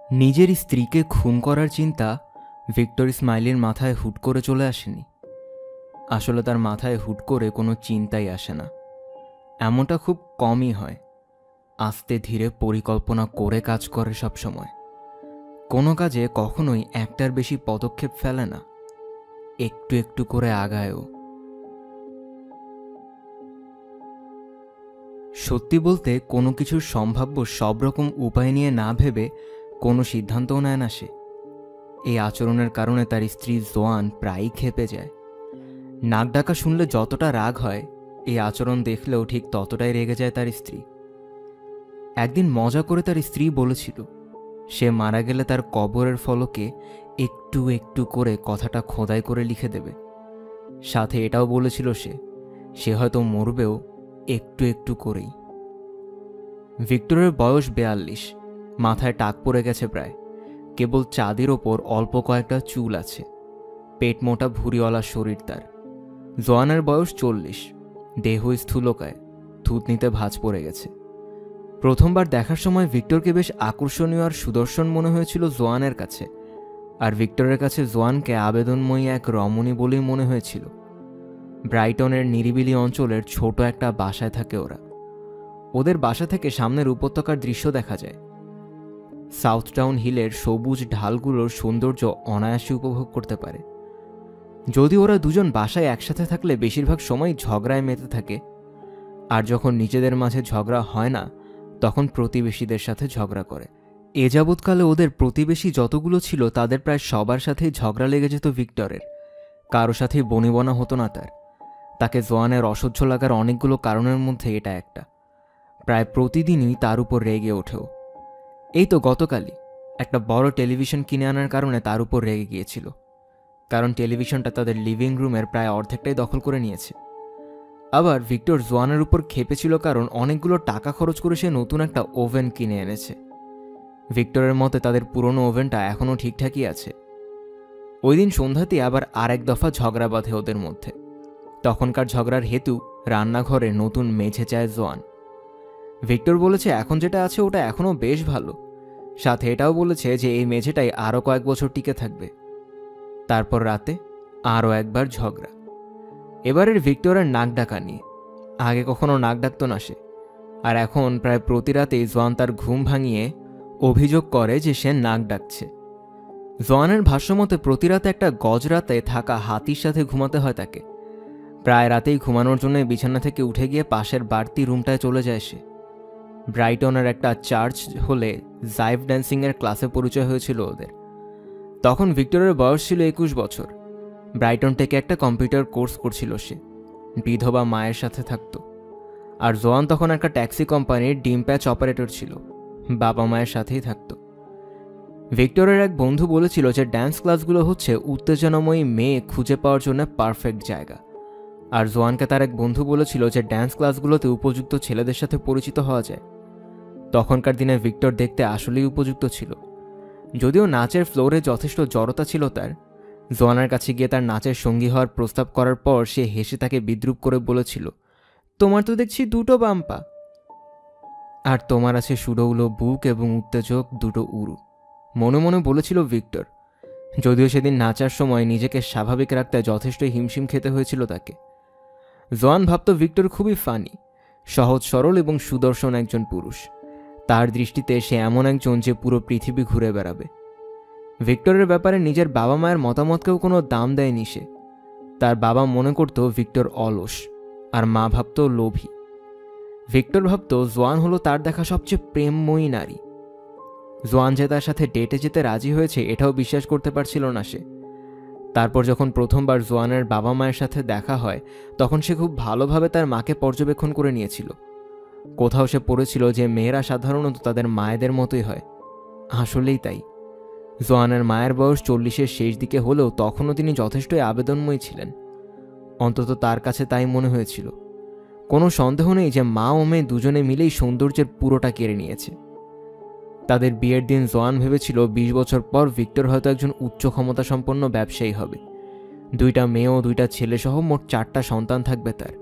নিজের স্ত্রীকে খুন করার চিন্তা ভিক্টর ইসমাইলের মাথায় হুট করে চলে আসেনি। আসলে তার মাথায় হুট করে কোনো চিন্তাই আসে না। এমনটা খুব কমই হয়। আস্তে ধীরে পরিকল্পনা করে কাজ করে সবসময়। কোনো কাজে কখনোই একটার বেশি পদক্ষেপ ফেলে না, একটু একটু করে আগায়ও। সত্যি বলতে কোনো কিছুর সম্ভাব্য সব রকম উপায় নিয়ে না ভেবে কোনো সিদ্ধান্তও নেয় না সে। এই আচরণের কারণে তার স্ত্রী জোয়ান প্রায়ই ক্ষেপে যায়। নাক ডাকা শুনলে যতটা রাগ হয়, এই আচরণ দেখলেও ঠিক ততটাই রেগে যায় তার স্ত্রী। একদিন মজা করে তার স্ত্রী বলেছিল সে মারা গেলে তার কবরের ফলকে একটু একটু করে কথাটা খোদাই করে লিখে দেবে। সাথে এটাও বলেছিল সে হয়তো মরবেও একটু একটু করেই। ভিক্টরের বয়স 42, মাথায় টাক পড়ে গেছে প্রায়, কেবল চাঁদের ওপর অল্প কয়েকটা চুল আছে, পেট মোটা ভুঁড়িওয়ালা শরীর তার। জোয়ানের বয়স 40, দেহ স্থূলকায়, থুতনিতে ভাঁজ পড়ে গেছে। প্রথমবার দেখার সময় ভিক্টরকে বেশ আকর্ষণীয় আর সুদর্শন মনে হয়েছিল জোয়ানের কাছে, আর ভিক্টরের কাছে জোয়ানকে আবেদনময়ী এক রমণী বলেই মনে হয়েছিল। ব্রাইটনের নিরিবিলি অঞ্চলের ছোট একটা বাসায় থাকে ওরা। ওদের বাসা থেকে সামনের উপত্যকার দৃশ্য দেখা যায়। সাউথ টাউন হিলের সবুজ ঢালগুলোর সৌন্দর্য অনায়াসে উপভোগ করতে পারে। যদি ওরা দুজন বাসায় একসাথে থাকলে বেশিরভাগ সময় ঝগড়ায় মেতে থাকে, আর যখন নিজেদের মাঝে ঝগড়া হয় না তখন প্রতিবেশীদের সাথে ঝগড়া করে। এ যাবৎকালে ওদের প্রতিবেশী যতগুলো ছিল তাদের প্রায় সবার সাথেই ঝগড়া লেগে যেত ভিক্টরের। কারো সাথেই বনিবনা হতো না তাকে জোয়ানের অসহ্য লাগার অনেকগুলো কারণের মধ্যে এটা একটা। প্রায় প্রতিদিনই তার উপর রেগে ওঠেও। এই তো গতকালই একটা বড় টেলিভিশন কিনে আনার কারণে তার উপর রেগে গিয়েছিল, কারণ টেলিভিশনটা তাদের লিভিং রুমের প্রায় অর্ধেকটাই দখল করে নিয়েছে। আবার ভিক্টর জোয়ানের উপর খেপেছিল কারণ অনেকগুলো টাকা খরচ করে সে নতুন একটা ওভেন কিনে এনেছে। ভিক্টরের মতে তাদের পুরনো ওভেনটা এখনও ঠিকঠাকই আছে। ওই দিন সন্ধ্যাতেই আবার আরেক দফা ঝগড়া বাঁধে ওদের মধ্যে। তখনকার ঝগড়ার হেতু রান্নাঘরে নতুন মেঝে চায় জোয়ান। ভিক্টর বলেছে এখন যেটা আছে ওটা এখনও বেশ ভালো, সাথে এটাও বলেছে যে এই মেঝেটাই আরও কয়েক বছর টিকে থাকবে। তারপর রাতে আরও একবার ঝগড়া, এবারের ভিক্টরের নাক ডাকা নিয়ে। আগে কখনো নাক ডাকত না সে, আর এখন প্রায় প্রতি রাতেই জোয়ান তার ঘুম ভাঙিয়ে অভিযোগ করে যে সে নাক ডাকছে। জোয়ানের ভাষ্যমতে প্রতি রাতে একটা গজরাতে থাকা হাতির সাথে ঘুমাতে হয় তাকে। প্রায় রাতেই ঘুমানোর জন্য বিছানা থেকে উঠে গিয়ে পাশের বাড়তি রুমটায় চলে যায় সে। ব্রাইটনের একটা চার্চ হলে জাইভ ড্যান্সিংয়ের ক্লাসে পরিচয় হয়েছিল ওদের। তখন ভিক্টরের বয়স ছিল 21 বছর। ব্রাইটন থেকে একটা কম্পিউটার কোর্স করছিল সে, বিধবা মায়ের সাথে থাকত। আর জোয়ান তখন একটা ট্যাক্সি কোম্পানির ডিম প্যাচ অপারেটর ছিল, বাবা মায়ের সাথেই থাকত। ভিক্টরের এক বন্ধু বলেছিল যে ড্যান্স ক্লাসগুলো হচ্ছে উত্তেজনাময়ী মেয়ে খুঁজে পাওয়ার জন্য পারফেক্ট জায়গা। আর জোয়ানকে তার এক বন্ধু বলেছিল যে ড্যান্স ক্লাসগুলোতে উপযুক্ত ছেলেদের সাথে পরিচিত হওয়া যায়। তখনকার দিনে ভিক্টর দেখতে আসলেই উপযুক্ত ছিল, যদিও নাচের ফ্লোরে যথেষ্ট জড়তা ছিল তার। জোয়ানের কাছে গিয়ে তার নাচের সঙ্গী হওয়ার প্রস্তাব করার পর সে হেসে তাকে বিদ্রূপ করে বলেছিল, তোমার তো দেখছি দুটো বাম্পা, আর তোমার আছে সুডৌলো বুক এবং উত্তেজক দুটো উরু, মনে মনে বলেছিল ভিক্টর। যদিও সেদিন নাচার সময় নিজেকে স্বাভাবিক রাখতে যথেষ্ট হিমশিম খেতে হয়েছিল তাকে। জোয়ান ভাবত ভিক্টর খুবই ফানি, সহজ সরল এবং সুদর্শন একজন পুরুষ। তার দৃষ্টিতে সে এমন একজন যে পুরো পৃথিবী ঘুরে বেড়াবে। ভিক্টরের ব্যাপারে নিজের বাবা মায়ের মতামতকেও কোনো দাম দেয়নি সে। তার বাবা মনে করত ভিক্টর অলস, আর মা ভাবত লোভী। ভিক্টর ভাবত জোয়ান হলো তার দেখা সবচেয়ে প্রেমময়ী নারী। জোয়ান যে তার সাথে ডেটে যেতে রাজি হয়েছে এটাও বিশ্বাস করতে পারছিল না সে। তারপর যখন প্রথমবার জোয়ানের বাবা মায়ের সাথে দেখা হয় তখন সে খুব ভালোভাবে তার মাকে পর্যবেক্ষণ করে নিয়েছিল। কোথাও সে পড়েছিল যে মেয়েরা সাধারণত তাদের মায়েদের মতোই হয়। আসলেই তাই। জোয়ানের মায়ের বয়স 40-এর শেষ দিকে হলেও তখনও তিনি যথেষ্টই আবেদনময়ী ছিলেন, অন্তত তার কাছে তাই মনে হয়েছিল। কোনো সন্দেহ নেই যে মা ও মেয়ে দুজনে মিলেই সৌন্দর্যের পুরোটা কেড়ে নিয়েছে। তাদের বিয়ের দিন জোয়ান ভেবেছিল 20 বছর পর ভিক্টর হয়তো একজন উচ্চ ক্ষমতা সম্পন্ন ব্যবসায়ী হবে। 2টা মেয়ে ও 2টা ছেলে সহ মোট 4টা সন্তান থাকবে তার।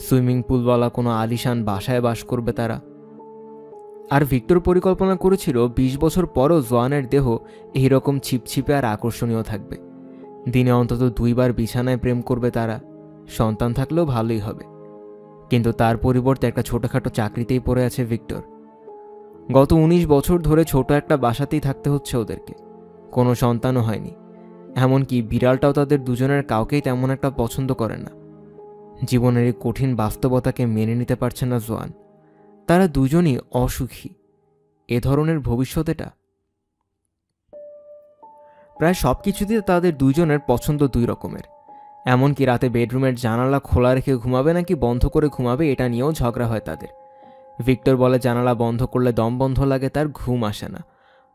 সুইমিং পুলওয়ালা কোনো আলিশান বাসায় বাস করবে তারা। আর ভিক্টর পরিকল্পনা করেছিল 20 বছর পরও জোয়ানের দেহ এইরকম ছিপছিপে আর আকর্ষণীয় থাকবে। দিনে অন্তত 2 বার বিছানায় প্রেম করবে তারা, সন্তান থাকলেও ভালোই হবে। কিন্তু তার পরিবর্তে একটা ছোটখাটো চাকরিতেই পড়ে আছে ভিক্টর। গত 19 বছর ধরে ছোট একটা বাসাতেই থাকতে হচ্ছে ওদেরকে, কোনো সন্তানও হয়নি। এমনকি বিড়ালটাও তাদের দুজনের কাউকেই তেমন একটা পছন্দ করে না। জীবনের এই কঠিন বাস্তবতাকে মেনে নিতে পারছে না জোয়ান। তারা দুজনই অসুখী। এ ধরনের ভবিষ্যৎটা প্রায় সব কিছুতে তাদের দুজনের পছন্দ 2 রকমের। এমনকি রাতে বেডরুমের জানালা খোলা রেখে ঘুমাবে নাকি বন্ধ করে ঘুমাবে এটা নিয়েও ঝগড়া হয় তাদের। ভিক্টর বলে জানালা বন্ধ করলে দম বন্ধ লাগে, তার ঘুম আসে না।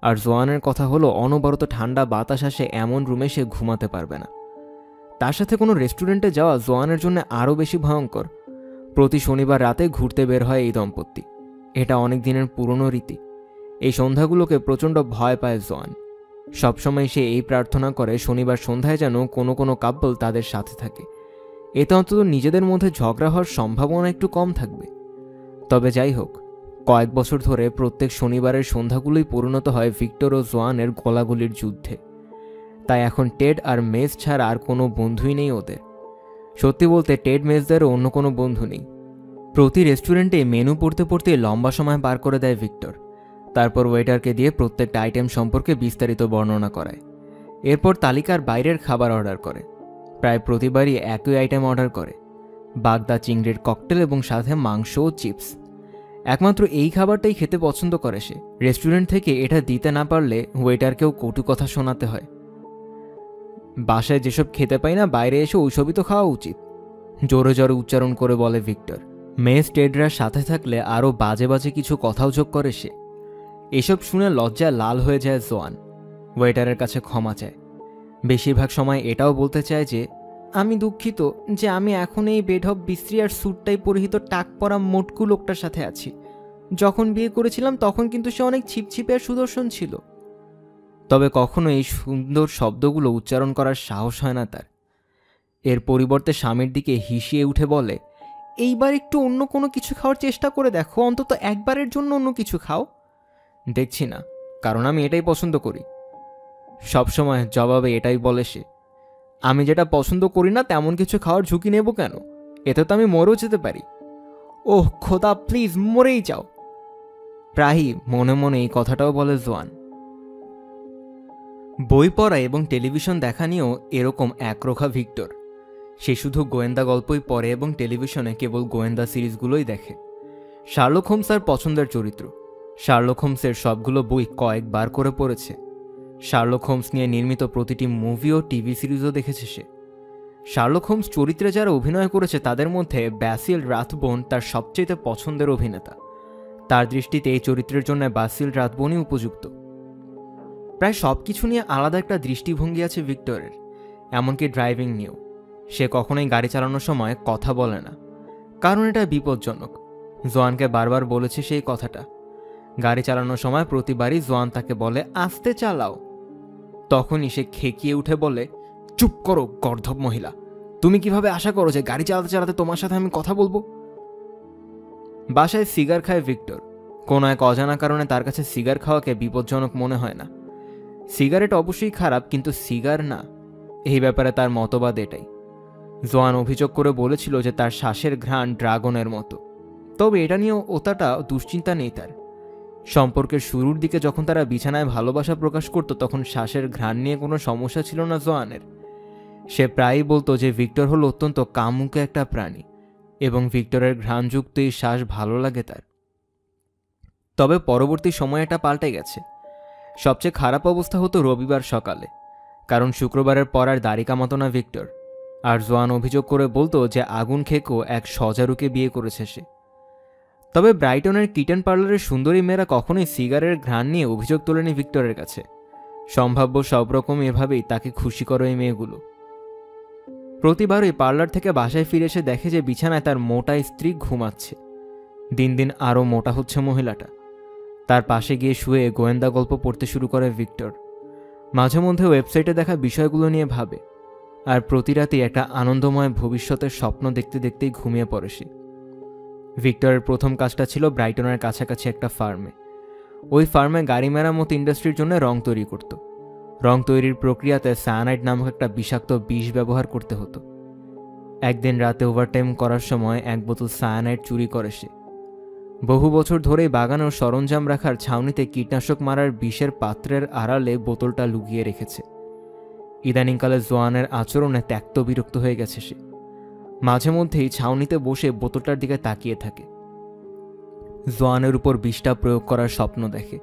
আর জোয়ানের কথা হলো অনবরত ঠান্ডা বাতাস আসে এমন রুমে সে ঘুমাতে পারবে না। তার সাথে কোনো রেস্টুরেন্টে যাওয়া জোয়ানের জন্য আরও বেশি ভয়ঙ্কর। প্রতি শনিবার রাতে ঘুরতে বের হয় এই দম্পতি। এটা অনেক দিনের পুরনো রীতি। এই সন্ধ্যাগুলোকে প্রচণ্ড ভয় পায় জোয়ান। সবসময় সে এই প্রার্থনা করে শনিবার সন্ধ্যায় যেন কোনো কোনো কাপল তাদের সাথে থাকে, এতে অন্তত নিজেদের মধ্যে ঝগড়া হওয়ার সম্ভাবনা একটু কম থাকবে। তবে যাই হোক, কয়েক বছর ধরে প্রত্যেক শনিবারের সন্ধ্যাগুলোই পরিণত হয় ভিক্টর ও জোয়ানের গোলাগুলির যুদ্ধে। তাই এখন টেড আর মেজ ছাড়া আর কোনো বন্ধুই নেই ওদের। সত্যি বলতে টেড মেজদেরও অন্য কোনো বন্ধু নেই। প্রতি রেস্টুরেন্টে মেনু পড়তে পড়তে লম্বা সময় পার করে দেয় ভিক্টর। তারপর ওয়েটারকে দিয়ে প্রত্যেকটা আইটেম সম্পর্কে বিস্তারিত বর্ণনা করায়। এরপর তালিকার বাইরের খাবার অর্ডার করে। প্রায় প্রতিবারই একই আইটেম অর্ডার করে, বাগদা চিংড়ির ককটেল এবং সাথে মাংস ও চিপস। একমাত্র এই খাবারটাই খেতে পছন্দ করে সে। রেস্টুরেন্ট থেকে এটা দিতে না পারলে ওয়েটারকেও কটু কথা শোনাতে হয়। বাসায় যেসব খেতে পাই না বাইরে এসে ওইসবই তো খাওয়া উচিত, জোরে জোরে উচ্চারণ করে বলে ভিক্টর। মেস টেডরা সাথে থাকলে আরও বাজে বাজে কিছু কথাও যোগ করে সে। এসব শুনে লজ্জায় লাল হয়ে যায় জোয়ান। ওয়েটারের কাছে ক্ষমা চায়। বেশিরভাগ সময় এটাও বলতে চায় যে আমি দুঃখিত যে আমি এখন এই বেঢপ বিশ্রী আর স্যুটটাই পরিহিত টাক পরা মোটকু লোকটার সাথে আছি। যখন বিয়ে করেছিলাম তখন কিন্তু সে অনেক ছিপছিপে আর সুদর্শন ছিল। তবে কখনো এই সুন্দর শব্দগুলো উচ্চারণ করার সাহস হয় না তার। এর পরিবর্তে স্বামীর দিকে হিসিয়ে উঠে বলে, এইবার একটু অন্য কোনো কিছু খাওয়ার চেষ্টা করে দেখো, অন্তত একবারের জন্য অন্য কিছু খাও। দেখছি না, কারণ আমি এটাই পছন্দ করি। সবসময় জবাবে এটাই বলে সে। আমি যেটা পছন্দ করি না তেমন কিছু খাওয়ার ঝুঁকি নেব কেন? এতে তো আমি মরেও যেতে পারি। ওহ খোদা, প্লিজ মরেই যাও। প্রায়ই মনে মনে এই কথাটাও বলে জোয়ান। বই পড়া এবং টেলিভিশন দেখা নিয়েও এরকম একরোখা ভিক্টর। সে শুধু গোয়েন্দা গল্পই পড়ে এবং টেলিভিশনে কেবল গোয়েন্দা সিরিজগুলোই দেখে। শার্লক হোমস তার পছন্দের চরিত্র। শার্লক হোমসের সবগুলো বই কয়েকবার করে পড়েছে। শার্লক হোমস নিয়ে নির্মিত প্রতিটি মুভি ও টিভি সিরিজও দেখেছে সে। শার্লক হোমস চরিত্রে যারা অভিনয় করেছে তাদের মধ্যে ব্যাসিল রাথবোন তার সবচেয়ে পছন্দের অভিনেতা। তার দৃষ্টিতে এই চরিত্রের জন্য ব্যাসিল রাথবোনই উপযুক্ত। প্রায় সব কিছু নিয়ে আলাদা একটা দৃষ্টিভঙ্গি আছে ভিক্টরের, এমনকি ড্রাইভিং নিয়েও। সে কখনোই গাড়ি চালানোর সময় কথা বলে না, কারণ এটা বিপজ্জনক। জোয়ানকে বারবার বলেছে সেই কথাটা। গাড়ি চালানোর সময় প্রতিবারই জোয়ান তাকে বলে আস্তে চালাও। তখনই সে খেকিয়ে উঠে বলে, চুপ করো গর্ধব মহিলা, তুমি কিভাবে আশা করো যে গাড়ি চালাতে চালাতে তোমার সাথে আমি কথা বলবো? বাসায় সিগার খায় ভিক্টর। কোনো এক অজানা কারণে তার কাছে সিগার খাওয়াকে বিপজ্জনক মনে হয় না। সিগারেট অবশ্যই খারাপ, কিন্তু সিগার না, এই ব্যাপারে তার মতবাদ এটাই। জোয়ান অভিযোগ করে বলেছিল যে তার শ্বাসের ঘ্রাণ ড্রাগনের মতো। তবে এটা নিয়েও অতটা দুশ্চিন্তা নেই তার। সম্পর্কের শুরুর দিকে যখন তারা বিছানায় ভালোবাসা প্রকাশ করত তখন শ্বাসের ঘ্রাণ নিয়ে কোনো সমস্যা ছিল না জোয়ানের। সে প্রায়ই বলতো যে ভিক্টর হলো অত্যন্ত কামুকে একটা প্রাণী এবং ভিক্টরের ঘ্রাণযুক্ত এই শ্বাস ভালো লাগে তার। তবে পরবর্তী সময়ে এটা পাল্টে গেছে। সবচেয়ে খারাপ অবস্থা হতো রবিবার সকালে, কারণ শুক্রবারের পর আর দাড়ি কামাতো না ভিক্টর। আর জোয়ান অভিযোগ করে বলতো যে আগুন খেকো এক সজারুকে বিয়ে করেছে সে। তবে ব্রাইটনের কিটেন পার্লারের সুন্দরী মেয়েরা কখনোই সিগারের ঘ্রাণ নিয়ে অভিযোগ তোলেনি ভিক্টরের কাছে। সম্ভাব্য সব রকম এভাবেই তাকে খুশি করো এই মেয়েগুলো। প্রতিবারই পার্লার থেকে বাসায় ফিরে এসে দেখে যে বিছানায় তার মোটা স্ত্রী ঘুমাচ্ছে। দিন দিন আরও মোটা হচ্ছে মহিলাটা। তার পাশে গিয়ে শুয়ে গোয়েন্দা গল্প পড়তে শুরু করে ভিক্টর। মাঝে মধ্যে ওয়েবসাইটে দেখা বিষয়গুলো নিয়ে ভাবে, আর প্রতি রাতেই একটা আনন্দময় ভবিষ্যতের স্বপ্ন দেখতে দেখতেই ঘুমিয়ে পড়ে সে। ভিক্টরের প্রথম কাজটা ছিল ব্রাইটনের কাছাকাছি একটা ফার্মে। ওই ফার্মে গাড়ি মেরামত ইন্ডাস্ট্রির জন্য রং তৈরি করত। রং তৈরির প্রক্রিয়াতে সায়ানাইড নামক একটা বিষাক্ত বিষ ব্যবহার করতে হতো। একদিন রাতে ওভারটাইম করার সময় 1 বোতল সায়ানাইড চুরি করে সে। বহু বছর ধরেই বাগানের সরঞ্জাম রাখার ছাউনিতে কীটনাশক মারার বিষের পাত্রের আড়ালে বোতলটা লুকিয়ে রেখেছে। ইদানিংকালে জোয়ানের আচরণে ত্যক্ত বিরক্ত হয়ে গেছে সে। মাঝে মধ্যেই ছাউনিতে বসে বোতলটার দিকে তাকিয়ে থাকে। জোয়ানের উপর বিষটা প্রয়োগ করার স্বপ্ন দেখে।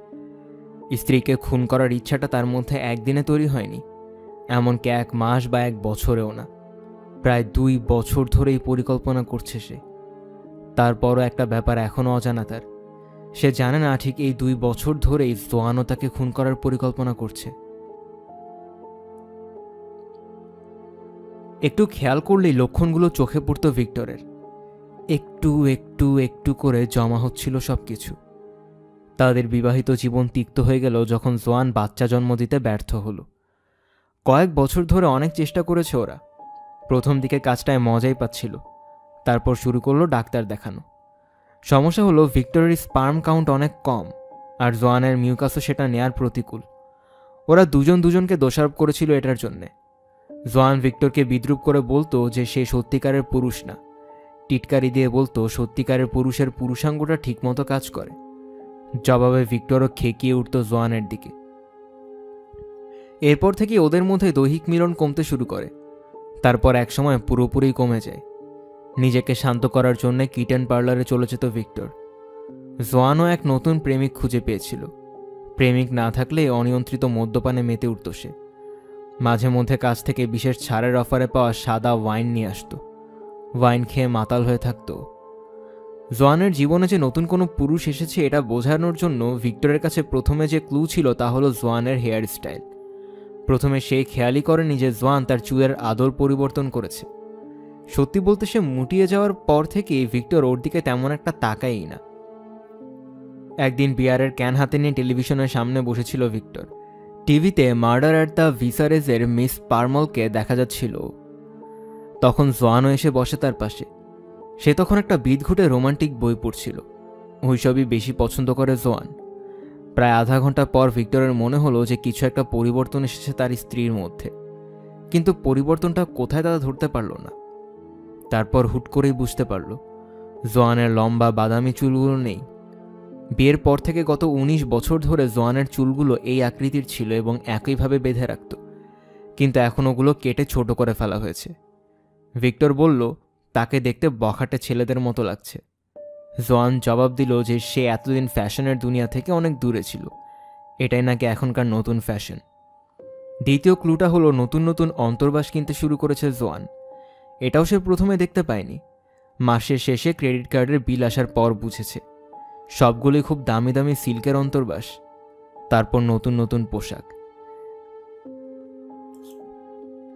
স্ত্রীকে খুন করার ইচ্ছাটা তার মধ্যে একদিনে তৈরি হয়নি, এমনকি 1 মাস বা 1 বছরেও না। প্রায় 2 বছর ধরেই পরিকল্পনা করছে সে। তারপরও একটা ব্যাপার এখনও অজানা তার। সে জানে না ঠিক এই 2 বছর ধরেই জোয়ানও তাকে খুন করার পরিকল্পনা করছে। একটু খেয়াল করলেই লক্ষণগুলো চোখে পড়ত ভিক্টরের। একটু একটু একটু করে জমা হচ্ছিল সবকিছু। তাদের বিবাহিত জীবন তিক্ত হয়ে গেল যখন জোয়ান বাচ্চা জন্ম দিতে ব্যর্থ হলো। কয়েক বছর ধরে অনেক চেষ্টা করেছে ওরা। প্রথম দিকে কাজটায় মজাই পাচ্ছিল, তারপর শুরু করলো ডাক্তার দেখানো। সমস্যা হলো ভিক্টরের স্পার্ম কাউন্ট অনেক কম, আর জোয়ানের মিউকাসও সেটা নেয়ার প্রতিকূল। ওরা দুজন দুজনকে দোষারোপ করেছিল এটার জন্যে। জোয়ান ভিক্টরকে বিদ্রূপ করে বলতো যে সে সত্যিকারের পুরুষ না। টিটকারি দিয়ে বলতো সত্যিকারের পুরুষের পুরুষাঙ্গটা ঠিকমতো কাজ করে। জবাবে ভিক্টরও খেকিয়ে উঠত জোয়ানের দিকে। এরপর থেকে ওদের মধ্যে দৈহিক মিলন কমতে শুরু করে। তারপর একসময় পুরোপুরি কমে যায়। নিজেকে শান্ত করার জন্য কিটেন পার্লারে চলে যেত ভিক্টর। জোয়ানও এক নতুন প্রেমিক খুঁজে পেয়েছিল। প্রেমিক না থাকলে অনিয়ন্ত্রিত মদ্যপানে মেতে উঠত সে। মাঝে মধ্যে কাছ থেকে বিশেষ ছাড়ের অফারে পাওয়া সাদা ওয়াইন নিয়ে আসত। ওয়াইন খেয়ে মাতাল হয়ে থাকত। জোয়ানের জীবনে যে নতুন কোনো পুরুষ এসেছে এটা বোঝানোর জন্য ভিক্টরের কাছে প্রথমে যে ক্লু ছিল তা হলো জোয়ানের হেয়ার স্টাইল। প্রথমে সে খেয়ালই করেনি যে জোয়ান তার চুলের আদর পরিবর্তন করেছে। সত্যি বলতে সে মুটিয়ে যাওয়ার পর থেকেই ভিক্টর ওর দিকে তেমন একটা তাকায়ই না। একদিন বিয়ারের ক্যান হাতে নিয়ে টেলিভিশনের সামনে বসেছিল ভিক্টর। টিভিতে মার্ডার অ্যাট দ্য ভিসারেজের মিস পারমলকে দেখা যাচ্ছিল। তখন জোয়ানও এসে বসে তার পাশে। সে তখন একটা বিদঘুটে রোমান্টিক বই পড়ছিল। ওইসবই বেশি পছন্দ করে জোয়ান। প্রায় আধা ঘন্টা পর ভিক্টরের মনে হলো যে কিছু একটা পরিবর্তন এসেছে তার স্ত্রীর মধ্যে, কিন্তু পরিবর্তনটা কোথায় তারা ধরতে পারল না। তারপর হুট করেই বুঝতে পারল জোয়ানের লম্বা বাদামি চুলগুলো নেই। বিয়ের পর থেকে গত 19 বছর ধরে জোয়ানের চুলগুলো এই আকৃতির ছিল এবং একইভাবে বেঁধে রাখত, কিন্তু এখন ওগুলো কেটে ছোট করে ফেলা হয়েছে। ভিক্টর বলল তাকে দেখতে বখাটে ছেলেদের মতো লাগছে। জোয়ান জবাব দিল যে সে এতদিন ফ্যাশনের দুনিয়া থেকে অনেক দূরে ছিল, এটাই নাকি এখনকার নতুন ফ্যাশন। দ্বিতীয় ক্লুটা হলো নতুন নতুন অন্তর্বাস কিনতে শুরু করেছে জোয়ান। এটাও সে প্রথমে দেখতে পায়নি। মাসের শেষে ক্রেডিট কার্ডের বিল আসার পর বুঝেছে সবগুলোই খুব দামি দামি সিল্কের অন্তর্বাস। তারপর নতুন নতুন পোশাক।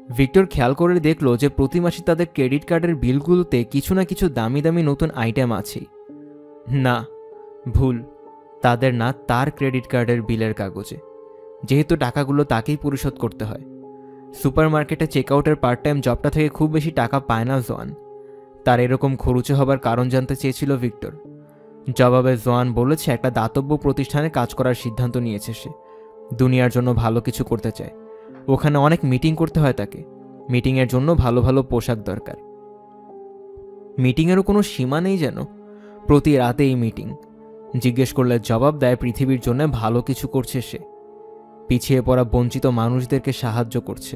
ভিক্টর খেয়াল করে দেখল যে প্রতি মাসে তাদের ক্রেডিট কার্ডের বিলগুলোতে কিছু না কিছু দামি দামি নতুন আইটেম আছেই। না, ভুল, তাদের না, তার ক্রেডিট কার্ডের বিলের কাগজে, যেহেতু টাকাগুলো তাকেই পরিশোধ করতে হয়। সুপারমার্কেটে চেকআউটের পার্ট টাইম জবটা থেকে খুব বেশি টাকা পায় না জোয়ান। তার এরকম খরুচে হবার কারণ জানতে চেয়েছিল ভিক্টর। জবাবে জোয়ান বলেছে একটা দাতব্য প্রতিষ্ঠানে কাজ করার সিদ্ধান্ত নিয়েছে সে। দুনিয়ার জন্য ভালো কিছু করতে চায়। ওখানে অনেক মিটিং করতে হয় তাকে। মিটিংয়ের জন্য ভালো ভালো পোশাক দরকার। মিটিংয়েরও কোনো সীমা নেই যেন। প্রতি রাতে এই মিটিং। জিজ্ঞেস করলে জবাব দেয় পৃথিবীর জন্য ভালো কিছু করছে সে। পিছিয়ে পড়া বঞ্চিত মানুষদেরকে সাহায্য করছে।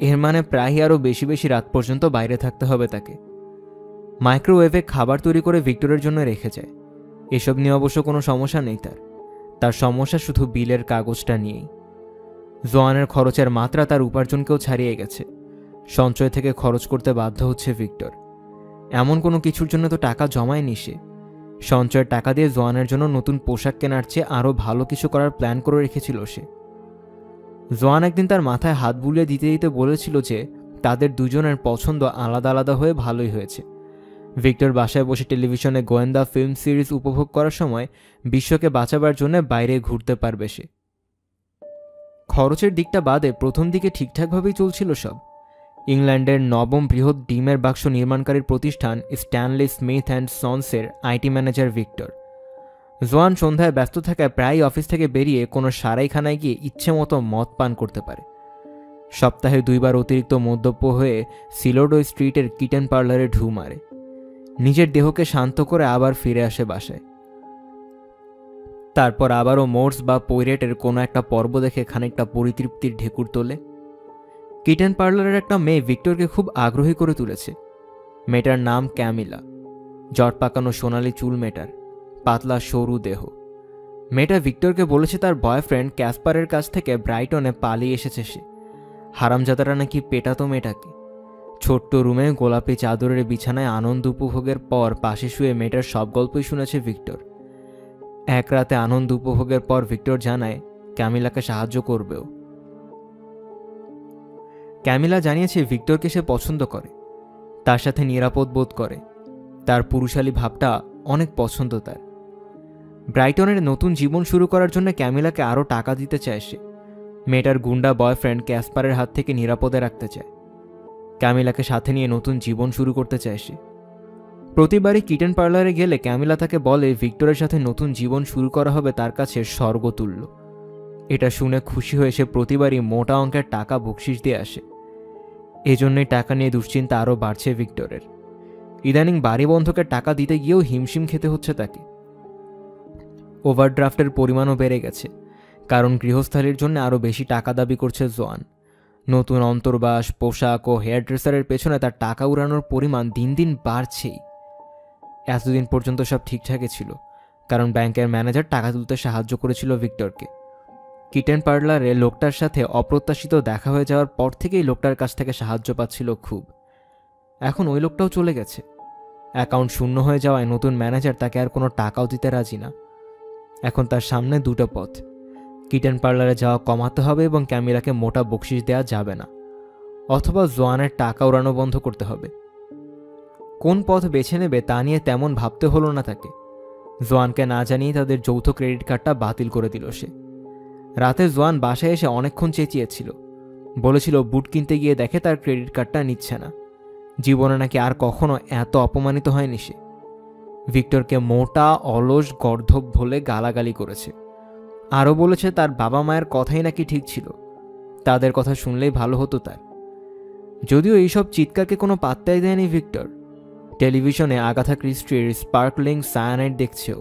এর মানে প্রায়ই আরও বেশি বেশি রাত পর্যন্ত বাইরে থাকতে হবে তাকে। মাইক্রোওয়েভে খাবার তৈরি করে ভিক্টরের জন্য রেখে যায়। এসব নিয়ে অবশ্য কোনো সমস্যা নেই তার সমস্যা শুধু বিলের কাগজটা নিয়েই। জোয়ানের খরচের মাত্রা তার উপার্জনকেও ছাড়িয়ে গেছে। সঞ্চয় থেকে খরচ করতে বাধ্য হচ্ছে ভিক্টর। এমন কোনো কিছুর জন্য তো টাকা জমায়নি সে। সঞ্চয়ের টাকা দিয়ে জোয়ানের জন্য নতুন পোশাক কেনার চেয়ে আরও ভালো কিছু করার প্ল্যান করে রেখেছিল সে। জোয়ান একদিন তার মাথায় হাত বুলিয়ে দিতে দিতে বলেছিল যে তাদের দুজনের পছন্দ আলাদা আলাদা হয়ে ভালোই হয়েছে। ভিক্টর বাসায় বসে টেলিভিশনে গোয়েন্দা ফিল্ম সিরিজ উপভোগ করার সময় বিশ্বকে বাঁচাবার জন্য বাইরে ঘুরতে পারবে সে। খরচের দিকটা বাদে প্রথম দিকে ঠিকঠাকভাবেই চলছিল সব। ইংল্যান্ডের নবম বৃহৎ ডিমের বাক্স নির্মাণকারীর প্রতিষ্ঠান স্ট্যানলি স্মিথ অ্যান্ড সন্সের আইটি ম্যানেজার ভিক্টর। জোয়ান সন্ধ্যায় ব্যস্ত থাকায় প্রায় অফিস থেকে বেরিয়ে কোনো সারাইখানায় গিয়ে ইচ্ছে মতো মদ পান করতে পারে। সপ্তাহে 2 বার অতিরিক্ত মদ্যপ হয়ে সিলোডো স্ট্রিটের কিটেন পার্লারে ঢু মারে। নিজের দেহকে শান্ত করে আবার ফিরে আসে বাসায়। তারপর আবারও মোর্স বা পৈরেটের কোনো একটা পর্ব দেখে খানিকটা পরিতৃপ্তির ঢেকুর তোলে। কিটেন পার্লারের একটা মেয়ে ভিক্টরকে খুব আগ্রহী করে তুলেছে। মেয়েটার নাম ক্যামিলা। জট পাকানো সোনালি চুল মেয়েটার, পাতলা সরু দেহ। মেয়েটা ভিক্টরকে বলেছে তার বয়ফ্রেন্ড ক্যাসপারের কাছ থেকে ব্রাইটনে পালিয়ে এসেছে সে। হারামজাদারা নাকি পেটাতো মেয়েটাকে। ছোট্ট রুমে গোলাপি চাদরের বিছানায় আনন্দ উপভোগের পর পাশে শুয়ে মেয়েটার সব গল্পই শুনেছে ভিক্টর। এক রাতে আনন্দ উপভোগের পর ভিক্টর জানায় ক্যামিলাকে সাহায্য করবেও। ক্যামিলা জানিয়েছে ভিক্টরকে সে পছন্দ করে, তার সাথে নিরাপদ বোধ করে, তার পুরুষালী ভাবটা অনেক পছন্দ তার। ব্রাইটনের নতুন জীবন শুরু করার জন্য ক্যামিলাকে আরও টাকা দিতে চায় সে। মেয়েটার গুন্ডা বয়ফ্রেন্ড ক্যাসপারের হাত থেকে নিরাপদে রাখতে চায়। ক্যামিলাকে সাথে নিয়ে নতুন জীবন শুরু করতে চায় সে। প্রতিবারই কিটেন পার্লারে গেলে ক্যামিলা তাকে বলে ভিক্টরের সাথে নতুন জীবন শুরু করা হবে তার কাছে স্বর্গতুল্য। এটা শুনে খুশি হয়ে সে প্রতিবারই মোটা অঙ্কের টাকা বকশিস দিয়ে আসে। এজন্যই টাকা নিয়ে দুশ্চিন্তা আরও বাড়ছে ভিক্টরের। ইদানিং বাড়ি বন্ধকের টাকা দিতে গিয়েও হিমশিম খেতে হচ্ছে তাকে। ওভারড্রাফটের পরিমাণও বেড়ে গেছে, কারণ গৃহস্থালির জন্য আরও বেশি টাকা দাবি করছে জোয়ান। নতুন অন্তর্বাস, পোশাক ও হেয়ার ড্রেসারের পেছনে তার টাকা উড়ানোর পরিমাণ দিন দিন বাড়ছেই। এতদিন পর্যন্ত সব ঠিকঠাকই ছিল, কারণ ব্যাংকের ম্যানেজার টাকা তুলতে সাহায্য করেছিল ভিক্টরকে। কিটেন পার্লারে লোকটার সাথে অপ্রত্যাশিত দেখা হয়ে যাওয়ার পর থেকেই লোকটার কাছ থেকে সাহায্য পাচ্ছিল খুব। এখন ওই লোকটাও চলে গেছে। অ্যাকাউন্ট শূন্য হয়ে যাওয়ায় নতুন ম্যানেজার তাকে আর কোনো টাকাও দিতে রাজি না। এখন তার সামনে দুটো পথ: কিটেন পার্লারে যাওয়া কমাতে হবে এবং ক্যামিলাকে মোটা বকশিস দেওয়া যাবে না, অথবা জোয়ানের টাকা উড়ানো বন্ধ করতে হবে। কোন পথ বেছে নেবে তা নিয়ে তেমন ভাবতে হলো না তাকে। জোয়ানকে না জানিয়ে তাদের যৌথ ক্রেডিট কার্ডটা বাতিল করে দিল সে। রাতে জোয়ান বাসায় এসে অনেকক্ষণ চেঁচিয়েছিল, বলেছিল বুট কিনতে গিয়ে দেখে তার ক্রেডিট কার্ডটা নিচ্ছে না। জীবনে নাকি আর কখনো এত অপমানিত হয়নি সে। ভিক্টরকে মোটা, অলস, গর্ধব বলে গালাগালি করেছে। আরও বলেছে তার বাবা মায়ের কথাই নাকি ঠিক ছিল, তাদের কথা শুনলেই ভালো হতো তার। যদিও এইসব চিৎকারকে কোনো পাত্তাই দেয়নি ভিক্টর। টেলিভিশনে আগাথা ক্রিস্টির স্পার্কলিং সায়ানাইড দেখছেও।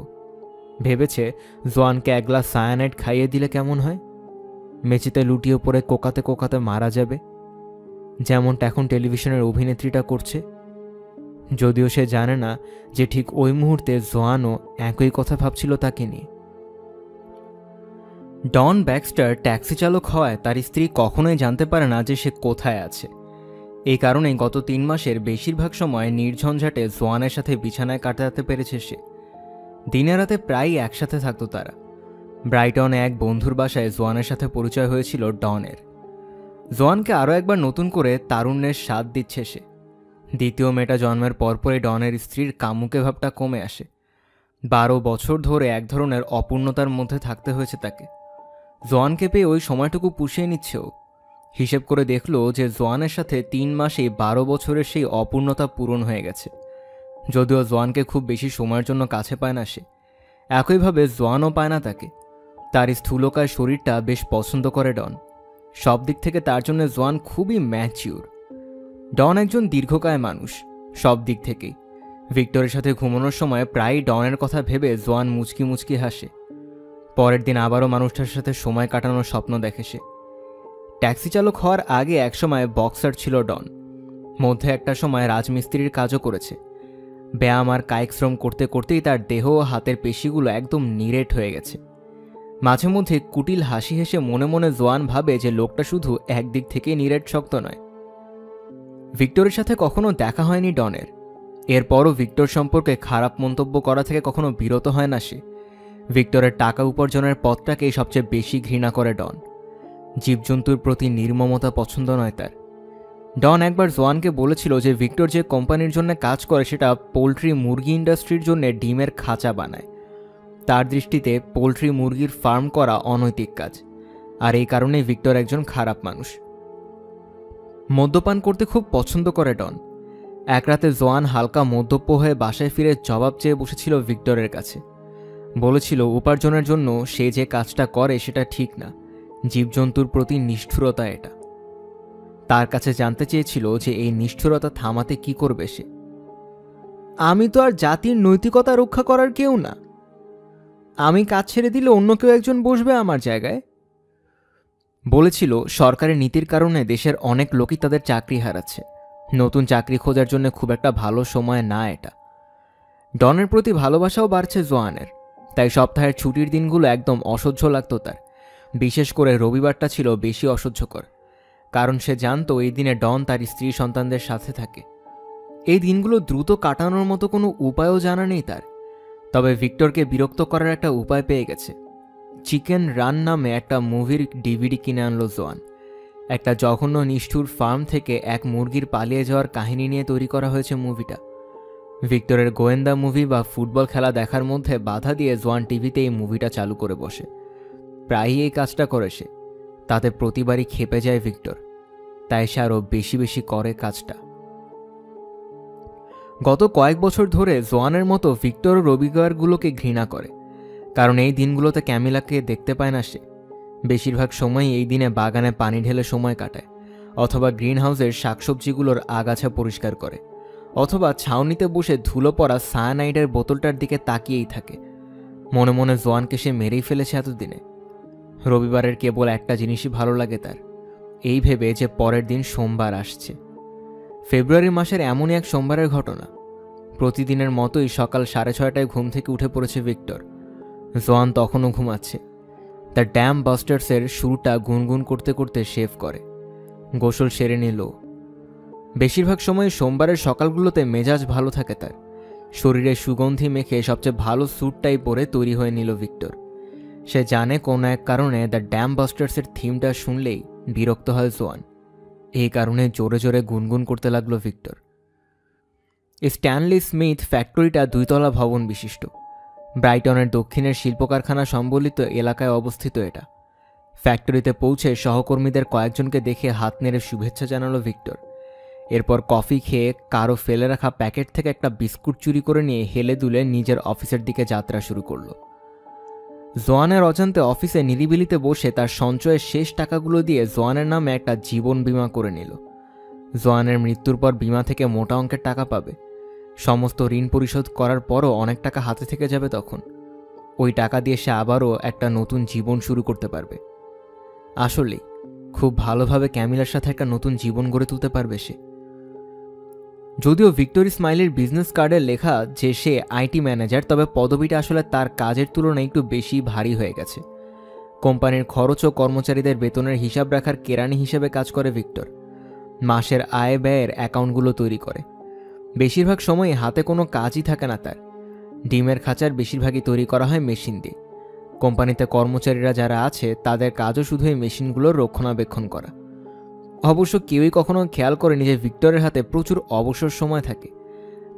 ভেবেছে জোয়ানকে এক গ্লাস সায়ানাইড খাইয়ে দিলে কেমন হয়, মেঝেতে লুটিয়ে পড়ে কোকাতে কোকাতে মারা যাবে, যেমনটা এখন টেলিভিশনের অভিনেত্রীটা করছে। যদিও সে জানে না যে ঠিক ওই মুহূর্তে জোয়ানও একই কথা ভাবছিল তাকে নিয়ে। ডন ব্যাক্সটার ট্যাক্সি চালক হওয়ায় তার স্ত্রী কখনোই জানতে পারে না যে সে কোথায় আছে। এই কারণেই গত 3 মাসের বেশিরভাগ সময় নির্ঝঞ্ঝাটে জোয়ানের সাথে বিছানায় কাটাতে পেরেছে সে। দিনে রাতে প্রায়ই একসাথে থাকত তারা। ব্রাইটনে এক বন্ধুর বাসায় জোয়ানের সাথে পরিচয় হয়েছিল ডনের। জোয়ানকে আরও একবার নতুন করে তারুণ্যের স্বাদ দিচ্ছে সে। দ্বিতীয় মেয়েটা জন্মের পরপরই ডনের স্ত্রীর কামুকে ভাবটা কমে আসে। 12 বছর ধরে এক ধরনের অপূর্ণতার মধ্যে থাকতে হয়েছে তাকে। জোয়ানকে পেয়ে ওই সময়টুকু পুষিয়ে নিচ্ছেও। হিসেব করে দেখল যে জোয়ানের সাথে 3 মাসেই 12 বছরের সেই অপূর্ণতা পূরণ হয়ে গেছে। যদিও জোয়ানকে খুব বেশি সময়ের জন্য কাছে পায় না সে, একইভাবে জোয়ানও পায় না তাকে। তার স্থূলকায় শরীরটা বেশ পছন্দ করে ডন। সব দিক থেকে তার জন্য জোয়ান খুবই ম্যাচিউর। ডন একজন দীর্ঘকায় মানুষ, সব দিক থেকেই। ভিক্টরের সাথে ঘুমানোর সময় প্রায়ই ডনের কথা ভেবে জোয়ান মুচকি মুচকি হাসে। পরের দিন আবারও মানুষটার সাথে সময় কাটানোর স্বপ্ন দেখে সে। ট্যাক্সি চালক হওয়ার আগে একসময় বক্সার ছিল ডন। মধ্যে একটা সময় রাজমিস্ত্রির কাজও করেছে। ব্যায়াম আর কায়িক শ্রম করতে করতেই তার দেহ ও হাতের পেশিগুলো একদম নিরেট হয়ে গেছে। মাঝে মধ্যে কুটিল হাসি হেসে মনে মনে জোয়ান ভাবে যে লোকটা শুধু একদিক থেকেই নিরেট শক্ত নয়। ভিক্টরের সাথে কখনো দেখা হয়নি ডনের। এরপরও ভিক্টর সম্পর্কে খারাপ মন্তব্য করা থেকে কখনো বিরত হয় না সে। ভিক্টরের টাকা উপার্জনের পথটাকেই সবচেয়ে বেশি ঘৃণা করে ডন। জীবজন্তুর প্রতি নির্মমতা পছন্দ নয় তার। ডন একবার জোয়ানকে বলেছিল যে ভিক্টর যে কোম্পানির জন্য কাজ করে সেটা পোলট্রি মুরগি ইন্ডাস্ট্রির জন্য ডিমের খাঁচা বানায়। তার দৃষ্টিতে পোলট্রি মুরগির ফার্ম করা অনৈতিক কাজ, আর এই কারণেই ভিক্টর একজন খারাপ মানুষ। মদ্যপান করতে খুব পছন্দ করে ডন। এক রাতে জোয়ান হালকা মদ্যপ হয়ে বাসায় ফিরে জবাব চেয়ে বসেছিল ভিক্টরের কাছে। বলেছিল উপার্জনের জন্য সে যে কাজটা করে সেটা ঠিক না, জীবজন্তুর প্রতি নিষ্ঠুরতা এটা। তার কাছে জানতে চেয়েছিল যে এই নিষ্ঠুরতা থামাতে কি করবে সে। আমি তো আর জাতির নৈতিকতা রক্ষা করার কেউ না, আমি কাজ ছেড়ে দিলে অন্য কেউ একজন বসবে আমার জায়গায়। বলেছিল সরকারি নীতির কারণে দেশের অনেক লোকই তাদের চাকরি হারাচ্ছে, নতুন চাকরি খোঁজার জন্য খুব একটা ভালো সময় না এটা। ডনের প্রতি ভালোবাসাও বাড়ছে জোয়ানের, তাই সপ্তাহের ছুটির দিনগুলো একদম অসহ্য লাগতো তার। বিশেষ করে রবিবারটা ছিল বেশি অসহ্যকর, কারণ সে জানতো এই দিনে ডন তার স্ত্রী সন্তানদের সাথে থাকে। এই দিনগুলো দ্রুত কাটানোর মতো কোনো উপায়ও জানা নেই তার। তবে ভিক্টরকে বিরক্ত করার একটা উপায় পেয়ে গেছে। চিকেন রান নামে একটা মুভির ডিভিডি কিনে আনলো জোয়ান। একটা জঘন্য নিষ্ঠুর ফার্ম থেকে এক মুরগির পালিয়ে যাওয়ার কাহিনী নিয়ে তৈরি করা হয়েছে মুভিটা। ভিক্টরের গোয়েন্দা মুভি বা ফুটবল খেলা দেখার মধ্যে বাধা দিয়ে জোয়ান টিভিতে এই মুভিটা চালু করে বসে। প্রায়ই এই কাজটা করে সে, তাতে প্রতিবারই খেপে যায় ভিক্টর, তাই সে আরও বেশি বেশি করে কাজটা। গত কয়েক বছর ধরে জোয়ানের মতো ভিক্টর রবিবারগুলোকে ঘৃণা করে, কারণ এই দিনগুলোতে ক্যামিলাকে দেখতে পায় না সে। বেশিরভাগ সময় এই দিনে বাগানে পানি ঢেলে সময় কাটায়, অথবা গ্রিন হাউসের শাকসবজিগুলোর আগাছা পরিষ্কার করে, অথবা ছাউনিতে বসে ধুলো পড়া সায়ানাইডের বোতলটার দিকে তাকিয়েই থাকে। মনে মনে জোয়ানকে সে মেরেই ফেলেছে এতদিনে। রবিবারের কেবল একটা জিনিসই ভালো লাগে তার, এই ভেবে যে পরের দিন সোমবার আসছে। ফেব্রুয়ারি মাসের এমনই এক সোমবারের ঘটনা। প্রতিদিনের মতোই সকাল 6:30টায় ঘুম থেকে উঠে পড়েছে ভিক্টর। জোয়ান তখনও ঘুমাচ্ছে। দ্য ড্যাম বাস্টার্সের সুরটা গুনগুন করতে করতে শেভ করে, গোসল সেরে নিল। বেশিরভাগ সময় সোমবারের সকালগুলোতে মেজাজ ভালো থাকে তার। শরীরে সুগন্ধি মেখে সবচেয়ে ভালো স্যুটটাই পরে তৈরি হয়ে নিল ভিক্টর। সে জানে কোনো এক কারণে দ্য ড্যাম বাস্টার্সের থিমটা শুনলেই বিরক্ত হয় জোয়ান। এই কারণে জোরে জোরে গুনগুন করতে লাগলো ভিক্টর। স্ট্যানলি স্মিথ ফ্যাক্টরিটা 2 তলা ভবন বিশিষ্ট। ব্রাইটনের দক্ষিণের শিল্প কারখানা সম্বলিত এলাকায় অবস্থিত এটা। ফ্যাক্টরিতে পৌঁছে সহকর্মীদের কয়েকজনকে দেখে হাত নেড়ে শুভেচ্ছা জানালো ভিক্টর। এরপর কফি খেয়ে কারো ফেলে রাখা প্যাকেট থেকে একটা বিস্কুট চুরি করে নিয়ে হেলে দুলে নিজের অফিসের দিকে যাত্রা শুরু করলো। জোয়ানের অজান্তে অফিসে নিরিবিলিতে বসে তার সঞ্চয়ের শেষ টাকাগুলো দিয়ে জোয়ানের নামে একটা জীবন বীমা করে নিল। জোয়ানের মৃত্যুর পর বীমা থেকে মোটা অঙ্কের টাকা পাবে। সমস্ত ঋণ পরিশোধ করার পরও অনেক টাকা হাতে থেকে যাবে তখন। ওই টাকা দিয়ে সে আবারও একটা নতুন জীবন শুরু করতে পারবে। আসলেই খুব ভালোভাবে ক্যামিলার সাথে একটা নতুন জীবন গড়ে তুলতে পারবে সে। যদিও ভিক্টর স্মাইলের বিজনেস কার্ডে লেখা যে সে আইটি ম্যানেজার, তবে পদবিটা আসলে তার কাজের তুলনায় একটু বেশি ভারী হয়ে গেছে। কোম্পানির খরচ ও কর্মচারীদের বেতনের হিসাব রাখার কেরানি হিসেবে কাজ করে ভিক্টর। মাসের আয় ব্যয়ের অ্যাকাউন্টগুলো তৈরি করে। বেশিরভাগ সময় হাতে কোনো কাজই থাকে না তার। ডিমের খাঁচার বেশিরভাগই তৈরি করা হয় মেশিন দিয়ে। কোম্পানিতে কর্মচারীরা যারা আছে তাদের কাজও শুধু এই মেশিনগুলোর রক্ষণাবেক্ষণ করা। অবশ্য কেউই কখনো খেয়াল করেনি যে ভিক্টরের হাতে প্রচুর অবসর সময় থাকে,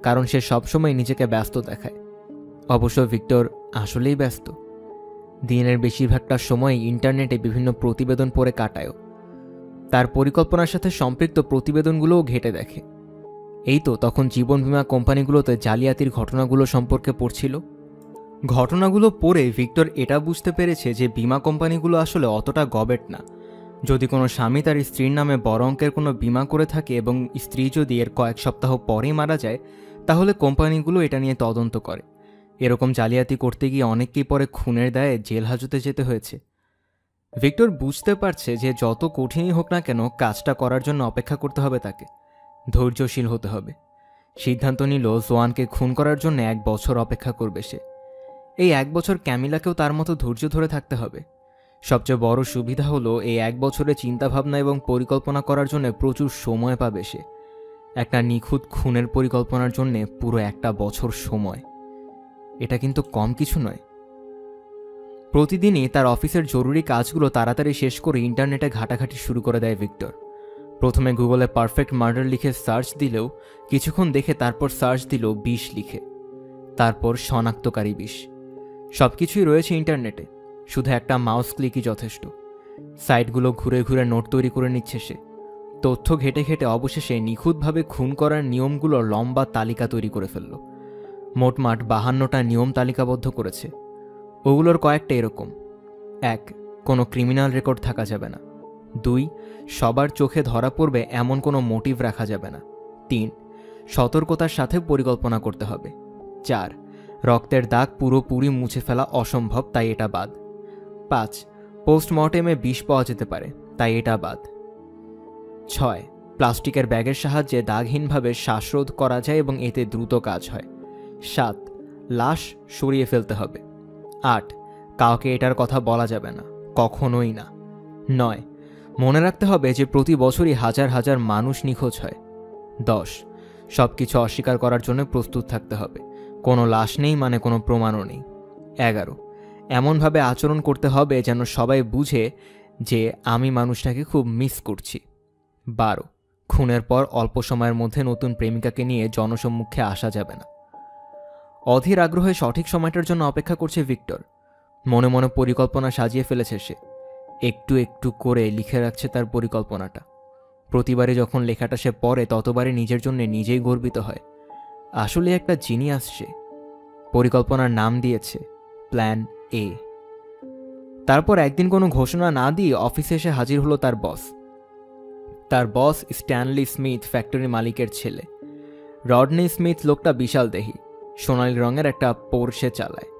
কারণ সে সবসময় নিজেকে ব্যস্ত দেখায়। অবশ্য ভিক্টর আসলেই ব্যস্ত। দিনের বেশিরভাগটা সময় ইন্টারনেটে বিভিন্ন প্রতিবেদন পড়ে কাটায়ও। তার পরিকল্পনার সাথে সম্পৃক্ত প্রতিবেদনগুলোও ঘেঁটে দেখে। এই তো তখন জীবন বীমা কোম্পানিগুলোতে জালিয়াতির ঘটনাগুলো সম্পর্কে পড়ছিল। ঘটনাগুলো পড়ে ভিক্টর এটা বুঝতে পেরেছে যে বীমা কোম্পানিগুলো আসলে অতটা গবেট না। যদি কোনো স্বামী তার স্ত্রীর নামে বড় অঙ্কের কোনো বীমা করে থাকে এবং স্ত্রী যদি এর কয়েক সপ্তাহ পরেই মারা যায়, তাহলে কোম্পানিগুলো এটা নিয়ে তদন্ত করে। এরকম জালিয়াতি করতে গিয়ে অনেককেই পরে খুনের দায়ে জেল হাজতে যেতে হয়েছে। ভিক্টর বুঝতে পারছে যে যত কঠিনই হোক না কেন কাজটা করার জন্য অপেক্ষা করতে হবে তাকে, ধৈর্যশীল হতে হবে। সিদ্ধান্ত নিল জোয়ানকে খুন করার জন্য 1 বছর অপেক্ষা করবে সে। এই 1 বছর ক্যামিলাকেও তার মতো ধৈর্য ধরে থাকতে হবে। সবচেয়ে বড় সুবিধা হলো এই 1 বছরে চিন্তাভাবনা এবং পরিকল্পনা করার জন্য প্রচুর সময় পাবে সে। একটা নিখুঁত খুনের পরিকল্পনার জন্য পুরো 1 বছর সময়, এটা কিন্তু কম কিছু নয়। প্রতিদিনই তার অফিসের জরুরি কাজগুলো তাড়াতাড়ি শেষ করে ইন্টারনেটে ঘাটাঘাটি শুরু করে দেয় ভিক্টর। প্রথমে গুগলে পারফেক্ট মার্ডার লিখে সার্চ দিলেও কিছুক্ষণ দেখে তারপর সার্চ দিল বিষ লিখে, তারপর শনাক্তকারী বিষ। সবকিছুই রয়েছে ইন্টারনেটে, শুধু একটা মাউস ক্লিকই যথেষ্ট। সাইটগুলো ঘুরে ঘুরে নোট তৈরি করে নিচ্ছে সে। তথ্য ঘেটে ঘেটে অবশেষে নিখুঁতভাবে খুন করার নিয়মগুলোর লম্বা তালিকা তৈরি করে ফেলল। মোটমাট 52টা নিয়ম তালিকাবদ্ধ করেছে। ওগুলোর কয়েকটা এরকম: 1. কোনো ক্রিমিনাল রেকর্ড থাকা যাবে না। 2. সবার চোখে ধরা পড়বে এমন কোনো মোটিভ রাখা যাবে না। 3. সতর্কতার সাথে পরিকল্পনা করতে হবে। 4. রক্তের দাগ পুরোপুরি মুছে ফেলা অসম্ভব, তাই এটা বাদ। 5. পোস্টমর্টেমে বিষ পাওয়া যেতে পারে, তাই এটা বাদ। 6. প্লাস্টিকের ব্যাগের সাহায্যে দাগহীনভাবে শ্বাসরোধ করা যায় এবং এতে দ্রুত কাজ হয়। 7. লাশ সরিয়ে ফেলতে হবে। 8. কাউকে এটার কথা বলা যাবে না, কখনোই না। 9. মনে রাখতে হবে যে প্রতি বছরই হাজার হাজার মানুষ নিখোঁজ হয়। 10. সবকিছু অস্বীকার করার জন্য প্রস্তুত থাকতে হবে, কোনো লাশ নেই মানে কোনো প্রমাণও নেই। 11. এমনভাবে আচরণ করতে হবে যেন সবাই বুঝে যে আমি মানুষটাকে খুব মিস করছি। 12. খুনের পর অল্প সময়ের মধ্যে নতুন প্রেমিকাকে নিয়ে জনসম্মুখে আসা যাবে না। অধীর আগ্রহে সঠিক সময়টার জন্য অপেক্ষা করছে ভিক্টর। মনে মনে পরিকল্পনা সাজিয়ে ফেলেছে সে। একটু একটু করে লিখে রাখছে তার পরিকল্পনাটা। প্রতিবারে যখন লেখাটা সে পড়ে ততবারে নিজের জন্য নিজেই গর্বিত হয়। আসলে একটা জিনিয়াস সে। পরিকল্পনার নাম দিয়েছে প্ল্যান এ। তারপর একদিন কোনো ঘোষণা না দিয়ে অফিসে এসে হাজির হলো তার বস। তার বস স্ট্যানলি স্মিথ, ফ্যাক্টরি মালিকের ছেলে। রডনি স্মিথ লোকটা বিশাল দেহী, সোনালি রঙের একটা পোর্শে চালায়।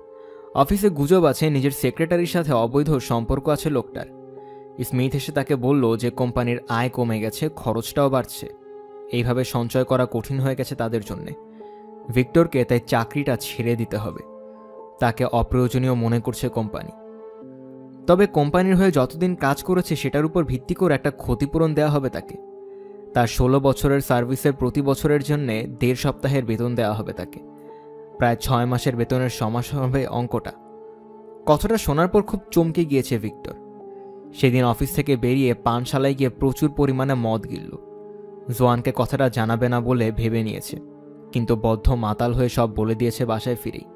অফিসে গুজব আছে নিজের সেক্রেটারির সাথে অবৈধ সম্পর্ক আছে লোকটার। স্মিথ এসে তাকে বলল যে কোম্পানির আয় কমে গেছে, খরচটাও বাড়ছে, এইভাবে সঞ্চয় করা কঠিন হয়ে গেছে তাদের জন্যে। ভিক্টরকে তাই চাকরিটা ছেড়ে দিতে হবে। তাকে অপ্রয়োজনীয় মনে করছে কোম্পানি। তবে কোম্পানির হয়ে যতদিন কাজ করেছে সেটার উপর ভিত্তি করে একটা ক্ষতিপূরণ দেওয়া হবে তাকে। তার 16 বছরের সার্ভিসের প্রতি বছরের জন্য 1.5 সপ্তাহের বেতন দেওয়া হবে তাকে। প্রায় 6 মাসের বেতনের সমান হবে অঙ্কটা। কথাটা শোনার পর খুব চমকে গিয়েছে ভিক্টর। সেদিন অফিস থেকে বেরিয়ে পানশালায় গিয়ে প্রচুর পরিমাণে মদ গিলল। জোয়ানকে কথাটা জানাবে না বলে ভেবে নিয়েছে, কিন্তু বদ্ধ মাতাল হয়ে সব বলে দিয়েছে বাসায় ফিরেই।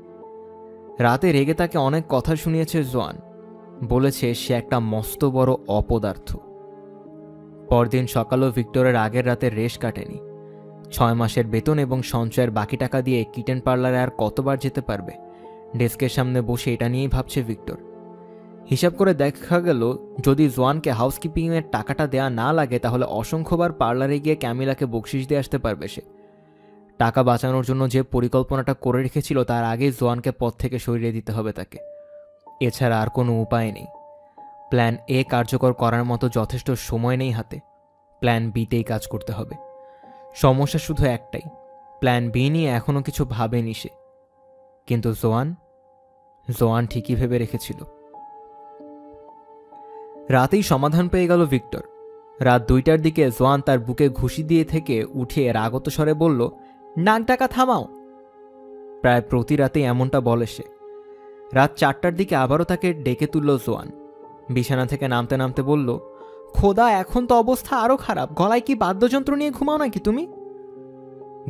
রাতে রেগে তাকে অনেক কথা শুনিয়েছে জোয়ান। বলেছে সে একটা মস্ত বড় অপদার্থ। পরদিন সকালেও ভিক্টরের আগের রাতে রেশ কাটেনি। 6 মাসের বেতন এবং সঞ্চয়ের বাকি টাকা দিয়ে কিটেন পার্লারে আর কতবার যেতে পারবে? ডেস্কের সামনে বসে এটা নিয়েই ভাবছে ভিক্টর। হিসাব করে দেখা গেল যদি জোয়ানকে হাউসকিপিংয়ের টাকাটা দেয়া না লাগে তাহলে অসংখ্যবার পার্লারে গিয়ে ক্যামিলাকে বকশিশ দিয়ে আসতে পারবে সে। টাকা বাঁচানোর জন্য যে পরিকল্পনাটা করে রেখেছিল তার আগেই জোয়ানকে পথ থেকে সরিয়ে দিতে হবে তাকে। এছাড়া আর কোনো উপায় নেই। প্ল্যান এ কার্যকর করার মতো যথেষ্ট সময় নেই হাতে। প্ল্যান বিতেই কাজ করতে হবে। সমস্যা শুধু একটাই, প্ল্যান বি নিয়ে এখনো কিছু ভাবেনি সে। কিন্তু জোয়ান ঠিকই ভেবে রেখেছিল। রাতেই সমাধান পেয়ে গেল ভিক্টর। রাত 2টার দিকে জোয়ান তার বুকে ঘুষি দিয়ে থেকে উঠে রাগত স্বরে বলল, নাক ডাকা থামাও। প্রায় প্রতি রাতেই এমনটা বলে সে। রাত 4টার দিকে আবারও তাকে ডেকে তুলল জোয়ান। বিছানা থেকে নামতে নামতে বলল, খোদা, এখন তো অবস্থা আরো খারাপ। গলায় কি বাদ্যযন্ত্র নিয়ে ঘুমাও নাকি তুমি?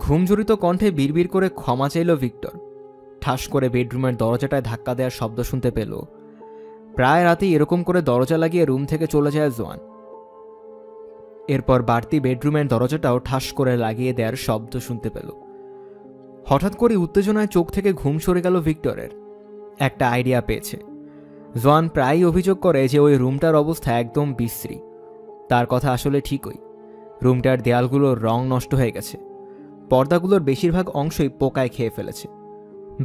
ঘুমজড়িত কণ্ঠে বিড়বিড় করে ক্ষমা চাইল ভিক্টর। ঠাস করে বেডরুমের দরজাটায় ধাক্কা দেওয়ার শব্দ শুনতে পেল। প্রায় রাতেই এরকম করে দরজা লাগিয়ে রুম থেকে চলে যায় জোয়ান। এরপর বাড়তি বেডরুমের দরজাটাও ঠাস করে লাগিয়ে দেওয়ার শব্দ শুনতে পেল। হঠাৎ করে উত্তেজনায় চোখ থেকে ঘুম সরে গেল ভিক্টরের। একটা আইডিয়া পেয়েছে। জোয়ান প্রায়ই অভিযোগ করে যে ওই রুমটার অবস্থা একদম বিশ্রী। তার কথা আসলে ঠিকই। রুমটার দেয়ালগুলোর রং নষ্ট হয়ে গেছে। পর্দাগুলোর বেশিরভাগ অংশই পোকায় খেয়ে ফেলেছে।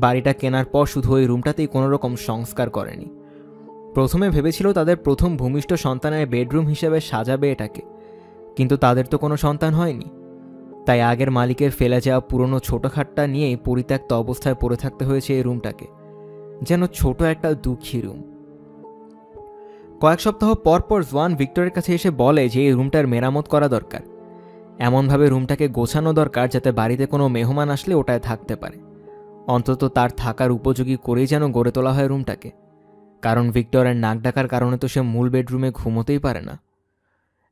বাড়িটা কেনার পর শুধু ওই রুমটাতেই কোনো রকম সংস্কার করেনি। প্রথমে ভেবেছিল তাদের প্রথম ভূমিষ্ঠ সন্তানের বেডরুম হিসেবে সাজাবে এটাকে, কিন্তু তাদের তো কোনো সন্তান হয়নি। তাই আগের মালিকের ফেলে যাওয়া পুরনো ছোট খাটটা নিয়েই পরিত্যক্ত অবস্থায় পড়ে থাকতে হয়েছে এই রুমটাকে। যেন ছোট একটা দুঃখী রুম। কয়েক সপ্তাহ পর পর জোয়ান ভিক্টরের কাছে এসে বলে যে এই রুমটার মেরামত করা দরকার। এমনভাবে রুমটাকে গোছানো দরকার যাতে বাড়িতে কোনো মেহমান আসলে ওটায় থাকতে পারে। অন্তত তার থাকার উপযোগী করেই যেন গড়ে তোলা হয় রুমটাকে। কারণ ভিক্টরের নাক ডাকার কারণে তো সে মূল বেডরুমে ঘুমোতেই পারে না।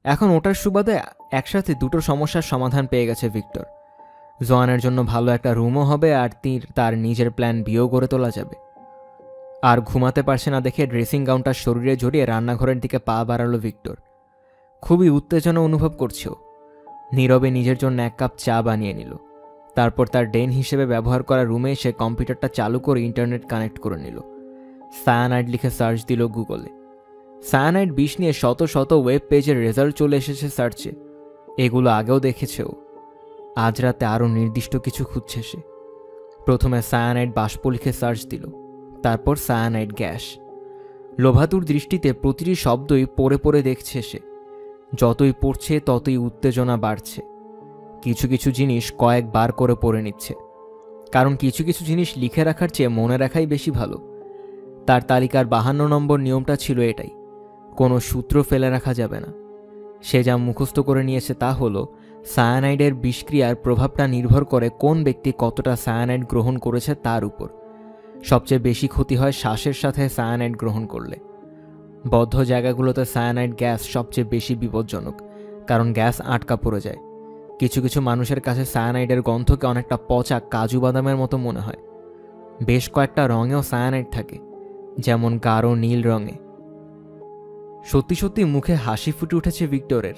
এখন ওটার সুবাদে একসাথে দুটো সমস্যার সমাধান পেয়ে গেছে ভিক্টর। জোয়ানের জন্য ভালো একটা রুমও হবে, আর তার নিজের প্ল্যান বিও গড়ে তোলা যাবে। আর ঘুমাতে পারছে না দেখে ড্রেসিং গাউনটার শরীরে জড়িয়ে রান্নাঘরের দিকে পা বাড়ালো ভিক্টর। খুবই উত্তেজনা অনুভব করছেও। নীরবে নিজের জন্য 1 কাপ চা বানিয়ে নিল। তারপর তার ডেন হিসেবে ব্যবহার করা রুমে এসে কম্পিউটারটা চালু করে ইন্টারনেট কানেক্ট করে নিল। সায়ানাইড লিখে সার্চ দিল গুগলে। সায়ানাইড বিষ নিয়ে শত শত ওয়েব পেজের রেজাল্ট চলে এসেছে সার্চে। এগুলো আগেও দেখেছে ও। আজ রাতে আরও নির্দিষ্ট কিছু খুঁজছে সে। প্রথমে সায়ানাইড বাষ্প লিখে সার্চ দিল, তারপর সায়ানাইড গ্যাস। লোভাতুর দৃষ্টিতে প্রতিটি শব্দই পড়ে পড়ে দেখছে সে। যতই পড়ছে ততই উত্তেজনা বাড়ছে। কিছু কিছু জিনিস কয়েকবার করে পড়ে নিচ্ছে, কারণ কিছু কিছু জিনিস লিখে রাখার চেয়ে মনে রাখাই বেশি ভালো। তার তালিকার 52 নম্বর নিয়মটা ছিল এটাই, কোনো সূত্র ফেলে রাখা যাবে না। সে যা মুখস্থ করে নিয়েছে তা হলো, সায়ানাইডের বিষক্রিয়ার প্রভাবটা নির্ভর করে কোন ব্যক্তি কতটা সায়ানাইড গ্রহণ করেছে তার উপর। সবচেয়ে বেশি ক্ষতি হয় শ্বাসের সাথে সায়ানাইড গ্রহণ করলে। বদ্ধ জায়গাগুলোতে সায়ানাইড গ্যাস সবচেয়ে বেশি বিপজ্জনক, কারণ গ্যাস আটকা পড়ে যায়। কিছু কিছু মানুষের কাছে সায়ানাইডের গন্ধকে অনেকটা পচা কাজু বাদামের মতো মনে হয়। বেশ কয়েকটা রঙেও সায়ানাইড থাকে, যেমন গাঢ় নীল রঙে। সত্যি সত্যি মুখে হাসি ফুটে উঠেছে ভিক্টরের।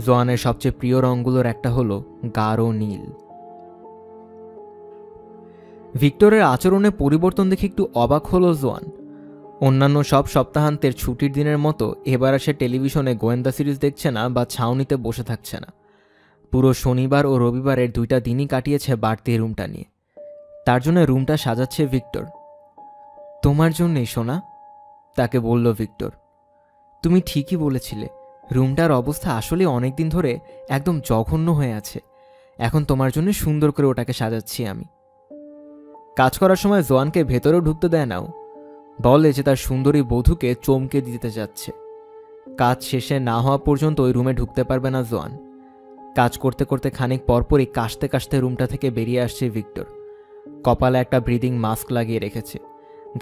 জোয়ানের সবচেয়ে প্রিয় রঙগুলোর একটা হলো গাঢ় নীল। ভিক্টরের আচরণে পরিবর্তন দেখে একটু অবাক হলো জোয়ান। অন্যান্য সব সপ্তাহান্তের ছুটির দিনের মতো এবার সে টেলিভিশনে গোয়েন্দা সিরিজ দেখছে না বা ছাউনিতে বসে থাকছে না। পুরো শনিবার ও রবিবারের 2টা দিনই কাটিয়েছে বাড়তি রুমটা নিয়ে। তার জন্য রুমটা সাজাচ্ছে ভিক্টর। তোমার জন্যই সোনা, তাকে বলল ভিক্টর। তুমি ঠিকই বলেছিলে, রুমটার অবস্থা আসলে অনেকদিন ধরে একদম জঘন্য হয়ে আছে। এখন তোমার জন্য সুন্দর করে ওটাকে সাজাচ্ছি আমি। কাজ করার সময় জোয়ানকে ভেতরেও ঢুকতে দেয় নাও। বলে যে তার সুন্দরী বধূকে চমকে দিতে যাচ্ছে। কাজ শেষে না হওয়া পর্যন্ত ওই রুমে ঢুকতে পারবে না জোয়ান। কাজ করতে করতে খানিক পরপরই কাশতে কাশতে রুমটা থেকে বেরিয়ে আসছে ভিক্টর। কপালে একটা ব্রিদিং মাস্ক লাগিয়ে রেখেছে।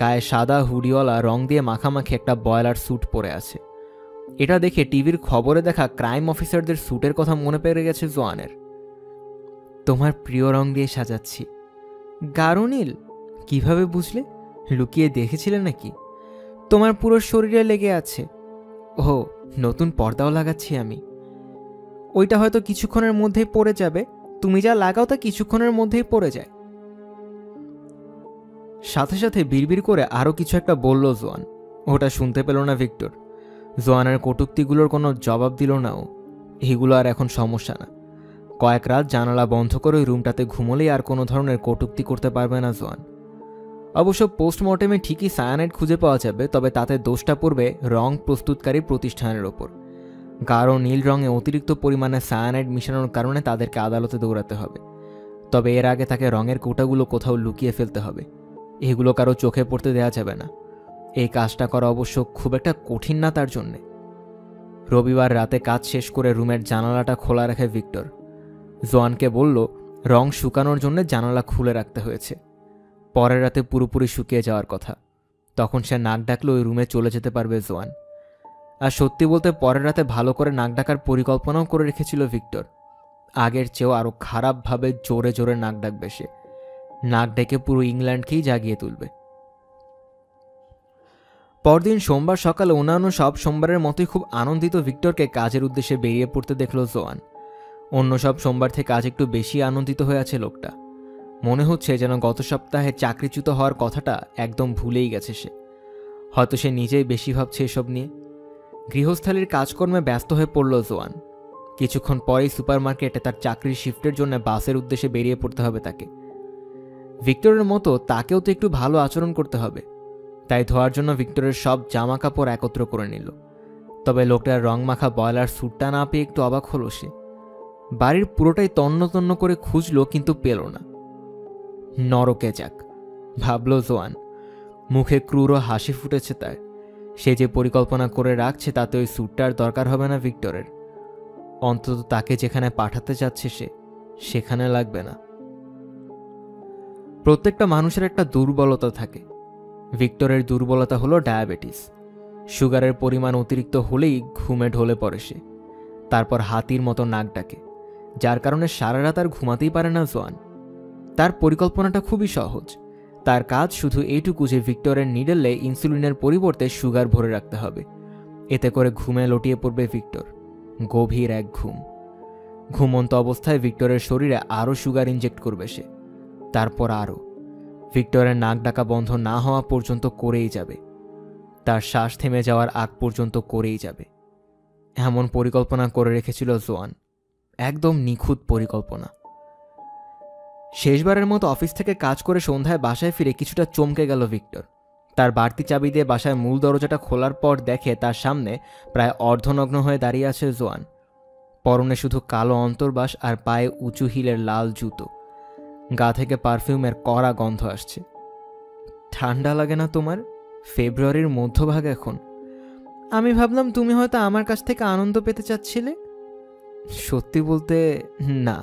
গায়ে সাদা হুডিওয়ালা রং দিয়ে মাখামাখি একটা বয়লার স্যুট পরে আছে। এটা দেখে টিভির খবরে দেখা ক্রাইম অফিসারদের স্যুটের কথা মনে পড়ে গেছে জোয়ানের। তোমার প্রিয় রং দিয়ে সাজাচ্ছি। গাঢ় নীল? কিভাবে বুঝলে? লুকিয়ে দেখেছিলে নাকি? তোমার পুরো শরীরে লেগে আছে। ও, নতুন পর্দাও লাগাচ্ছি আমি। ওইটা হয়তো কিছুক্ষণের মধ্যেই পড়ে যাবে। তুমি যা লাগাও তা কিছুক্ষণের মধ্যেই পড়ে যায়। সাথে সাথে বিড়বিড় করে আরও কিছু একটা বলল জোয়ান। ওটা শুনতে পেল না ভিক্টর। জোয়ানের কটূক্তিগুলোর কোনো জবাব দিল না ও। এগুলো আর এখন সমস্যা না। কয়েক রাত জানালা বন্ধ করে ওই রুমটাতে ঘুমোলেই আর কোনো ধরনের কটূক্তি করতে পারবে না জোয়ান। অবশ্য পোস্টমর্টেমে ঠিকই সায়ানাইড খুঁজে পাওয়া যাবে, তবে তাতে দোষটা পড়বে রং প্রস্তুতকারী প্রতিষ্ঠানের ওপর। গাঢ় নীল রঙে অতিরিক্ত পরিমাণে সায়ানাইড মিশানোর কারণে তাদেরকে আদালতে দৌড়াতে হবে। তবে এর আগে তাকে রঙের কোটাগুলো কোথাও লুকিয়ে ফেলতে হবে। এগুলো কারো চোখে পড়তে দেওয়া যাবে না। এই কাজটা করা অবশ্য খুব একটা কঠিন না তার জন্যে। রবিবার রাতে কাজ শেষ করে রুমের জানালাটা খোলা রাখে ভিক্টর। জোয়ানকে বলল রং শুকানোর জন্য জানালা খুলে রাখতে হয়েছে। পরের রাতে পুরোপুরি শুকিয়ে যাওয়ার কথা। তখন সে নাক ডাকলে ওই রুমে চলে যেতে পারবে জোয়ান। আর সত্যি বলতে পরের রাতে ভালো করে নাক ডাকার পরিকল্পনাও করে রেখেছিল ভিক্টর। আগের চেয়েও আরও খারাপভাবে জোরে জোরে নাক ডাকবে সে। নাক ডেকে পুরো ইংল্যান্ডকেই জাগিয়ে তুলবে। পরদিন সোমবার সকালে অন্যান্য সব সোমবারের মতোই খুব আনন্দিত ভিক্টরকে কাজের উদ্দেশ্যে বেরিয়ে পড়তে দেখল জোয়ান। অন্য সব সোমবার থেকে আজ একটু বেশি আনন্দিত হয়ে আছে লোকটা। মনে হচ্ছে যেন গত সপ্তাহে চাকরিচ্যুত হওয়ার কথাটা একদম ভুলেই গেছে সে। হয়তো সে নিজেই বেশি ভাবছে এসব নিয়ে। গৃহস্থালির কাজকর্মে ব্যস্ত হয়ে পড়ল জোয়ান। কিছুক্ষণ পরেই সুপারমার্কেটে তার চাকরির শিফটের জন্য বাসের উদ্দেশ্যে বেরিয়ে পড়তে হবে তাকে। ভিক্টরের মতো তাকেও তো একটু ভালো আচরণ করতে হবে। তাই ধোয়ার জন্য ভিক্টরের সব জামা কাপড় একত্র করে নিল। তবে লোকটার রং মাখা বয়লার স্যুটটা না পেয়ে একটু অবাক হলো সে। বাড়ির পুরোটাই তন্ন তন্ন করে খুঁজল, কিন্তু পেল না। নরকে যাক, ভাবল জোয়ান। মুখে ক্রূর হাসি ফুটেছে তার। সে যে পরিকল্পনা করে রাখছে তাতে ওই স্যুটটার দরকার হবে না ভিক্টরের। অন্তত তাকে যেখানে পাঠাতে যাচ্ছে সে, সেখানে লাগবে না। প্রত্যেকটা মানুষের একটা দুর্বলতা থাকে। ভিক্টরের দুর্বলতা হলো ডায়াবেটিস। সুগারের পরিমাণ অতিরিক্ত হলেই ঘুমে ঢলে পড়ে সে। তারপর হাতির মতো নাক ডাকে, যার কারণে সারা রাত আর ঘুমাতেই পারে না জোয়ান। তার পরিকল্পনাটা খুবই সহজ। তার কাজ শুধু এইটুকু যে ভিক্টরের নিডেলে ইনসুলিনের পরিবর্তে সুগার ভরে রাখতে হবে। এতে করে ঘুমে লটিয়ে পড়বে ভিক্টর। গভীর এক ঘুম। ঘুমন্ত অবস্থায় ভিক্টরের শরীরে আরও সুগার ইনজেক্ট করবে সে। তারপর আরও। ভিক্টরের নাক ডাকা বন্ধ না হওয়া পর্যন্ত করেই যাবে, তার শ্বাস থেমে যাওয়ার আগ পর্যন্ত করেই যাবে। এমন পরিকল্পনা করে রেখেছিল জোয়ান, একদম নিখুঁত পরিকল্পনা। শেষবারের মতো অফিস থেকে কাজ করে সন্ধ্যায় বাসায় ফিরে কিছুটা চমকে গেল ভিক্টর। তার বাড়তি চাবি দিয়ে বাসায় মূল দরজাটা খোলার পর দেখে তার সামনে প্রায় অর্ধনগ্ন হয়ে দাঁড়িয়ে আছে জোয়ান। পরনে শুধু কালো অন্তর্বাস আর পায়ে উঁচু হিলের লাল জুতো। গা থেকে পারফিউমের কড়া গন্ধ আসছে। ঠান্ডা লাগে না তোমার? ফেব্রুয়ারির মধ্যভাগ এখন। আমি ভাবলাম তুমি হয়তো আমার কাছ থেকে আনন্দ পেতে চাচ্ছিলে। সত্যি বলতে না।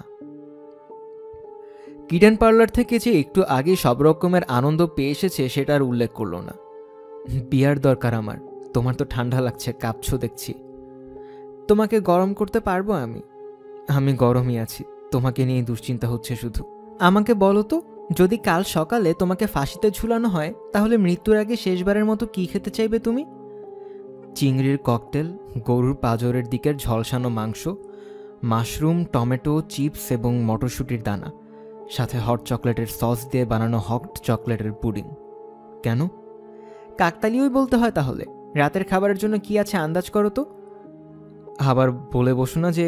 কিডেন পার্লার থেকে যে একটু আগে সব রকমের আনন্দ পেয়ে এসেছে সেটা আর উল্লেখ করলো না। বিয়ার দরকার আমার। তোমার তো ঠান্ডা লাগছে, কাঁপছো দেখছি। তোমাকে গরম করতে পারবো আমি? আমি গরমই আছি, তোমাকে নিয়ে দুশ্চিন্তা হচ্ছে শুধু। আমাকে বলো তো, যদি কাল সকালে তোমাকে ফাঁসিতে ঝুলানো হয় তাহলে মৃত্যুর আগে শেষবারের মতো কি খেতে চাইবে তুমি? চিংড়ির ককটেল, গরুর পাঁজরের দিকের ঝলসানো মাংস, মাশরুম, টমেটো, চিপস এবং মটরশুঁটির দানা, সাথে হট চকলেটের সস দিয়ে বানানো হট চকলেটের পুডিং। কেন? কাকতালীয়ই বলতে হয় তাহলে। রাতের খাবারের জন্য কি আছে আন্দাজ করো তো। আবার বলে বসো না যে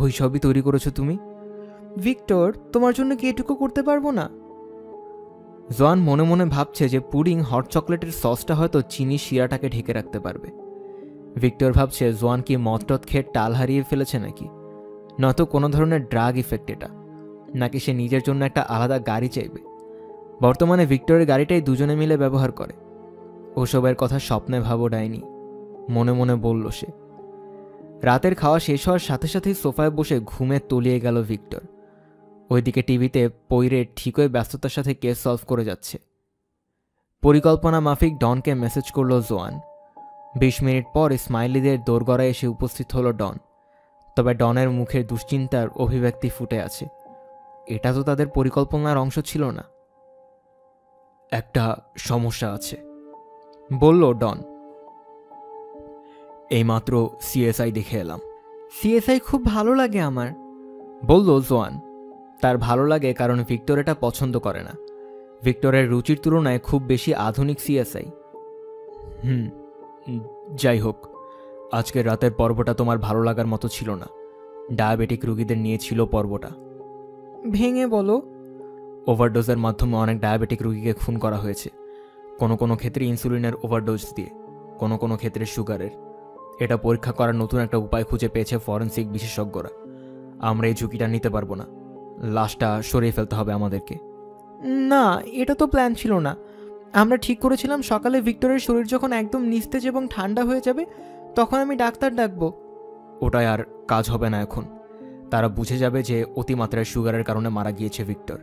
ওই সবই তৈরি করেছো তুমি। ভিক্টর, তোমার জন্য কি এটুকু করতে পারবো না? জোয়ান মনে মনে ভাবছে যে পুডিং হট চকলেটের সসটা হয়তো চিনি শিরাটাকে ঢেকে রাখতে পারবে। ভিক্টর ভাবছে জোয়ান কি মদটদ খেয়ে টাল হারিয়ে ফেলেছে নাকি, নয়তো কোনো ধরনের ড্রাগ ইফেক্ট এটা, নাকি সে নিজের জন্য একটা আলাদা গাড়ি চাইবে। বর্তমানে ভিক্টরের গাড়িটাই দুজনে মিলে ব্যবহার করে। ওসবের কথা স্বপ্নে ভাবো ডাইনি, মনে মনে বলল সে। রাতের খাওয়া শেষ হওয়ার সাথে সাথেই সোফায় বসে ঘুমে তলিয়ে গেল ভিক্টর। ওইদিকে টিভিতে পইরে ঠিকই ব্যস্ততার সাথে কেস সলভ করে যাচ্ছে। পরিকল্পনা মাফিক ডনকে মেসেজ করল জোয়ান। 20 মিনিট পর স্মাইলিদের দোরগড়ায় এসে উপস্থিত হলো ডন। তবে ডনের মুখের দুশ্চিন্তার অভিব্যক্তি ফুটে আছে। এটা তো তাদের পরিকল্পনার অংশ ছিল না। একটা সমস্যা আছে, বলল ডন। এইমাত্র সিএসআই দেখে এলাম। সিএসআই খুব ভালো লাগে আমার, বলল জোয়ান। তার ভালো লাগে কারণ ভিক্টর এটা পছন্দ করে না। ভিক্টরের রুচির তুলনায় খুব বেশি আধুনিক সিএসআই। যাই হোক, আজকের রাতের পর্বটা তোমার ভালো লাগার মতো ছিল না। ডায়াবেটিক রোগীদের নিয়ে ছিল পর্বটা। ভেঙে বলো। ওভারডোজের মাধ্যমে অনেক ডায়াবেটিক রোগীকে খুন করা হয়েছে, কোনো কোনো ক্ষেত্রে ইনসুলিনের ওভারডোজ দিয়ে, কোনো কোনো ক্ষেত্রে সুগারের। এটা পরীক্ষা করার নতুন একটা উপায় খুঁজে পেয়েছে ফরেনসিক বিশেষজ্ঞরা। আমরা এই ঝুঁকিটা নিতে পারবো না। লাশটা সরিয়ে ফেলতে হবে আমাদেরকে। না, এটা তো প্ল্যান ছিল না। আমরা ঠিক করেছিলাম সকালে ভিক্টরের শরীর যখন একদম নিস্তেজ এবং ঠান্ডা হয়ে যাবে তখন আমি ডাক্তার ডাকবো। ওটাই আর কাজ হবে না এখন। তারা বুঝে যাবে যে অতিমাত্রায় সুগারের কারণে মারা গিয়েছে ভিক্টর।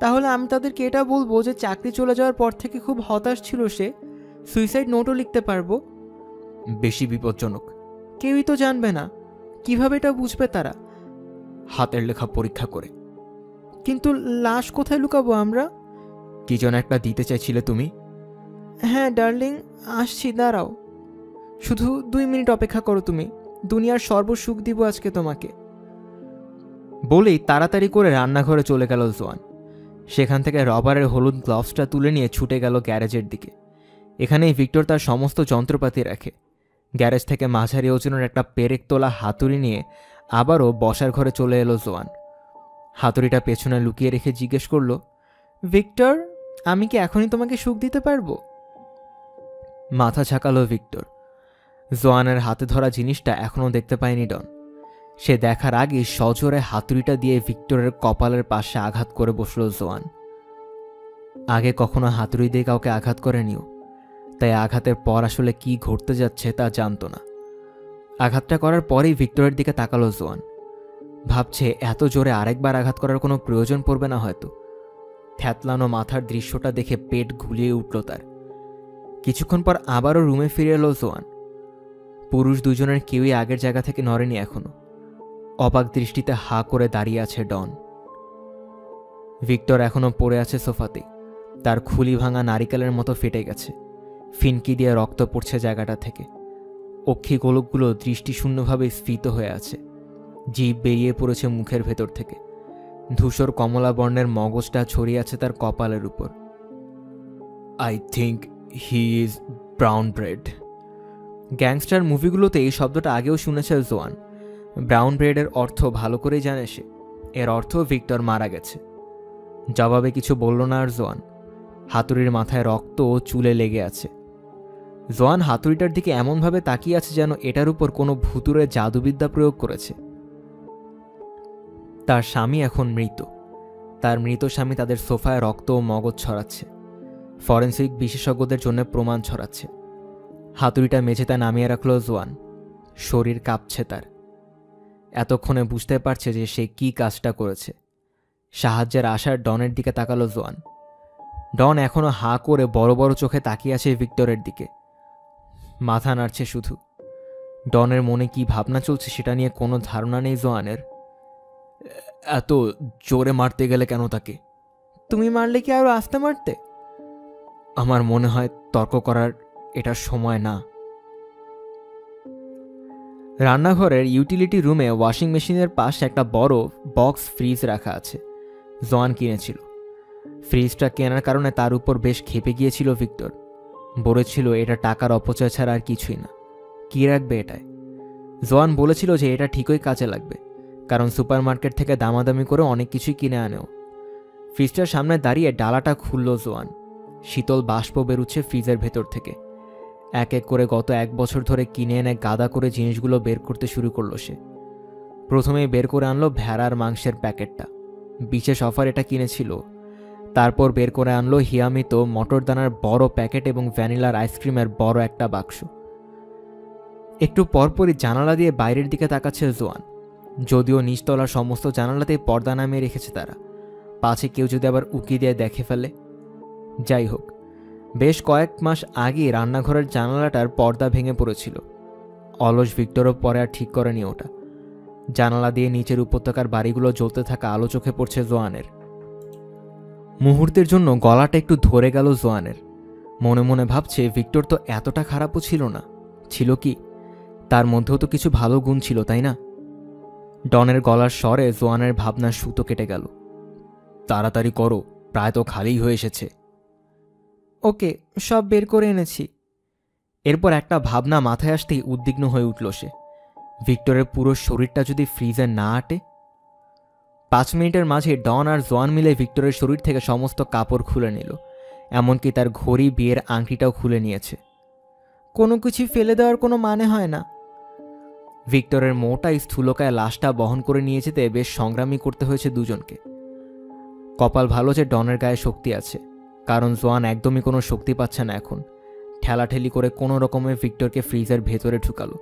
তাহলে আমি তাদেরকে এটা বলবো যে চাকরি চলে যাওয়ার পর থেকে খুব হতাশ ছিল সে, সুইসাইড নোটও লিখতে পারবো। বেশি বিপজ্জনক। কেউই তো জানবে না। কিভাবে এটা বুঝবে তারা? হাতের লেখা পরীক্ষা করে। কিন্তু লাশ কোথায় লুকাবো আমরা? কি যেন একটা দিতে চাইছিলে তুমি। হ্যাঁ ডার্লিং, আসছি, দাঁড়াও। শুধু 2 মিনিট অপেক্ষা করো তুমি। দুনিয়ার সর্বসুখ দিব আজকে তোমাকে। বলেই তাড়াতাড়ি করে রান্নাঘরে চলে গেল জোয়ান। সেখান থেকে রবারের হলুদ গ্লাভসটা তুলে নিয়ে ছুটে গেল গ্যারেজের দিকে। এখানেই ভিক্টর তার সমস্ত যন্ত্রপাতি রাখে। গ্যারেজ থেকে মাঝারি ওজনের একটা পেরেক তোলা হাতুড়ি নিয়ে আবারও বসার ঘরে চলে এলো জোয়ান। হাতুড়িটা পেছনে লুকিয়ে রেখে জিজ্ঞেস করল, ভিক্টর, আমি কি এখনই তোমাকে সুখ দিতে পারবো? মাথা ঝাঁকালো ভিক্টর। জোয়ানের হাতে ধরা জিনিসটা এখনও দেখতে পায়নি ডন। সে দেখার আগে সজোরে হাতুড়িটা দিয়ে ভিক্টরের কপালের পাশে আঘাত করে বসল জোয়ান। আগে কখনো হাতুড়ি দিয়ে কাউকে আঘাত করেনিও, তাই আঘাতের পর আসলে কি ঘটতে যাচ্ছে তা জানত না। আঘাতটা করার পরেই ভিক্টরের দিকে তাকালো জোয়ান। ভাবছে এত জোরে আরেকবার আঘাত করার কোনো প্রয়োজন পড়বে না হয়তো। থ্যাতলানো মাথার দৃশ্যটা দেখে পেট ঘুলিয়ে উঠল তার। কিছুক্ষণ পর আবারও রুমে ফিরে এলো জোয়ান। পুরুষ দুজনের কেউই আগের জায়গা থেকে নড়েনি এখনো। অবাক দৃষ্টিতে হা করে দাঁড়িয়ে আছে ডন। ভিক্টর এখনো পড়ে আছে সোফাতে। তার খুলি ভাঙা নারিকেলের মতো ফেটে গেছে। ফিনকি দিয়ে রক্ত পড়ছে জায়গাটা থেকে। অক্ষি গোলকগুলো দৃষ্টিশূন্যভাবে স্ফীত হয়ে আছে। জিভ বেরিয়ে পড়েছে মুখের ভেতর থেকে। ধূসর কমলা বর্ণের মগজটা ছড়িয়ে আছে তার কপালের উপর। I think he is brown bread. Gangster মুভিগুলোতে এই শব্দটা আগেও শুনেছে জোয়ান। ব্রাউন ব্রেডের অর্থ ভালো করেই জানে সে। এর অর্থ ভিক্টর মারা গেছে। জবাবে কিছু বলল না আর জোয়ান। হাতুড়ির মাথায় রক্ত ও চুলে লেগে আছে। জোয়ান হাতুড়িটার দিকে এমনভাবে তাকিয়ে আছে যেন এটার উপর কোনো ভুতুরে জাদুবিদ্যা প্রয়োগ করেছে। তার স্বামী এখন মৃত। তার মৃত স্বামী তাদের সোফায় রক্ত ও মগজ ছড়াচ্ছে। ফরেন্সিক বিশেষজ্ঞদের জন্য প্রমাণ ছড়াচ্ছে। হাতুড়িটা মেঝেতে নামিয়ে রাখল জোয়ান। শরীর কাঁপছে তার। এতক্ষণে বুঝতে পারছে যে সে কি কাজটা করেছে। সাহায্যের আশার ডনের দিকে তাকালো জোয়ান। ডন এখনো হাঁ করে বড় বড় চোখে তাকিয়ে আছে ভিক্টরের দিকে। মাথা নাড়ছে শুধু। ডনের মনে কি ভাবনা চলছে সেটা নিয়ে কোনো ধারণা নেই জোয়ানের। এত জোরে মারতে গেলে কেন তাকে? তুমি মারলে কি আরো আস্তে মারতে? আমার মনে হয় তর্ক করার এটা সময় না। রান্নাঘরের ইউটিলিটি রুমে ওয়াশিং মেশিনের পাশে একটা বড় বক্স ফ্রিজ রাখা আছে। জোয়ান কিনেছিল। ফ্রিজটা কেনার কারণে তার উপর বেশ ক্ষেপে গিয়েছিল ভিক্টর। বলেছিল এটা টাকার অপচয় ছাড়া আর কিছুই না। কি রাখবে এটায়? জোয়ান বলেছিল যে এটা ঠিকই কাজে লাগবে, কারণ সুপারমার্কেট থেকে দামাদামি করে অনেক কিছুই কিনে আনেও। ফ্রিজটার সামনে দাঁড়িয়ে ডালাটা খুলল জোয়ান। শীতল বাষ্প বেরুচ্ছে ফ্রিজের ভেতর থেকে। এক এক করে গত 1 বছর ধরে কিনে এনে গাদা করে জিনিসগুলো বের করতে শুরু করলো সে। প্রথমেই বের করে আনলো ভেড়ার মাংসের প্যাকেটটা। বিশেষ অফার এটা কিনেছিল। তারপর বের করে আনলো হিয়ামিত মটরদানার বড় প্যাকেট এবং ভ্যানিলার আইসক্রিমের বড় একটা বাক্স। একটু পরপরই জানালা দিয়ে বাইরের দিকে তাকাচ্ছে জোয়ান। যদিও নিচতলার সমস্ত জানালাতেই পর্দা নামিয়ে রেখেছে তারা, পাছে কেউ যদি আবার উকি দিয়ে দেখে ফেলে। যাই হোক, বেশ কয়েক মাস আগে রান্নাঘরের জানালাটার পর্দা ভেঙে পড়েছিল। অলস ভিক্টরও পরে আর ঠিক করেনি ওটা। জানালা দিয়ে নিচের উপত্যকার বাড়িগুলো জ্বলতে থাকা আলো চোখে পড়ছে জোয়ানের। মুহূর্তের জন্য গলাটা একটু ধরে গেল জোয়ানের। মনে মনে ভাবছে ভিক্টর তো এতটা খারাপও ছিল না। ছিল কি? তার মধ্যেও তো কিছু ভালো গুণ ছিল, তাই না? ডনের গলার স্বরে জোয়ানের ভাবনার সুতো কেটে গেল। তাড়াতাড়ি করো, প্রায় তো খালিই হয়ে এসেছে। ওকে, সব বের করে এনেছি। এরপর একটা ভাবনা মাথায় আসতেই উদ্বিগ্ন হয়ে উঠল সে। ভিক্টরের পুরো শরীরটা যদি ফ্রিজে না আটে? 5 মিনিটের মাঝে ডন আর জোয়ান মিলে ভিক্টরের শরীর থেকে সমস্ত কাপড় খুলে নিল। এমনকি তার ঘড়ি, বিয়ের আংটিটাও খুলে নিয়েছে। কোনো কিছু ফেলে দেওয়ার কোনো মানে হয় না। ভিক্টরের মোটা স্থূলকায় লাশটা বহন করে নিয়ে যেতে বেশ সংগ্রামী করতে হয়েছে দুজনকে। কপাল ভালো যে ডনের গায়ে শক্তি আছে, কারণ জোয়ান একদমই কোনো শক্তি পাচ্ছে না এখন। ঠেলাঠেলি করে কোনো রকমে ভিক্টরকে ফ্রিজের ভেতরে ঢুকালো।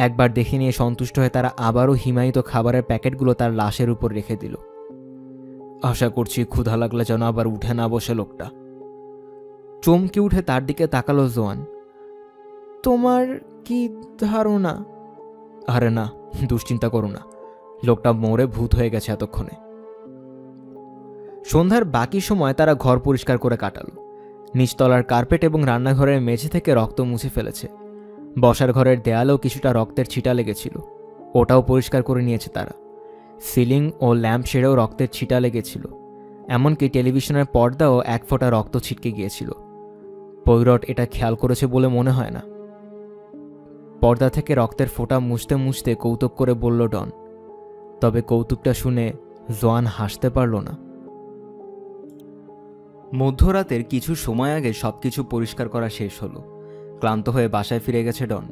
একবার দেখে নিয়ে সন্তুষ্ট হয়ে তারা আবারও হিমায়িত খাবারের প্যাকেটগুলো তার লাশের উপর রেখে দিল। আশা করছি ক্ষুধা লাগলে যেন আবার উঠে না বসে লোকটা। চমকে উঠে তার দিকে তাকালো জোয়ান। তোমার কি ধারণা? আরে না, দুশ্চিন্তা করো না, লোকটা মরে ভূত হয়ে গেছে এতক্ষণে। সন্ধ্যার বাকি সময় তারা ঘর পরিষ্কার করে কাটালো। নিচতলার কার্পেট এবং রান্নাঘরের মেঝে থেকে রক্ত মুছে ফেলেছে। বসার ঘরের দেয়ালেও কিছুটা রক্তের ছিটা লেগেছিল, ওটাও পরিষ্কার করে নিয়েছে তারা। সিলিং ও ল্যাম্প শেডেও রক্তের ছিটা লেগেছিল। এমনকি টেলিভিশনের পর্দাও 1 ফোঁটা রক্ত ছিটকে গিয়েছিল। পৈরট এটা খেয়াল করেছে বলে মনে হয় না। পর্দা থেকে রক্তের ফোঁটা মুছতে মুছতে কৌতুক করে বলল ডন। তবে কৌতুকটা শুনে জোয়ান হাসতে পারল না। মধ্যরাতের কিছু সময় আগে সবকিছু পরিষ্কার করা শেষ হলো। ক্লান্ত হয়ে বাসায় ফিরে গেছে ডন।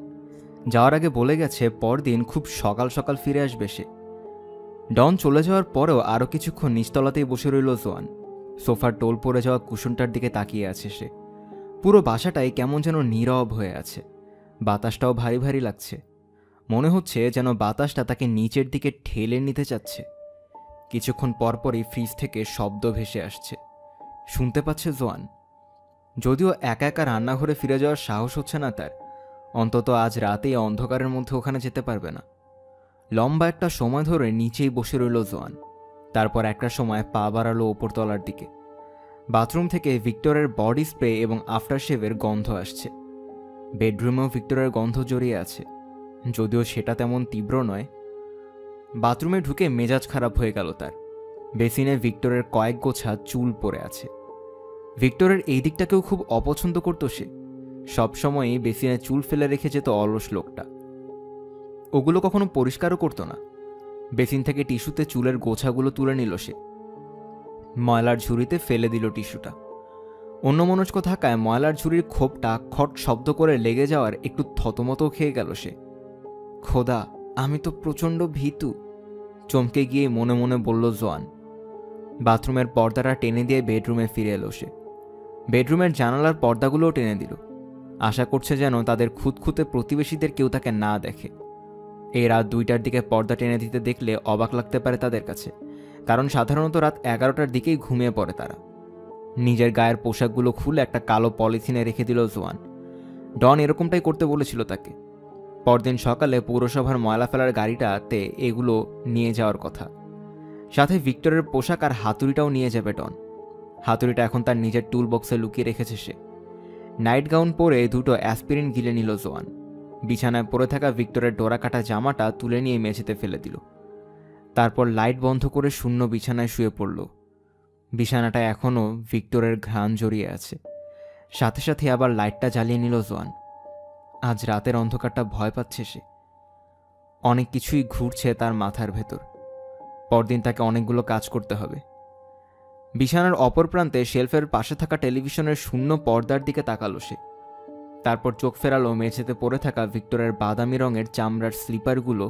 যাওয়ার আগে বলে গেছে পরদিন খুব সকাল সকাল ফিরে আসবে সে। ডন চলে যাওয়ার পরেও আরও কিছুক্ষণ নিচতলাতেই বসে রইল জোয়ান। সোফার টোল পড়ে যাওয়া কুশনটার দিকে তাকিয়ে আছে সে। পুরো বাসাটাই কেমন যেন নীরব হয়ে আছে। বাতাসটাও ভারী ভারী লাগছে। মনে হচ্ছে যেন বাতাসটা তাকে নিচের দিকে ঠেলে নিতে চাচ্ছে। কিছুক্ষণ পরপরই ফ্রিজ থেকে শব্দ ভেসে আসছে। শুনতে পাচ্ছে জোয়ান। যদিও একা একা রান্নাঘরে ফিরে যাওয়ার সাহস হচ্ছে না তার, অন্তত আজ রাতেই অন্ধকারের মধ্যে ওখানে যেতে পারবে না। লম্বা একটা সময় ধরে নিচেই বসে রইল জোয়ান। তারপর একটা সময় পা বাড়ালো ওপরতলার দিকে। বাথরুম থেকে ভিক্টরের বডি স্প্রে এবং আফটারশেভের গন্ধ আসছে। বেডরুমেও ভিক্টরের গন্ধ জড়িয়ে আছে, যদিও সেটা তেমন তীব্র নয়। বাথরুমে ঢুকে মেজাজ খারাপ হয়ে গেল তার। বেসিনে ভিক্টরের কয়েক গোছা চুল পড়ে আছে। ভিক্টরের এই দিকটাকেও খুব অপছন্দ করত সে। সবসময়ই বেসিনে চুল ফেলে রেখে যেত অলস লোকটা। ওগুলো কখনো পরিষ্কারও করতো না। বেসিন থেকে টিস্যুতে চুলের গোছাগুলো তুলে নিল সে, ময়লার ঝুড়িতে ফেলে দিল টিস্যুটা। অন্যমনস্ক থাকায় ময়লার ঝুড়ির খোপটা খট শব্দ করে লেগে যাওয়ার একটু থতমতো খেয়ে গেল সে। খোদা, আমি তো প্রচণ্ড ভীতু, চমকে গিয়ে মনে মনে বলল জোয়ান। বাথরুমের পর্দাটা টেনে দিয়ে বেডরুমে ফিরে এলো সে। বেডরুমের জানালার পর্দাগুলোও টেনে দিল, আশা করছে যেন তাদের খুঁতখুঁতে প্রতিবেশীদের কেউ তাকে না দেখে। এই রাত 2টার দিকে পর্দা টেনে দিতে দেখলে অবাক লাগতে পারে তাদের কাছে, কারণ সাধারণত রাত 11টার দিকেই ঘুমিয়ে পড়ে তারা। নিজের গায়ের পোশাকগুলো খুলে একটা কালো পলিথিনে রেখে দিল জোয়ান। ডন এরকমটাই করতে বলেছিল তাকে। পরদিন সকালে পৌরসভার ময়লা ফেলার গাড়িটাতে এগুলো নিয়ে যাওয়ার কথা। সাথে ভিক্টরের পোশাক আর হাতুড়িটাও নিয়ে যাবে ডন। হাতুড়িটা এখন তার নিজের টুল বক্সে লুকিয়ে রেখেছে সে। নাইট গাউন পরে 2টো অ্যাসপিরিন গিলে নিল জোয়ান। বিছানায় পড়ে থাকা ভিক্টরের ডোরা কাটা জামাটা তুলে নিয়ে মেঝেতে ফেলে দিল। তারপর লাইট বন্ধ করে শূন্য বিছানায় শুয়ে পড়ল। বিছানাটা এখনও ভিক্টরের ঘ্রাণ জড়িয়ে আছে। সাথে সাথে আবার লাইটটা জ্বালিয়ে নিল জোয়ান। আজ রাতের অন্ধকারটা ভয় পাচ্ছে সে। অনেক কিছুই ঘুরছে তার মাথার ভেতর। পরদিন তাকে অনেকগুলো কাজ করতে হবে। বিছানার অপর প্রান্তে শেলফের পাশে থাকা টেলিভিশনের শূন্য পর্দার দিকে তাকালো সে। তারপর চোখ ফেরালো মেঝেতে পড়ে থাকা ভিক্টরের বাদামি রঙের চামড়ার স্লিপারগুলো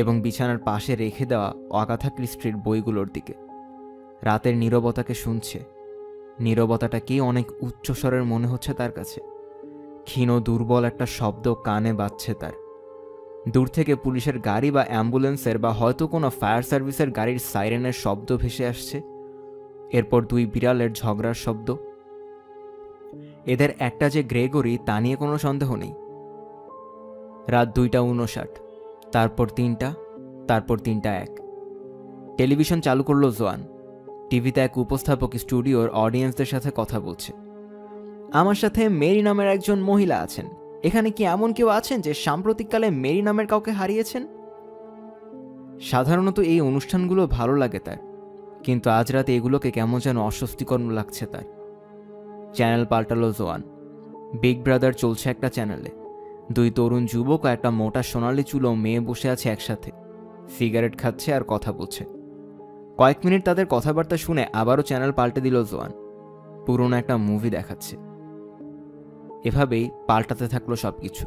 এবং বিছানার পাশে রেখে দেওয়া আগাথা ক্রিস্টির বইগুলোর দিকে। রাতের নীরবতাকে শুনছে। নীরবতাটাকেই অনেক উচ্চস্বরের মনে হচ্ছে তার কাছে। ক্ষীণ দুর্বল একটা শব্দ কানে বাজছে তার। দূর থেকে পুলিশের গাড়ি বা অ্যাম্বুলেন্সের বা হয়তো কোনো ফায়ার সার্ভিসের গাড়ির সাইরেনের শব্দ ভেসে আসছে। এরপর 2 বিড়ালের ঝগড়ার শব্দ। এদের একটা যে গ্রেগরি তা নিয়ে কোনো সন্দেহ নেই। রাত 2:59, তারপর 3টা, তারপর 3:01। টেলিভিশন চালু করলো জোয়ান। টিভিতে এক উপস্থাপক স্টুডিওর অডিয়েন্সদের সাথে কথা বলছে। আমার সাথে মেরি নামের একজন মহিলা আছেন। এখানে কি এমন কেউ আছেন যে সাম্প্রতিককালে মেরি নামের কাউকে হারিয়েছেন? সাধারণত এই অনুষ্ঠানগুলো ভালো লাগে তার, কিন্তু আজ রাতে এগুলোকে কেমন যেন অস্বস্তিকর লাগছে তার। চ্যানেল পাল্টালো জোয়ান। বিগ ব্রাদার চলছে একটা চ্যানেলে। 2 তরুণ যুবক ও একটা মোটা সোনালি চুলো মেয়ে বসে আছে একসাথে, সিগারেট খাচ্ছে আর কথা বলছে। কয়েক মিনিট তাদের কথাবার্তা শুনে আবারও চ্যানেল পাল্টে দিল জোয়ান। পুরনো একটা মুভি দেখাচ্ছে। এভাবেই পাল্টাতে থাকলো সবকিছু।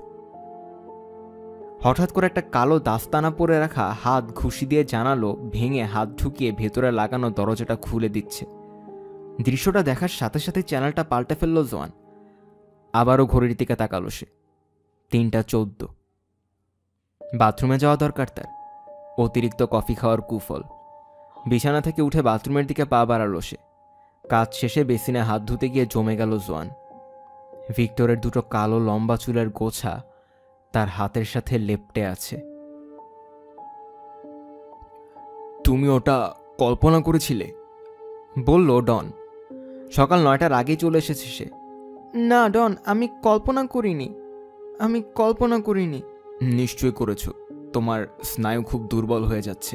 হঠাৎ করে একটা কালো দাস্তানা পরে রাখা হাত ঘুষি দিয়ে জানালো ভেঙে হাত ঢুকিয়ে ভেতরে লাগানো দরজাটা খুলে দিচ্ছে। দৃশ্যটা দেখার সাথে সাথে চ্যানেলটা পাল্টে ফেলল জোয়ান। আবারও ঘড়ির দিকে তাকালো সে। 3:14। বাথরুমে যাওয়া দরকার তার। অতিরিক্ত কফি খাওয়ার কুফল। বিছানা থেকে উঠে বাথরুমের দিকে পা বাড়ালো সে। কাজ শেষে বেসিনে হাত ধুতে গিয়ে জমে গেল জোয়ান। ভিক্টরের 2টো কালো লম্বা চুলের গোছা তার হাতের সাথে লেপ্টে আছে। তুমি ওটা কল্পনা করেছিলে? বলল ডন। সকাল 9টার আগেই চলে এসেছে সে। না ডন, আমি কল্পনা করিনি। নিশ্চয়ই করেছ। তোমার স্নায়ু খুব দুর্বল হয়ে যাচ্ছে।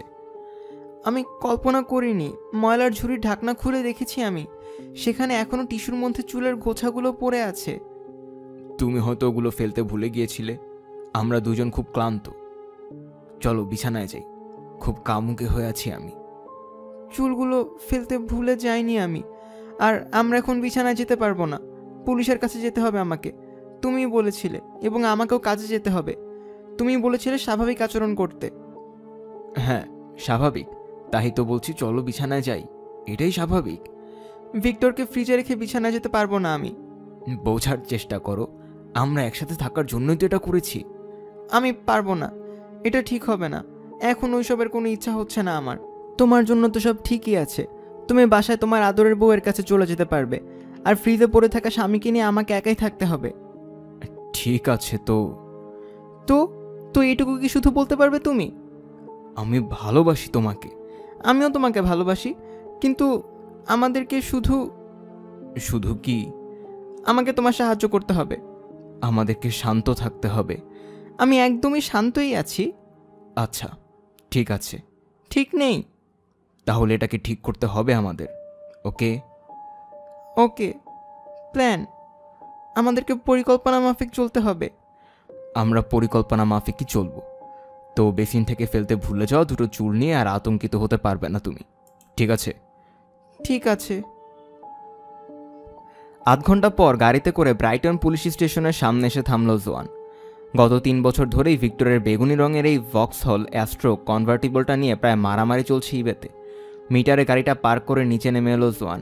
আমি কল্পনা করিনি। ময়লার ঝুড়ির ঢাকনা খুলে দেখেছি আমি। সেখানে এখনো টিস্যুর মধ্যে চুলের গোছাগুলো পড়ে আছে। তুমি হয়তো ওগুলো ফেলতে ভুলে গিয়েছিলে। আমরা দুজন খুব ক্লান্ত। চলো বিছানায় যাই। খুব কামুকে হয়ে আছি আমি। চুলগুলো ফেলতে ভুলে যাইনি আমি। আর আমরা এখন বিছানায় যেতে পারবো না। পুলিশের কাছে যেতে হবে আমাকে। তুমিই বলেছিলে, এবং আমাকেও কাজে যেতে হবে। তুমি বলেছিলে স্বাভাবিক আচরণ করতে। হ্যাঁ, স্বাভাবিক। তাই তো বলছি, চলো বিছানায় যাই। এটাই স্বাভাবিক। ভিক্টরকে ফ্রিজে রেখে বিছানায় যেতে পারবো না আমি। বোঝার চেষ্টা করো, আমরা একসাথে থাকার জন্যই তো এটা করেছি। আমি পারবো না। এটা ঠিক হবে না। এখন ওইসবের কোনো ইচ্ছা হচ্ছে না আমার। তোমার জন্য তো সব ঠিকই আছে। তুমি বাসায় তোমার আদরের বউয়ের কাছে চলে যেতে পারবে, আর ফ্রিজে পড়ে থাকা স্বামীকে নিয়ে আমাকে একাই থাকতে হবে। ঠিক আছে তো তো তো এইটুকু কি শুধু বলতে পারবে তুমি? আমি ভালোবাসি তোমাকে। আমিও তোমাকে ভালোবাসি, কিন্তু আমাদেরকে শুধু শুধু কি? আমাকে তোমার সাহায্য করতে হবে। আমাদেরকে শান্ত থাকতে হবে। আমি একদমই শান্তই আছি। আচ্ছা, ঠিক আছে। ঠিক নেই? তাহলে এটাকে ঠিক করতে হবে আমাদের। ওকে ওকে। প্ল্যান? আমাদেরকে পরিকল্পনা মাফিক চলতে হবে। আমরা পরিকল্পনা মাফিকই চলব। তো বেসিন থেকে ফেলতে ভুলে যাও দুটো চুল নিয়ে, আর আতঙ্কিত হতে পারবে না তুমি, ঠিক আছে? ঠিক আছে। আধ ঘন্টা পর গাড়িতে করে ব্রাইটন পুলিশ স্টেশনের সামনে এসে থামল জোয়ান। গত 3 বছর ধরেই ভিক্টরের বেগুনি রঙের এই ভক্সহল অ্যাস্ট্রো কনভার্টিবলটা নিয়ে প্রায় মারামারি চলছে ইবেতে। মিটারে গাড়িটা পার্ক করে নিচে নেমে এলো জোয়ান।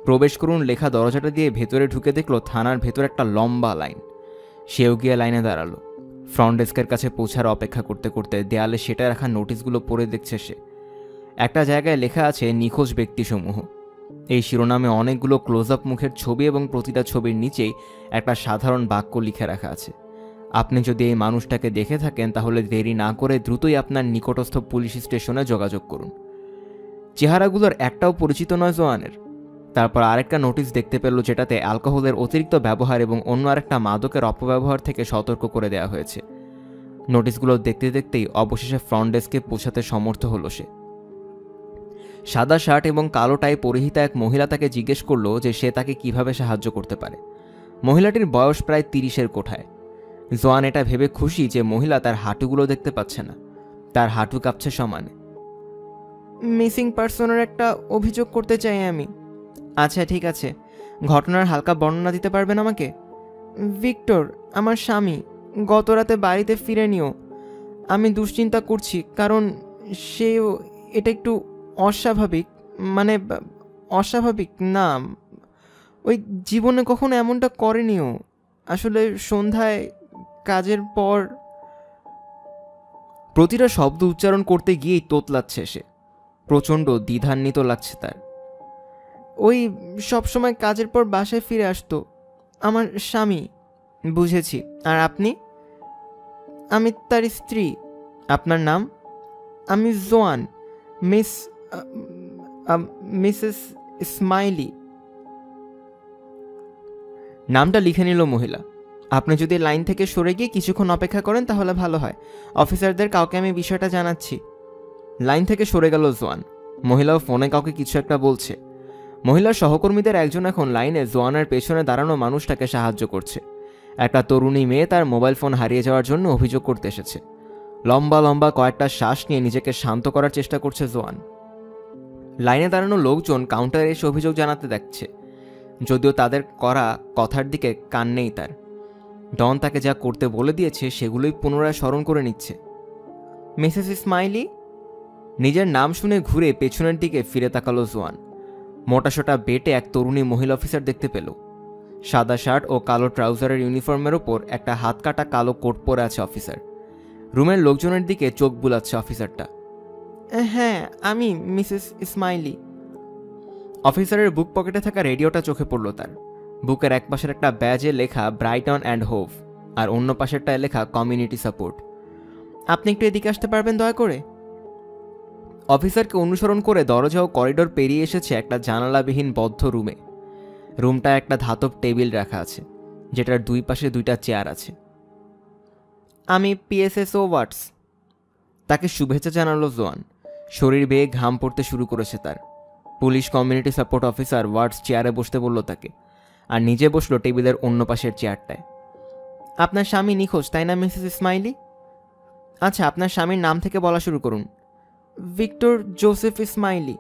প্রবেশ করুন লেখা দরজাটা দিয়ে ভেতরে ঢুকে দেখলো থানার ভেতর একটা লম্বা লাইন। সেও গিয়ে লাইনে দাঁড়ালো। ফ্রন্ট ডেস্কের কাছে পৌঁছার অপেক্ষা করতে করতে দেয়ালে সেটা রাখা নোটিশগুলো পড়ে দেখছে সে। একটা জায়গায় লেখা আছে নিখোঁজ ব্যক্তিসমূহ। এই শিরোনামে অনেকগুলো ক্লোজ আপ মুখের ছবি এবং প্রতিটা ছবির নিচেই একটা সাধারণ বাক্য লিখে রাখা আছে। আপনি যদি এই মানুষটাকে দেখে থাকেন তাহলে দেরি না করে দ্রুতই আপনার নিকটস্থ পুলিশ স্টেশনে যোগাযোগ করুন। চেহারাগুলোর একটাও পরিচিত নয় জোয়ানের। তারপর আরেকটা নোটিশ দেখতে পেল যেটাতে অ্যালকোহলের অতিরিক্ত ব্যবহার এবং অন্য আরেকটা মাদকের অপব্যবহার থেকে সতর্ক করে দেওয়া হয়েছে। নোটিশগুলো দেখতে দেখতেই অবশেষে ফ্রন্ট ডেস্কে পৌঁছাতে সমর্থ হলো সে। সাদা শার্ট এবং কালো টাই পরিহিতা এক মহিলা তাকে জিজ্ঞেস করল যে সে তাকে কিভাবে সাহায্য করতে পারে। মহিলাটির বয়স প্রায় 30-এর কোঠায়। জোয়ান এটা ভেবে খুশি যে মহিলা তার হাঁটুগুলো দেখতে পাচ্ছে না, তার হাঁটু কাঁপছে সমানে। মিসিং পার্সনের একটা অভিযোগ করতে চাই আমি। আচ্ছা ঠিক আছে, ঘটনার হালকা বর্ণনা দিতে পারবেন আমাকে? ভিক্টর, আমার স্বামী, গত রাতে বাড়িতে ফিরে নিও। আমি দুশ্চিন্তা করছি কারণ সেও এটা একটু অস্বাভাবিক, মানে অস্বাভাবিক না, ওই জীবনে কখনো এমনটা করেনিও। আসলে সন্ধ্যায় কাজের পর। প্রতিটা শব্দ উচ্চারণ করতে গিয়েই তোতলাচ্ছে সে। প্রচণ্ড দ্বিধান্বিত লাগছে তার। ওই সবসময় কাজের পর বাসায় ফিরে আসতো আমার স্বামী। বুঝেছি। আর আপনি? আমি তার স্ত্রী। আপনার নাম? আমি জোয়ান, মিসেস স্মাইলি। নামটা লিখে নিল মহিলা। আপনি যদি লাইন থেকে সরে গিয়ে কিছুক্ষণ অপেক্ষা করেন তাহলে ভালো হয়। অফিসারদের কাউকে আমি বিষয়টা জানাচ্ছি। লাইন থেকে সরে গেল জোয়ান। মহিলাও ফোনে কাউকে কিছু একটা বলছে। মহিলার সহকর্মীদের একজন এখন লাইনে জোয়ানের পেছনে দাঁড়ানো মানুষটাকে সাহায্য করছে। একটা তরুণী মেয়ে তার মোবাইল ফোন হারিয়ে যাওয়ার জন্য অভিযোগ করতে এসেছে। লম্বা লম্বা কয়েকটা শ্বাস নিয়ে নিজেকে শান্ত করার চেষ্টা করছে জোয়ান। লাইনে দাঁড়ানো লোকজন কাউন্টারে এসে অভিযোগ জানাতে দেখছে, যদিও তাদের করা কথার দিকে কান নেই তার। ডন তাকে যা করতে বলে দিয়েছে সেগুলোই পুনরায় স্মরণ করে নিচ্ছে। Mrs smiley? নিজের নাম শুনে ঘুরে পেছনের দিকে ফিরে তাকালো জোয়ান। মোটাসোটা বেটে এক তরুণী মহিলা অফিসার দেখতে পেল। সাদা শার্ট ও কালো ট্রাউজারের ইউনিফর্মের ওপর একটা হাত কাটা কালো কোট পরে আছে অফিসার। রুমের লোকজনের দিকে চোখ বুলাচ্ছে অফিসারটা। হ্যাঁ, আমি মিসেস স্মাইলি। অফিসারের বুক পকেটে থাকা রেডিওটা চোখে পড়ল তার। বুকের এক পাশের একটা ব্যাজে লেখা ব্রাইটন অ্যান্ড হোভ, আর অন্য পাশেরটায় লেখা কমিউনিটি সাপোর্ট। আপনি একটু এদিকে আসতে পারবেন দয়া করে? অফিসারকে অনুসরণ করে দরজা ও করিডোর পেরিয়ে এসেছে একটা জানালাবিহীন বদ্ধ রুমে। রুমটায় একটা ধাতব টেবিল রাখা আছে, যেটার দুই পাশে দুইটা চেয়ার আছে। আমি পিএসএসও ওয়াটস। তাকে শুভেচ্ছা জানালো জোয়ান। শরীর বেয়ে ঘাম পড়তে শুরু করেছে তার। পুলিশ কমিউনিটি সাপোর্ট অফিসার ওয়াটস চেয়ারে বসতে বলল তাকে, আর নিজে বসলো টেবিলের অন্য পাশের চেয়ারটায়। আপনার স্বামী নিখোঁজ, তাই না মিসেস স্মাইলি? আচ্ছা, আপনার স্বামীর নাম থেকে বলা শুরু করুন। Victor Joseph smiley.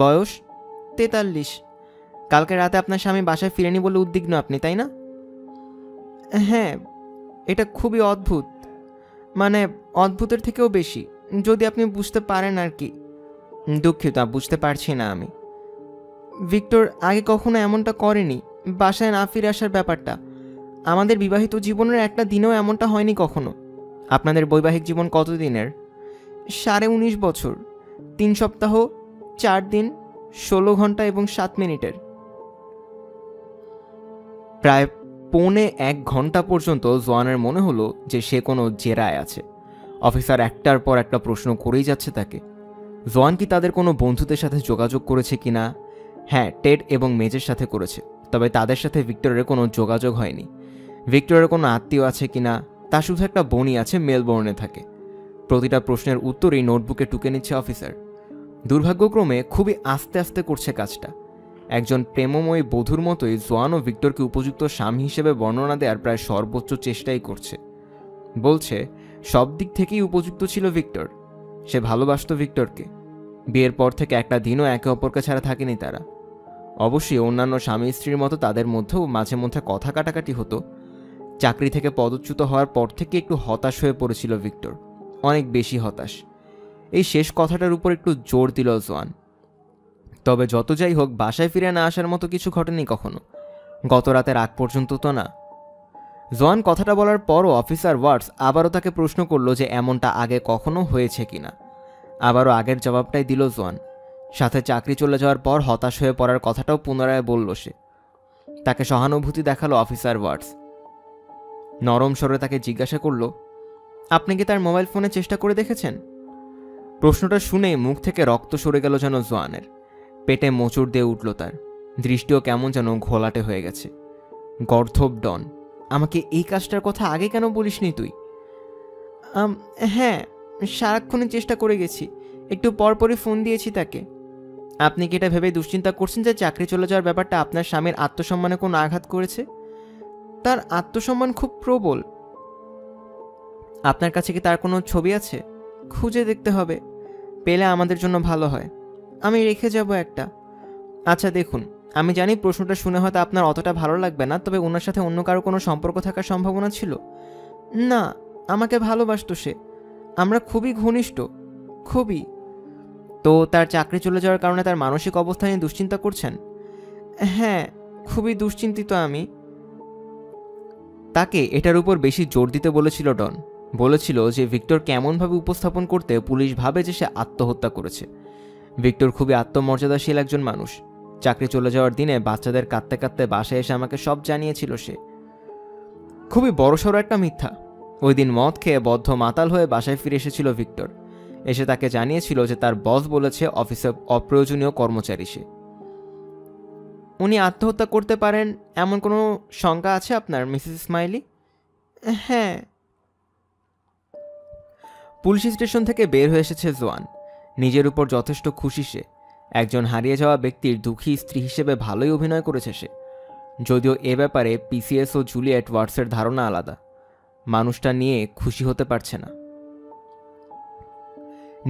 বয়স 43। কালকে রাতে আপনার স্বামী বাসায় ফিরেনি বলে উদ্বিগ্ন আপনি, তাই না? হ্যাঁ, এটা খুবই অদ্ভুত, মানে অদ্ভুতের থেকেও বেশি, যদি আপনি বুঝতে পারেন আর কি। দুঃখিত, বুঝতে পারছি না আমি। ভিক্টর আগে কখনো এমনটা করেনি, বাসায় না ফিরে আসার ব্যাপারটা। আমাদের বিবাহিত জীবনের একটা দিনেও এমনটা হয়নি কখনো। আপনাদের বৈবাহিক জীবন কতদিনের? 19.5 বছর, 3 সপ্তাহ, 4 দিন, 16 ঘন্টা এবং 7 মিনিটের। প্রায় 1.25 ঘন্টা পর্যন্ত জোয়ানের মনে হলো যে সে কোনো জেরায় আছে। অফিসার একটার পর একটা প্রশ্ন করেই যাচ্ছে তাকে। জোয়ান কি তাদের কোনো বন্ধুদের সাথে যোগাযোগ করেছে কিনা? হ্যাঁ, টেড এবং মেজের সাথে করেছে, তবে তাদের সাথে ভিক্টরের কোনো যোগাযোগ হয়নি। ভিক্টরের কোনো আত্মীয় আছে কিনা? তা শুধু একটা বোনই আছে, মেলবোর্নে থাকে। প্রতিটা প্রশ্নের উত্তরই নোটবুকে টুকে নিচ্ছে অফিসার। দুর্ভাগ্যক্রমে খুবই আস্তে আস্তে করছে কাজটা। একজন প্রেমময়ী বধূর মতোই জোয়ানও ভিক্টরকে উপযুক্ত স্বামী হিসেবে বর্ণনা দেওয়ার প্রায় সর্বোচ্চ চেষ্টাই করছে। বলছে সব দিক থেকেই উপযুক্ত ছিল ভিক্টর। সে ভালোবাসত ভিক্টরকে। বিয়ের পর থেকে একটা দিনও একে অপরকে ছাড়া থাকেনি তারা। অবশ্যই অন্যান্য স্বামী স্ত্রীর মতো তাদের মধ্যেও মাঝে মধ্যে কথা কাটাকাটি হতো। চাকরি থেকে পদচ্যুত হওয়ার পর থেকে একটু হতাশ হয়ে পড়েছিল ভিক্টর, অনেক বেশি হতাশ। এই শেষ কথাটার উপর একটু জোর দিল জোয়ান। তবে যত যাই হোক, বাসায় ফিরে না আসার মতো কিছু ঘটেনি কখনো, গত রাতের আগ পর্যন্ত তো না। জোয়ান কথাটা বলার পরও অফিসার ওয়াটস আবারও তাকে প্রশ্ন করল যে এমনটা আগে কখনো হয়েছে কিনা। আবারও আগের জবাবটাই দিল জোয়ান। সাথে চাকরি চলে যাওয়ার পর হতাশ হয়ে পড়ার কথাটাও পুনরায় বলল সে। তাকে সহানুভূতি দেখালো অফিসার ওয়াটস। নরম স্বরে তাকে জিজ্ঞাসা করল, আপনি কি তার মোবাইল ফোনে চেষ্টা করে দেখেছেন? প্রশ্নটা শুনেই মুখ থেকে রক্ত সরে গেল যেন জোয়ানের। পেটে মোচড় দিয়ে উঠল তার, দৃষ্টিও কেমন যেন ঘোলাটে হয়ে গেছে। গর্ধব ডন, আমাকে এই কাজটার কথা আগে কেন বলিসনি তুই? হ্যাঁ, সারাক্ষণই চেষ্টা করে গেছি, একটু পরপরই ফোন দিয়েছি তাকে। আপনি কি এটা ভেবে দুশ্চিন্তা করছেন যে চাকরি চলে যাওয়ার ব্যাপারটা আপনার স্বামীর আত্মসম্মানে কোনো আঘাত করেছে? তার আত্মসম্মান খুব প্রবল। আপনার কাছে কি তার কোনো ছবি আছে? খুঁজে দেখতে হবে, পেলে আমাদের জন্য ভালো হয়। আমি রেখে যাব একটা। আচ্ছা দেখুন, আমি জানি প্রশ্নটা শুনে হয়তো আপনার অতটা ভালো লাগবে না, তবে ওনার সাথে অন্য কারো কোনো সম্পর্ক থাকার সম্ভাবনা ছিল? না, আমাকে ভালোবাসতো সে। আমরা খুবই ঘনিষ্ঠ, খুবই। তো তার চাকরি চলে যাওয়ার কারণে তার মানসিক অবস্থা নিয়ে দুশ্চিন্তা করছেন? হ্যাঁ, খুবই দুশ্চিন্তিত আমি। তাকে এটার উপর বেশি জোর দিতে বলেছিল ডন। বলেছিল যে ভিক্টর কেমনভাবে উপস্থাপন করতে পুলিশ ভাবে যে সে আত্মহত্যা করেছে। ভিক্টর খুবই আত্মমর্যাদাশীল একজন মানুষ। চাকরি চলে যাওয়ার দিনে বাচ্চাদের কাঁদতে কাঁদতে বাসায় এসে আমাকে সব জানিয়েছিল সে। খুবই বড়সড় একটা মিথ্যা। ওই দিন মদ খেয়ে বদ্ধ মাতাল হয়ে বাসায় ফিরে এসেছিল ভিক্টর। এসে তাকে জানিয়েছিল যে তার বস বলেছে অফিসে অপ্রয়োজনীয় কর্মচারী সে। উনি আত্মহত্যা করতে পারেন এমন কোনো শঙ্কা আছে আপনার, মিসেস স্মাইলি? হ্যাঁ। পুলিশ স্টেশন থেকে বের হয়ে এসেছে জোয়ান। নিজের উপর যথেষ্ট খুশি সে। একজন হারিয়ে যাওয়া ব্যক্তির দুঃখী স্ত্রী হিসেবে ভালোই অভিনয় করেছে সে। যদিও এ ব্যাপারে পিসিএস ও জুলিয়েট ওয়াটসের ধারণা আলাদা। মানুষটা নিয়ে খুশি হতে পারছে না।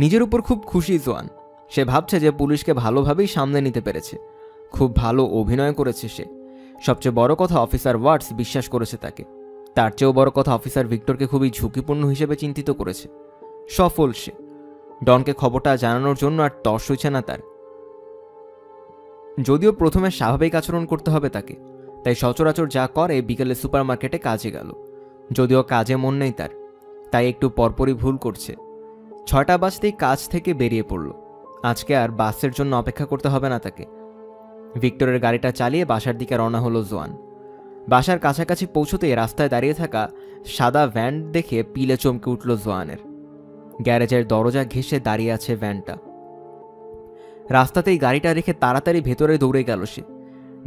নিজের উপর খুব খুশি জোয়ান। সে ভাবছে যে পুলিশকে ভালোভাবেই সামনে নিতে পেরেছে। খুব ভালো অভিনয় করেছে সে। সবচেয়ে বড় কথা, অফিসার ওয়াটস বিশ্বাস করেছে তাকে। তার চেয়েও বড় কথা, অফিসার ভিক্টরকে খুবই ঝুঁকিপূর্ণ হিসেবে চিন্তিত করেছে। সফল সে। ডনকে খবরটা জানানোর জন্য আর তর্স হইছে না তার। যদিও প্রথমে স্বাভাবিক আচরণ করতে হবে তাকে, তাই সচরাচর যা করে বিকেলে সুপারমার্কেটে কাজে গেল। যদিও কাজে মন নেই তার, তাই একটু পরপরই ভুল করছে। 6টা বাজতেই কাজ থেকে বেরিয়ে পড়ল। আজকে আর বাসের জন্য অপেক্ষা করতে হবে না তাকে। ভিক্টরের গাড়িটা চালিয়ে বাসার দিকে রওনা হলো জোয়ান। বাসার কাছাকাছি পৌঁছতেই রাস্তায় দাঁড়িয়ে থাকা সাদা ভ্যান দেখে পিলে চমকে উঠল জোয়ানের। গ্যারেজের দরজা ঘেঁষে দাঁড়িয়ে আছে ভ্যানটা। রাস্তাতেই গাড়িটা রেখে তাড়াতাড়ি ভেতরে দৌড়ে গেল সে।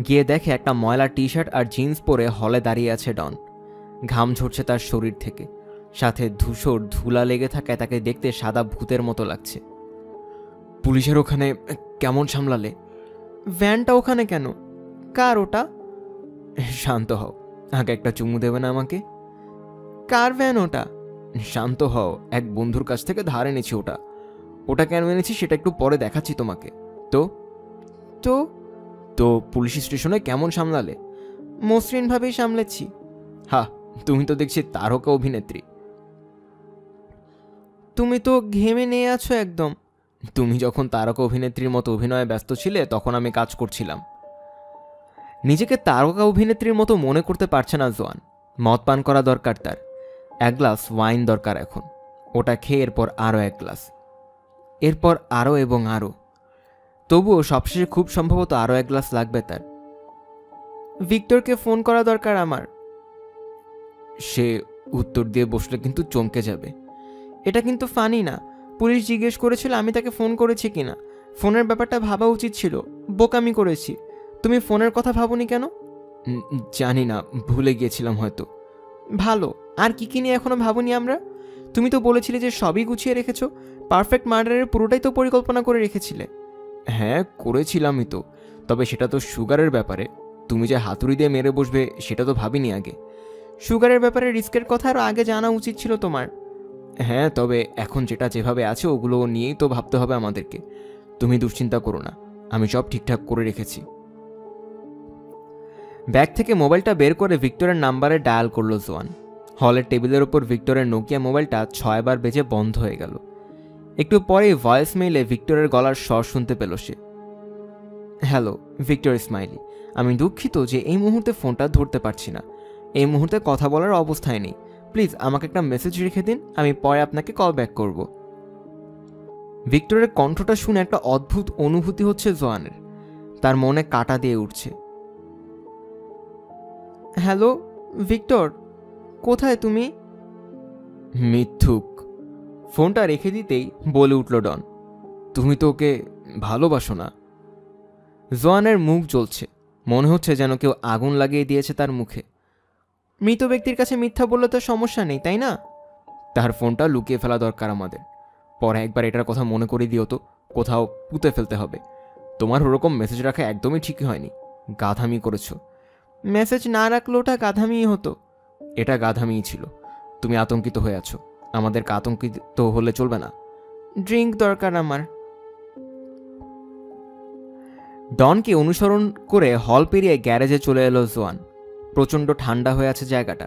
গিয়ে দেখে একটা ময়লা টি শার্ট আর জিন্স পরে হলে দাঁড়িয়ে আছে ডন। ঘাম ঝরছে তার শরীর থেকে, সাথে ধূসর ধুলা লেগে থাকায় তাকে দেখতে সাদা ভূতের মতো লাগছে। পুলিশের ওখানে কেমন সামলালে? ভ্যানটা ওখানে কেন? কার ওটা? শান্ত হও, আগে একটা চুমু দেবে না আমাকে? কার ভ্যান ওটা? শান্ত হও, এক বন্ধুর কাছ থেকে ধার এনেছি ওটা। ওটা কেন এনেছি সেটা একটু পরে দেখাচ্ছি তোমাকে। তো তো তো পুলিশ স্টেশনে কেমন সামলালে? মসৃণভাবেই সামলেছি। হা, তুমি তো দেখছি তারকা অভিনেত্রী। তুমি তো ঘেমে নিয়ে আছো একদম। তুমি যখন তারকা অভিনেত্রীর মতো অভিনয়ে ব্যস্ত ছিলে তখন আমি কাজ করছিলাম। নিজেকে তারকা অভিনেত্রীর মতো মনে করতে পারছে না জোয়ান। মদ পান করা দরকার তার। 1 গ্লাস ওয়াইন দরকার এখন। ওটা খেয়ে এরপর আরও 1 গ্লাস, এরপর আরও এবং আরও। তবুও সবশেষে খুব সম্ভবত আরও 1 গ্লাস লাগবে তার। ভিক্টরকে ফোন করা দরকার আমার। সে উত্তর দিয়ে বসলে কিন্তু চমকে যাবে। এটা কিন্তু ফানি না। পুলিশ জিজ্ঞেস করেছিল আমি তাকে ফোন করেছি কিনা। ফোনের ব্যাপারটা ভাবা উচিত ছিল। বোকামি করেছি। তুমি ফোনের কথা ভাবনি কেন? জানি না, ভুলে গিয়েছিলাম হয়তো। ভালো। আর কি কি নিয়ে এখনো ভাবনি আমরা? তুমি তো বলেছিলে যে সবই গুছিয়ে রেখেছ। পারফেক্ট মার্ডারের পুরোটাই তো পরিকল্পনা করে রেখেছিলে। হ্যাঁ, করেছিলামই তো। তবে সেটা তো সুগারের ব্যাপারে। তুমি যে হাতুড়ি দিয়ে মেরে বসবে সেটা তো ভাবিনি আগে। সুগারের ব্যাপারে রিস্কের কথা আরও আগে জানা উচিত ছিল তোমার। হ্যাঁ, তবে এখন যেটা যেভাবে আছে ওগুলো নিয়েই তো ভাবতে হবে আমাদেরকে। তুমি দুশ্চিন্তা করো না, আমি সব ঠিকঠাক করে রেখেছি। ব্যাগ থেকে মোবাইলটা বের করে ভিক্টরের নাম্বারে ডায়াল করলো জোয়ান। হলের টেবিলের ওপর ভিক্টরের নোকিয়া মোবাইলটা 6 বার বেজে বন্ধ হয়ে গেল। একটু পরেই ভয়েস মেইলে ভিক্টরের গলার স্বর শুনতে পেল সে। Hello, Victor smiley. আমি দুঃখিত যে এই মুহূর্তে ফোনটা ধরতে পারছি না। এই মুহূর্তে কথা বলার অবস্থায় নেই। প্লিজ আমাকে একটা মেসেজ রেখে দিন, আমি পরে আপনাকে কল ব্যাক করব। ভিক্টরের কণ্ঠটা শুনে একটা অদ্ভুত অনুভূতি হচ্ছে জোয়ানের। তার মনে কাঁটা দিয়ে উঠছে। হ্যালো ভিক্টর, কোথায় তুমি? মিথ্যুক। ফোনটা রেখে দিতেই বলে উঠল ডন, তুমি তো ওকে ভালোবাসো না? জোয়ানের মুখ জ্বলছে, মনে হচ্ছে যেন কেউ আগুন লাগিয়ে দিয়েছে তার মুখে। মৃত ব্যক্তির কাছে মিথ্যা বললে তো সমস্যা নেই, তাই না? তার ফোনটা লুকিয়ে ফেলা দরকার আমাদের। পরে একবার এটার কথা মনে করে দিও তো, কোথাও পুঁতে ফেলতে হবে। তোমার ওরকম মেসেজ রাখা একদমই ঠিকই হয়নি, গাধামি করেছো। মেসেজ না রাখলে ওটা গাধামিই হতো। এটা গাধামিই ছিল। তুমি আতঙ্কিত হয়ে আছো, আমাদেরকে আতঙ্কিত হলে চলবে না। ড্রিঙ্ক দরকার আমার। ডনকে অনুসরণ করে হল পেরিয়ে গ্যারেজে চলে এলো জোয়ান। প্রচণ্ড ঠান্ডা হয়ে আছে জায়গাটা।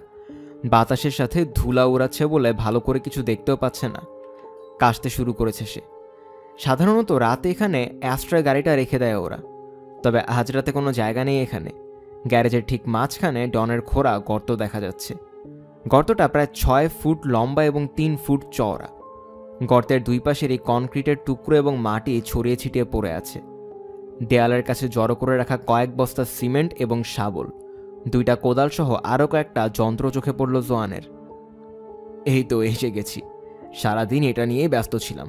বাতাসের সাথে ধুলা উড়াচ্ছে বলে ভালো করে কিছু দেখতেও পাচ্ছে না। কাশতে শুরু করেছে সে। সাধারণত রাতে এখানে অ্যাস্ট্রা গাড়িটা রেখে দেয় ওরা, তবে আজ রাতে কোনো জায়গা নেই এখানে। গ্যারেজের ঠিক মাঝখানে ডনের খোঁড়া গর্ত দেখা যাচ্ছে। গর্তটা প্রায় 6 ফুট লম্বা এবং 3 ফুট চওড়া। গর্তের দুই পাশেরই কনক্রিটের টুকরো এবং মাটি ছড়িয়ে ছিটিয়ে পড়ে আছে। দেয়ালের কাছে জড়ো করে রাখা কয়েক বস্তা সিমেন্ট এবং শাবল, 2টা কোদাল সহ আরও কয়েকটা যন্ত্র চোখে পড়ল জোয়ানের। এই তো এসে গেছি। সারাদিন এটা নিয়েই ব্যস্ত ছিলাম।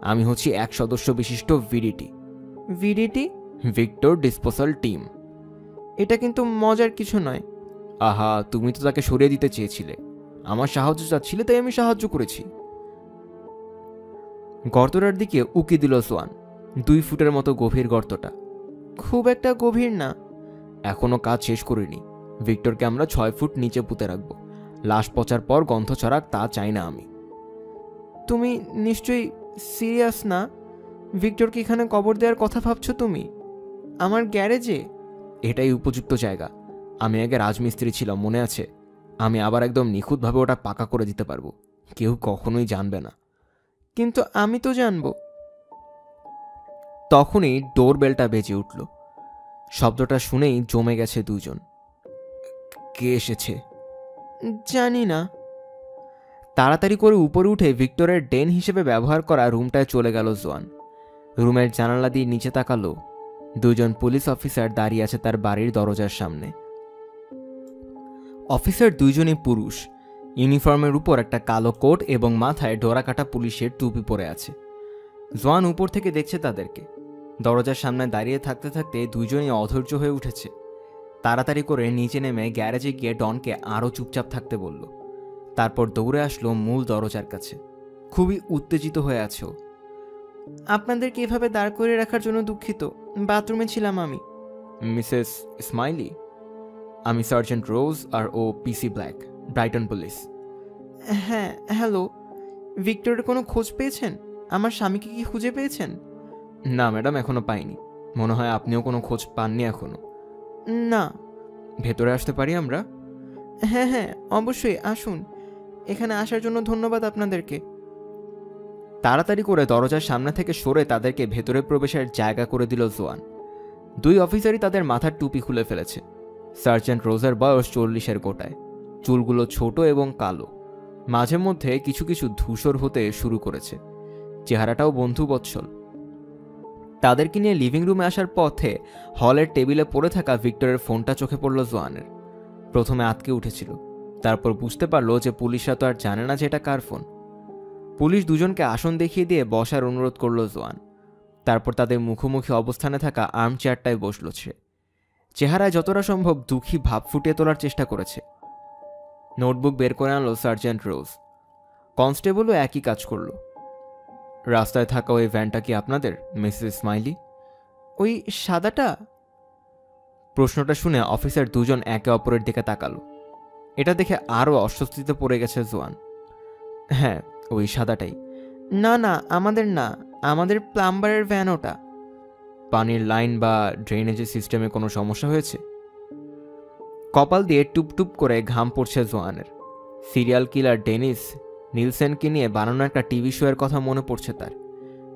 আমি হচ্ছি 1 সদস্য বিশিষ্ট VDT. VDT? Victor disposal team. এটা কিন্তু মজার কিছু নয়। আহা, তুমি তো তাকে সরিয়ে দিতে চেয়েছিলে। আমার সাহায্য চাচ্ছিলে, তাই আমি সাহায্য করেছি। গর্তটার দিকে উকি দিল জোয়ান। 2 ফুটের মতো গভীর গর্তটা। খুব একটা গভীর না। এখনো কাজ শেষ করিনি। ভিক্টরকে আমরা 6 ফুট নিচে পুঁতে রাখবো। লাশ পচার পর গন্ধ ছড়াক, তা চাই না আমি। তুমি নিশ্চয়ই সিরিয়াস না? ভিক্টরকে এখানে কবর দেওয়ার কথা ভাবছো তুমি? আমার গ্যারেজে? এটাই উপযুক্ত জায়গা। আমি আগে রাজমিস্ত্রি ছিলাম, মনে আছে? আমি আবার একদম নিখুঁতভাবে ওটা পাকা করে দিতে পারবো। কেউ কখনোই জানবে না। কিন্তু আমি তো জানবো। তখনই ডোরবেলটা বেজে উঠল। শব্দটা শুনেই জমে গেছে দুজন। কে এসেছে জানি না। তাড়াতাড়ি করে উপরে উঠে ভিক্টরের ডেন হিসেবে ব্যবহার করা রুমটায় চলে গেল জোয়ান। রুমের জানালা দিয়ে নিচে তাকালো। 2 জন পুলিশ অফিসার দাঁড়িয়ে আছে তার বাড়ির দরজার সামনে। অফিসার 2 জনই পুরুষ। ইউনিফর্মের উপর একটা কালো কোট এবং মাথায় ডোরাকাটা পুলিশের টুপি পরে আছে। জোয়ান উপর থেকে দেখছে তাদেরকে। দরজার সামনে দাঁড়িয়ে থাকতে থাকতে 2 জনই অধৈর্য হয়ে উঠেছে। তাড়াতাড়ি করে নিচে নেমে গ্যারেজে গিয়ে ডনকে আরও চুপচাপ থাকতে বলল। তারপর দৌড়ে আসলো মূল দরজার কাছে। খুবই উত্তেজিত হয়ে আছে ও। আপনাদেরকে এভাবে দাঁড় করে রাখার জন্য দুঃখিত। বাথরুমে ছিলাম আমি। মিসেস স্মাইলি, আমি সার্জেন্ট রোজ আর ও পিসি ব্ল্যাক, ব্রাইটন পুলিশ। হ্যাঁ, হ্যালো। ভিক্টরের কোনো খোঁজ পেয়েছেন? আমার স্বামীকে কি খুঁজে পেয়েছেন? না ম্যাডাম, এখনো পাইনি। মনে হয় আপনিও কোনো খোঁজ পাননি এখনো। না। ভেতরে আসতে পারি আমরা? হ্যাঁ হ্যাঁ, অবশ্যই আসুন। এখানে আসার জন্য ধন্যবাদ আপনাদেরকে। তাড়াতাড়ি করে দরজার সামনে থেকে সরে তাদেরকে ভেতরে প্রবেশের জায়গা করে দিল জোয়ান। 2 অফিসারই তাদের মাথার টুপি খুলে ফেলেছে। সার্জেন্ট রোজের বয়স 40-এর গোটায়। চুলগুলো ছোট এবং কালো, মাঝে মধ্যে কিছু কিছু ধূসর হতে শুরু করেছে। চেহারাটাও বন্ধুবৎসল। তাদেরকে নিয়ে লিভিং রুমে আসার পথে হলের টেবিলে পড়ে থাকা ভিক্টরের ফোনটা চোখে পড়ল জোয়ানের। প্রথমে আটকে উঠেছিল, তারপর বুঝতে পারলো যে পুলিশরা তো আর জানে না যে এটা কার ফোন। পুলিশ 2 জনকে আসন দেখিয়ে দিয়ে বসার অনুরোধ করল জোয়ান। তারপর তাদের মুখোমুখি অবস্থানে থাকা আর্ম চেয়ারটায় বসল সে। চেহারায় যতটা সম্ভব দুঃখী ভাব ফুটিয়ে তোলার চেষ্টা করেছে। নোটবুক বের করে আনলো সার্জেন্ট রোজ। কনস্টেবলও একই কাজ করল। রাস্তায় থাকা ওই ভ্যানটা কি আপনাদের, মিসেস স্মাইলি? ওই সাদাটা? প্রশ্নটা শুনে অফিসার দুজন একে অপরের দিকে তাকালো। এটা দেখে আরও অস্বস্তিতে পড়ে গেছে জোয়ান। হ্যাঁ, ওই সাদাটাই। না না, আমাদের না, আমাদের প্লাম্বারের ভ্যান ওটা। পানির লাইন বা ড্রেনেজের সিস্টেমে কোনো সমস্যা হয়েছে? কপাল দিয়ে টুপটুপ করে ঘাম পড়ছে জোয়ানের। সিরিয়াল কিলার ডেনিস নিলসেনকে নিয়ে বানানো একটা টিভি শোয়ের কথা মনে পড়ছে তার।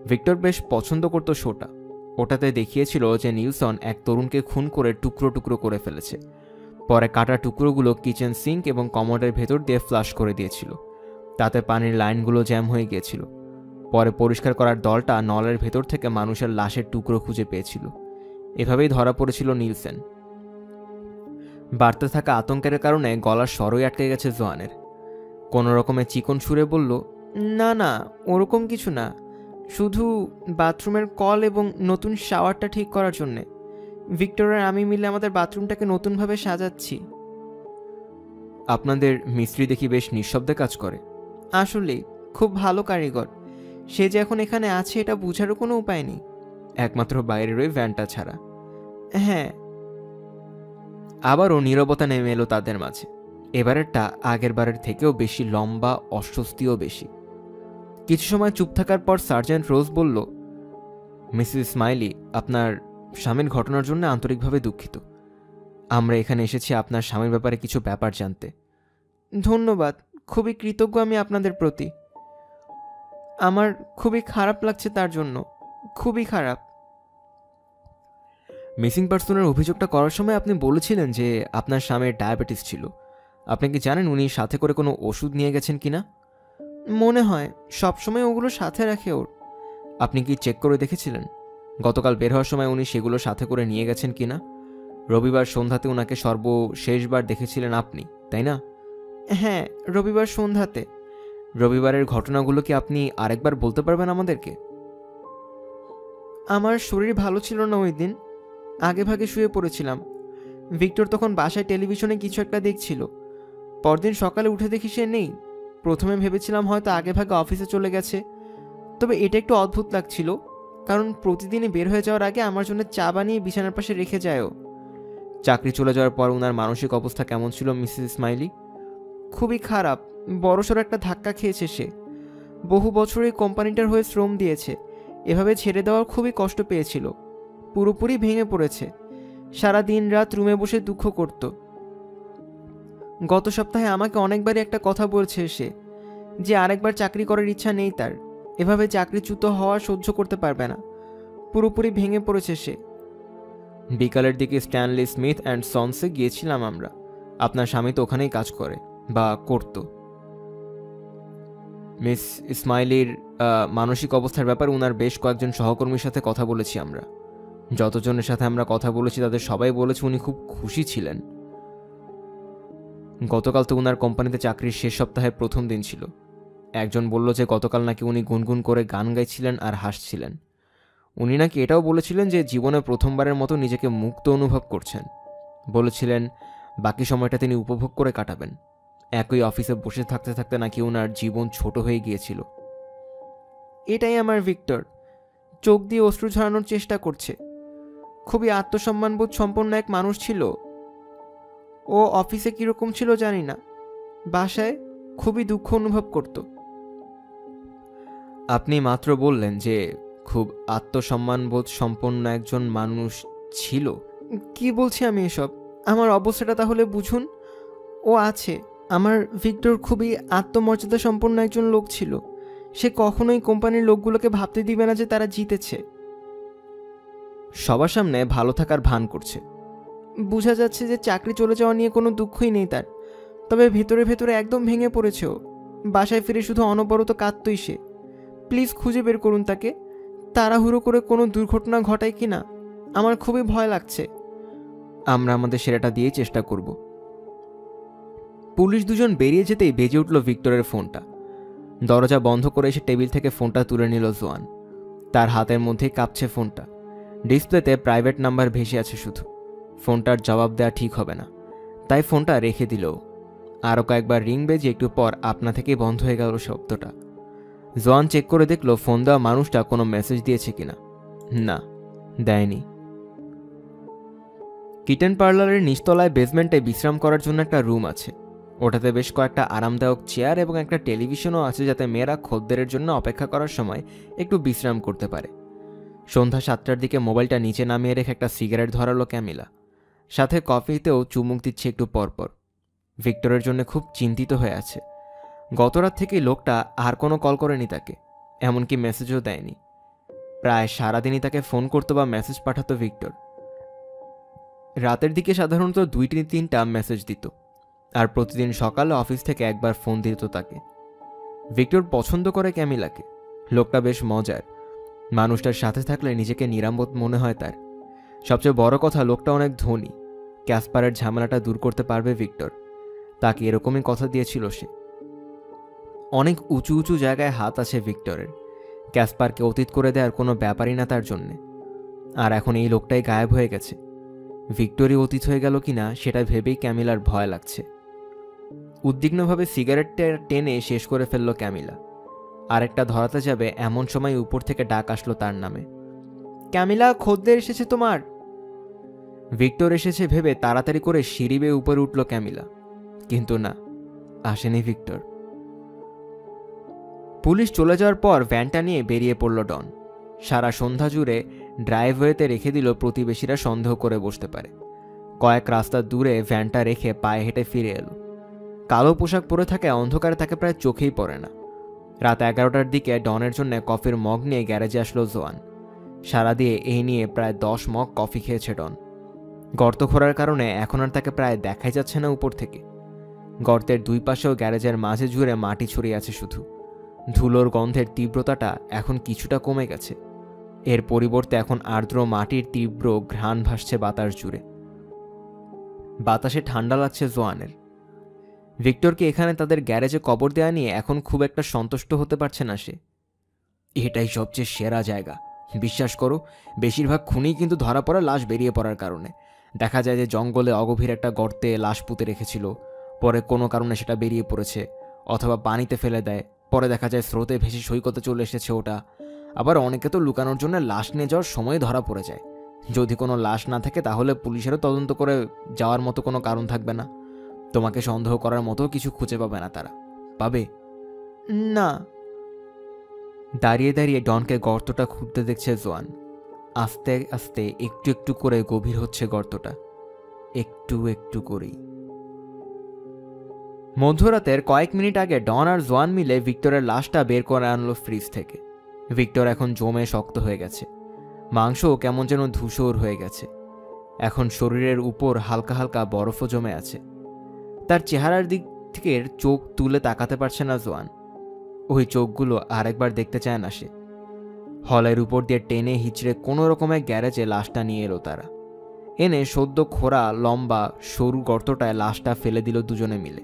ভিক্টর বেশ পছন্দ করত শোটা। ওটাতে দেখিয়েছিল যে নিলসন এক তরুণকে খুন করে টুকরো টুকরো করে ফেলেছে। পরে কাটা টুকরোগুলো কিচেন সিঙ্ক এবং কমোডের ভেতর দিয়ে ফ্লাশ করে দিয়েছিল। তাতে পানির লাইনগুলো জ্যাম হয়ে গিয়েছিল। পরে পরিষ্কার করার দলটা নলের ভেতর থেকে মানুষের লাশের টুকরো খুঁজে পেয়েছিল। এভাবেই ধরা পড়েছিল নিলসেন। বাড়তে থাকা আতঙ্কের কারণে গলার স্বরই আটকে গেছে জোয়ানের। কোনো রকমে চিকন সুরে বলল, না না, ওরকম কিছু না, শুধু বাথরুমের কল এবং নতুন শাওয়ারটা ঠিক করার জন্যে। ভিক্টর আর আমি মিলে আমাদের বাথরুমটাকে নতুনভাবে সাজাচ্ছি। আপনাদের মিস্ত্রি দেখি বেশ নিঃশব্দে কাজ করে। আসলে খুব ভালো কারিগর। সে যে এখন এখানে আছে এটা বোঝারও কোনো উপায় নেই। একমাত্র বাইরের ওই ভ্যানটা ছাড়া। হ্যাঁ। আবারও নীরবতা নেমে এলো তাদের মাঝে। এবারেরটা আগের বারের থেকেও বেশি লম্বা, অস্বস্তিও বেশি। কিছু সময় চুপ থাকার পর সার্জেন্ট রোজ বলল, মিসেস স্মাইলি, আপনার স্বামীর ঘটনার জন্য আন্তরিকভাবে দুঃখিত। আমরা এখানে এসেছি আপনার স্বামীর ব্যাপারে কিছু ব্যাপার জানতে। ধন্যবাদ, খুবই কৃতজ্ঞ আমি আপনাদের প্রতি। আমার খুবই খারাপ লাগছে তার জন্য, খুবই খারাপ। মিসিং পার্সনের অভিযোগটা করার সময় আপনি বলেছিলেন যে আপনার স্বামীর ডায়াবেটিস ছিল। আপনি কি জানেন উনি সাথে করে কোনো ওষুধ নিয়ে গেছেন কিনা? মনে হয় সবসময় ওগুলো সাথে রাখে ওর। আপনি কি চেক করে দেখেছিলেন গতকাল বের হওয়ার সময় উনি সেগুলো সাথে করে নিয়ে গেছেন কিনা? রবিবার সন্ধ্যাতে ওনাকে সর্বশেষবার দেখেছিলেন আপনি, তাই না? হ্যাঁ, রবিবার সন্ধ্যাতে। রবিবারের ঘটনাগুলো কি আপনি আরেকবার বলতে পারবেন আমাদেরকে? আমার শরীর ভালো ছিল না ওই দিন, আগে ভাগে শুয়ে পড়েছিলাম। ভিক্টর তখন বাসায় টেলিভিশনে কিছু একটা দেখছিল। পরদিন সকালে উঠে দেখি সে নেই। প্রথমে ভেবেছিলাম হয়তো আগে ভাগে অফিসে চলে গেছে। তবে এটা একটু অদ্ভুত লাগছিল, কারণ প্রতিদিনই বের হয়ে যাওয়ার আগে আমার জন্য চা বানিয়ে বিছানার পাশে রেখে যায়ও। চাকরি চলে যাওয়ার পর ওনার মানসিক অবস্থা কেমন ছিল মিসেস স্মাইলি? খুবই খারাপ, বড়সড় একটা ধাক্কা খেয়েছে সে। বহু বছর এই কোম্পানিটার হয়ে শ্রম দিয়েছে, এভাবে ছেড়ে দেওয়ার খুবই কষ্ট পেয়েছিল। পুরোপুরি ভেঙে পড়েছে। সারা দিন রাত রুমে বসে দুঃখ করত। গত সপ্তাহে আমাকে অনেকবারই একটা কথা বলছে সে, যে আরেকবার চাকরি করার ইচ্ছা নেই তার। এভাবে চাকরিচ্যুত হওয়া সহ্য করতে পারবে না। পুরোপুরি ভেঙে পড়েছে সে। বিকালের দিকে স্ট্যানলি স্মিথ অ্যান্ড সন্সে গিয়েছিলাম আমরা। আপনার স্বামী তো ওখানেই কাজ করে বা করত। মিস ইসমাইলির মানসিক অবস্থার ব্যাপারে ওনার বেশ কয়েকজন সহকর্মীর সাথে কথা বলেছি আমরা। যতজনের সাথে আমরা কথা বলেছি তাদের সবাই বলেছে উনি খুব খুশি ছিলেন। গতকাল তো ওনার কোম্পানিতে চাকরির শেষ সপ্তাহের প্রথম দিন ছিল। একজন বলল যে গতকাল নাকি উনি গুনগুন করে গান গাইছিলেন আর হাসছিলেন। উনি নাকি এটাও বলেছিলেন যে জীবনে প্রথমবারের মতো নিজেকে মুক্ত অনুভব করছেন। বলেছিলেন বাকি সময়টা তিনি উপভোগ করে কাটাবেন। একই অফিসে বসে থাকতে থাকতে নাকি ওনার জীবন ছোট হয়ে গিয়েছিল। এটাই আমার ভিক্টর, চোখ দিয়ে অশ্রু ঝরানোর চেষ্টা করছে। খুবই আত্মসম্মানবোধ সম্পন্ন এক মানুষ ছিল ও। অফিসে কীরকম ছিল জানি না, বাসায় খুবই দুঃখ অনুভব করত। আপনি মাত্র বললেন যে খুব আত্মসম্মানবোধ সম্পন্ন একজন মানুষ ছিল। কি বলছি আমি এসব? আমার অবস্থাটা তাহলে বুঝুন। ও আছে, আমার ভিক্টর খুবই আত্মমর্যাদা সম্পন্ন একজন লোক ছিল। সে কখনোই কোম্পানির লোকগুলোকে ভাবতে দিবে না যে তারা জিতেছে। সবার সামনে ভালো থাকার ভান করছে। বোঝা যাচ্ছে যে চাকরি চলে যাওয়া নিয়ে কোনো দুঃখই নেই তার। তবে ভেতরে ভেতরে একদম ভেঙে পড়েছে ও। বাসায় ফিরে শুধু অনবরত কাঁদতই সে। প্লিজ খুঁজে বের করুন তাকে। তাড়াহুড়ো করে কোনো দুর্ঘটনা ঘটায় কি না, আমার খুবই ভয় লাগছে। আমরা আমাদের সেরাটা দিয়েই চেষ্টা করব। পুলিশ দুজন বেরিয়ে যেতেই বেজে উঠল ভিক্টরের ফোনটা। দরজা বন্ধ করে এসে টেবিল থেকে ফোনটা তুলে নিল জোয়ান। তার হাতের মধ্যেই কাঁপছে ফোনটা। ডিসপ্লেতে প্রাইভেট নাম্বার ভেসে আছে শুধু। ফোনটার জবাব দেওয়া ঠিক হবে না, তাই ফোনটা রেখে দিল। আরও কয়েকবার রিং বেজে একটু পর আপনা থেকেই বন্ধ হয়ে গেল শব্দটা। জোয়ান চেক করে দেখল ফোন দেওয়া মানুষটা কোনো মেসেজ দিয়েছে কিনা। না, দেয়নি। কিটেন পার্লারের নিচতলায় বেসমেন্টে বিশ্রাম করার জন্য একটা রুম আছে। ওটাতে বেশ কয়েকটা আরামদায়ক চেয়ার এবং একটা টেলিভিশনও আছে, যাতে মেয়েরা খদ্দেরের জন্য অপেক্ষা করার সময় একটু বিশ্রাম করতে পারে। সন্ধ্যা 7টার দিকে মোবাইলটা নিচে নামিয়ে রেখে একটা সিগারেট ধরালো ক্যামিলা। সাথে কফিতেও চুমুক দিচ্ছে একটু পরপর। ভিক্টরের জন্য খুব চিন্তিত হয়ে আছে। গতরাত থেকেই লোকটা আর কোনো কল করেনি তাকে, এমনকি মেসেজও দেয়নি। প্রায় সারাদিনই তাকে ফোন করতো বা মেসেজ পাঠাতো ভিক্টর। রাতের দিকে সাধারণত 2-3টা মেসেজ দিত, আর প্রতিদিন সকালে অফিস থেকে একবার ফোন দিত তাকে। ভিক্টর পছন্দ করে ক্যামিলাকে। লোকটা বেশ মজার। মানুষটার সাথে থাকলে নিজেকে নিরাপদ মনে হয় তার। সবচেয়ে বড় কথা, লোকটা অনেক ধনী। ক্যাসপারের ঝামেলাটা দূর করতে পারবে ভিক্টর, তাকে এরকমই কথা দিয়েছিল সে। অনেক উঁচু উঁচু জায়গায় হাত আছে ভিক্টরের। ক্যাসপারকে অতীত করে দেওয়ার কোনো ব্যাপারই না তার জন্যে। আর এখন এই লোকটাই গায়েব হয়ে গেছে। ভিক্টরি অতীত হয়ে গেল কিনা সেটা ভেবেই ক্যামিলার ভয় লাগছে। উদ্বিগ্নভাবে সিগারেটটা টেনে শেষ করে ফেলল ক্যামিলা। আরেকটা ধরাতে যাবে এমন সময় উপর থেকে ডাক আসলো তার নামে। ক্যামিলা, খদ্দের এসেছে তোমার। ভিক্টর এসেছে ভেবে তাড়াতাড়ি করে সিঁড়ি বেয়ে উপরে উঠল ক্যামিলা, কিন্তু না, আসেনি ভিক্টর। পুলিশ চলে যাওয়ার পর ভ্যানটা নিয়ে বেরিয়ে পড়ল ডন। সারা সন্ধ্যা জুড়ে ড্রাইভওয়েতে রেখে দিল প্রতিবেশীরা সন্দেহ করে বসতে পারে। কয়েক রাস্তা দূরে ভ্যানটা রেখে পায়ে হেঁটে ফিরে এলো। কালো পোশাক পরে থাকে, অন্ধকারে তাকে প্রায় চোখেই পড়ে না। রাত 11টার দিকে ডনের জন্য কফির মগ নিয়ে গ্যারেজে আসলো জোয়ান। সারা দিয়ে এই নিয়ে প্রায় 10 মগ কফি খেয়েছে ডন। গর্ত খোঁড়ার কারণে এখন আর তাকে প্রায় দেখাই যাচ্ছে না উপর থেকে। গর্তের দুই পাশেও গ্যারেজের মাঝে জুড়ে মাটি ছড়িয়ে আছে শুধু। ধুলোর গন্ধের তীব্রতাটা এখন কিছুটা কমে গেছে। এর পরিবর্তে এখন আর্দ্র মাটির তীব্র ঘ্রাণ ভাসছে বাতাস জুড়ে। বাতাসে ঠান্ডা লাগছে জোয়ানের। ভিক্টরকে এখানে তাদের গ্যারেজে কবর দেওয়া নিয়ে এখন খুব একটা সন্তুষ্ট হতে পারছে না সে। এটাই সবচেয়ে সেরা জায়গা। বিশ্বাস করো, বেশিরভাগ খুনই কিন্তু ধরা পড়া লাশ বেরিয়ে পড়ার কারণে। দেখা যায় যে জঙ্গলে অগভীর একটা গর্তে লাশ পুঁতে রেখেছিল, পরে কোনো কারণে সেটা বেরিয়ে পড়েছে, অথবা পানিতে ফেলে দেয়, পরে দেখা যায় স্রোতে ভেসে সৈকতে চলে এসেছে ওটা। আবার অনেকে তো লুকানোর জন্য লাশ নিয়ে যাওয়ার সময় ধরা পড়ে যায়। যদি কোনো লাশ না থাকে তাহলে পুলিশেরও তদন্ত করে যাওয়ার মতো কোনো কারণ থাকবে না। তোমাকে সন্দেহ করার মতো কিছু খুঁজে পাবে না তারা। পাবে না। দাঁড়িয়ে দাঁড়িয়ে ডনকে গর্তটা খুঁড়তে দেখছে জোয়ান। আস্তে আস্তে একটু একটু করে গভীর হচ্ছে গর্তটা, একটু একটু করেই। মধ্যরাতের কয়েক মিনিট আগে ডন আর জোয়ান মিলে ভিক্টরের লাশটা বের করে আনলো ফ্রিজ থেকে। ভিক্টর এখন জমে শক্ত হয়ে গেছে। মাংসও কেমন যেন ধূসর হয়ে গেছে। এখন শরীরের উপর হালকা হালকা বরফও জমে আছে। তার চেহারার দিক থেকে চোখ তুলে তাকাতে পারছে না জোয়ান। ওই চোখগুলো আরেকবার দেখতে চায় না সে। হলের উপর দিয়ে টেনে হিচড়ে কোনো রকমের গ্যারেজে লাশটা নিয়ে এলো তারা। এনে সদ্য খোঁড়া লম্বা সরু গর্তটায় লাশটা ফেলে দিল দুজনে মিলে।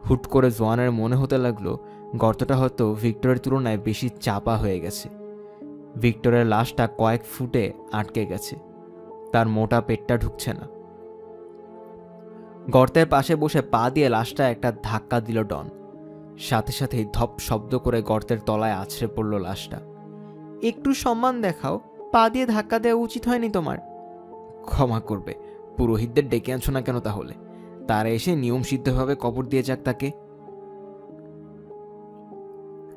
হুট করে জোয়ানের মনে হতে লাগলো গর্তটা হয়তো ভিক্টরের তুলনায় বেশি চাপা হয়ে গেছে। ভিক্টরের লাশটা কয়েক ফুটে আটকে গেছে, তার মোটা পেটটা ঢুকছে না। গর্তের পাশে বসে পা দিয়ে লাশটা একটা ধাক্কা দিল ডন। সাথে সাথেই ধপ শব্দ করে গর্তের তলায় আছড়ে পড়ল লাশটা। একটু সম্মান দেখাও, পা দিয়ে ধাক্কা দেওয়া উচিত হয়নি তোমার। ক্ষমা করবে, পুরোহিতদের ডেকে আনছো না কেন তাহলে? তারা এসে নিয়ম সিদ্ধভাবে কবর দিয়ে যাক তাকে।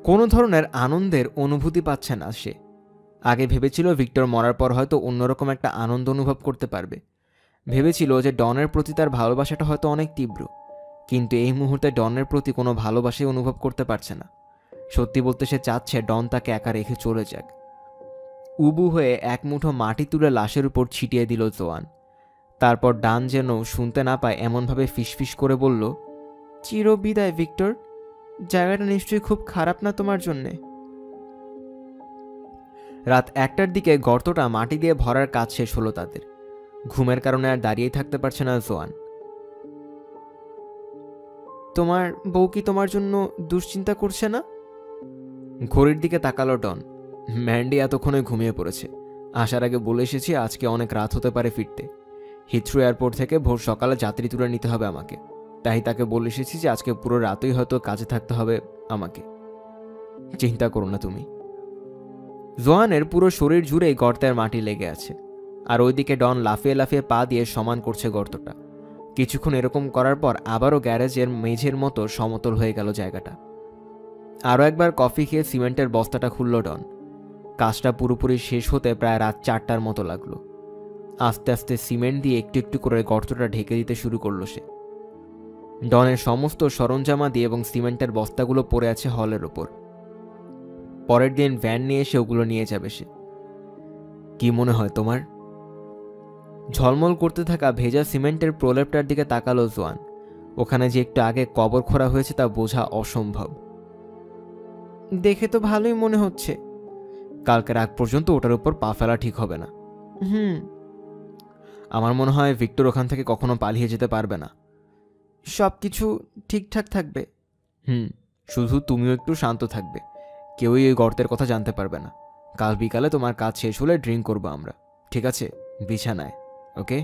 কোনো ধরনের আনন্দের অনুভূতি পাচ্ছে না সে। আগে ভেবেছিল ভিক্টর মরার পর হয়তো অন্যরকম একটা আনন্দ অনুভব করতে পারবে। ভেবেছিল যে ডনের প্রতি তার ভালোবাসাটা হয়তো অনেক তীব্র, কিন্তু এই মুহূর্তে ডনের প্রতি কোনো ভালোবাসাই অনুভব করতে পারছে না। সত্যি বলতে সে চাচ্ছে ডন তাকে একা রেখে চলে যাক। উবু হয়ে এক মুঠো মাটি তুলে লাশের উপর ছিটিয়ে দিল জোয়ান। তারপর ডান যেন শুনতে না পায় এমনভাবে ফিসফিস করে বলল, চিরবিদায় ভিক্টর। জায়গাটা নিশ্চয়ই খুব খারাপ না তোমার জন্যে। রাত 1টার দিকে গর্তটা মাটি দিয়ে ভরার কাজ শেষ হলো তাদের। ঘুমের কারণে আর দাঁড়িয়ে থাকতে পারছে না জোয়ান। তোমার বউ কি তোমার জন্য দুশ্চিন্তা করছে না? ঘড়ির দিকে তাকালো ডন। ম্যান্ডি এতক্ষণে ঘুমিয়ে পড়েছে। আসার আগে বলে এসেছি আজকে অনেক রাত হতে পারে ফিরতে। হিথ্রো এয়ারপোর্ট থেকে ভোর সকালে যাত্রী তুলে নিতে হবে আমাকে। তাই তাকে বলে এসেছি যে আজকে পুরো রাতই হয়তো কাজে থাকতে হবে আমাকে। চিন্তা করো না তুমি। জোয়ানের পুরো শরীর জুড়েই গর্তের মাটি লেগে আছে। আর ওইদিকে ডন লাফিয়ে লাফিয়ে পা দিয়ে সমান করছে গর্তটা। কিছুক্ষণ এরকম করার পর আবারও গ্যারেজের মেঝের মতো সমতল হয়ে গেল জায়গাটা। আরও একবার কফি খেয়ে সিমেন্টের বস্তাটা খুলল ডন। কাজটা পুরোপুরি শেষ হতে প্রায় রাত 4টার মতো লাগলো। আস্তে আস্তে সিমেন্ট দিয়ে একটু একটু করে গর্তটা ঢেকে দিতে শুরু করলো সে। ডনের সমস্ত সরঞ্জামাদি এবং সিমেন্টের বস্তাগুলো পড়ে আছে হলের ওপর। পরের দিন ভ্যান নিয়ে এসে ওগুলো নিয়ে যাবে সে। কি মনে হয় তোমার? ঝলমল করতে থাকা ভেজা সিমেন্টের প্রলেপটার দিকে তাকালো জোয়ান। ওখানে যে একটু আগে কবর খোঁড়া হয়েছে তা বোঝা অসম্ভব। দেখে তো ভালোই মনে হচ্ছে। কালকের আগ পর্যন্ত ওটার উপর পা ফেলা ঠিক হবে না। আমার মনে হয় ভিক্টর ওখান থেকে কখনো পালিয়ে যেতে পারবে না। সব কিছু ঠিকঠাক থাকবে। শুধু তুমিও একটু শান্ত থাকবে। কেউই ওই গর্তের কথা জানতে পারবে না। কাল বিকালে তোমার কাজ শেষ হলে ড্রিঙ্ক করবো আমরা, ঠিক আছে? বিছানায়, ওকে?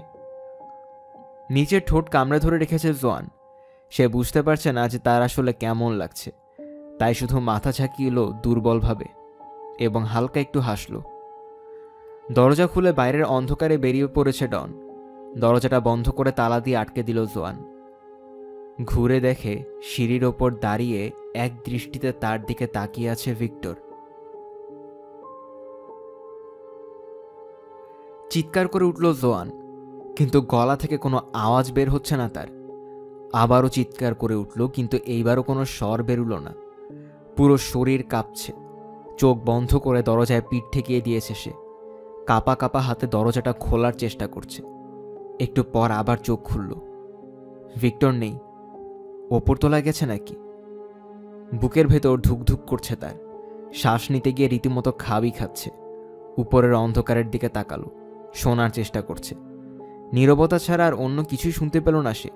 নিচের ঠোঁট কামড়ে ধরে রেখেছে জোয়ান। সে বুঝতে পারছে না যে তার আসলে কেমন লাগছে, তাই শুধু মাথা ঝাঁকিয়ে দুর্বলভাবে এবং হালকা একটু হাসল। দরজা খুলে বাইরের অন্ধকারে বেরিয়ে পড়েছে ডন। দরজাটা বন্ধ করে তালা দিয়ে আটকে দিল জোয়ান। ঘুরে দেখে সিঁড়ির ওপর দাঁড়িয়ে এক দৃষ্টিতে তার দিকে তাকিয়ে আছে ভিক্টর। চিৎকার করে উঠল জোয়ান, কিন্তু গলা থেকে কোনো আওয়াজ বের হচ্ছে না তার। আবারও চিৎকার করে উঠল, কিন্তু এইবারও কোনো স্বর বেরুল না। পুরো শরীর কাঁপছে। চোখ বন্ধ করে দরজায় পিঠ ঠেকিয়ে দিয়েছে সে। কাঁপা কাঁপা হাতে দরজাটা খোলার চেষ্টা করছে। একটু পর আবার চোখ খুলল। ভিক্টর নেই। ওপরতলায় গেছে নাকি? বুকের ভেতর ধুকধুক করছে তার। শ্বাস নিতে গিয়ে রীতিমতো খাবি খাচ্ছে। উপরের অন্ধকারের দিকে তাকালো, শোনার চেষ্টা করছে। নীরবতা ছাড়া আর অন্য কিছুই শুনতে পেল না সে।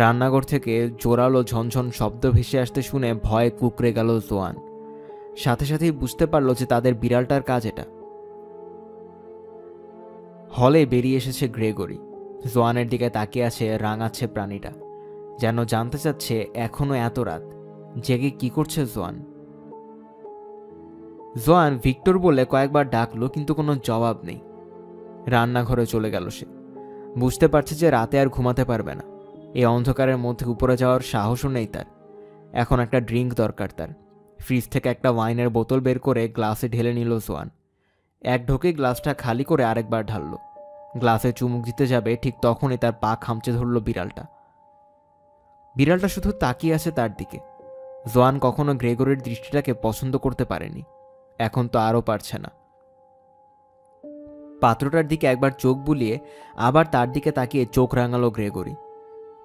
রান্নাঘর থেকে জোরালো ঝনঝন শব্দ ভেসে আসতে শুনে ভয়ে কুঁকড়ে গেল জোয়ান। সাথে সাথেই বুঝতে পারল যে তাদের বিড়ালটার কাজ এটা। হলে বেরিয়ে এসেছে গ্রেগরি। জোয়ানের দিকে তাকিয়ে আছে, রাঙাচ্ছে প্রাণীটা, যেন জানতে চাচ্ছে এখনো এত রাত জেগে কি করছে জোয়ান। জোয়ান ভিক্টর বলে কয়েকবার ডাকলো, কিন্তু কোনো জবাব নেই। রান্নাঘরে চলে গেল সে। বুঝতে পারছে যে রাতে আর ঘুমাতে পারবে না। এই অন্ধকারের মধ্যে উপরে যাওয়ার সাহসও নেই তার। এখন একটা ড্রিঙ্ক দরকার তার। ফ্রিজ থেকে একটা ওয়াইনের বোতল বের করে গ্লাসে ঢেলে নিল জোয়ান। এক ঢোকে গ্লাসটা খালি করে আরেকবার ঢালল। গ্লাসে চুমুক দিতে যাবে, ঠিক তখনই তার পা খামচে ধরল বিড়ালটা। বিড়ালটা শুধু তাকিয়ে আছে তার দিকে। জোয়ান কখনো গ্রেগরির দৃষ্টিটাকে পছন্দ করতে পারেনি, এখন তো আরও পারছে না। পাত্রটার দিকে একবার চোখ বুলিয়ে আবার তার দিকে তাকিয়ে চোখ রাঙালো গ্রেগরি।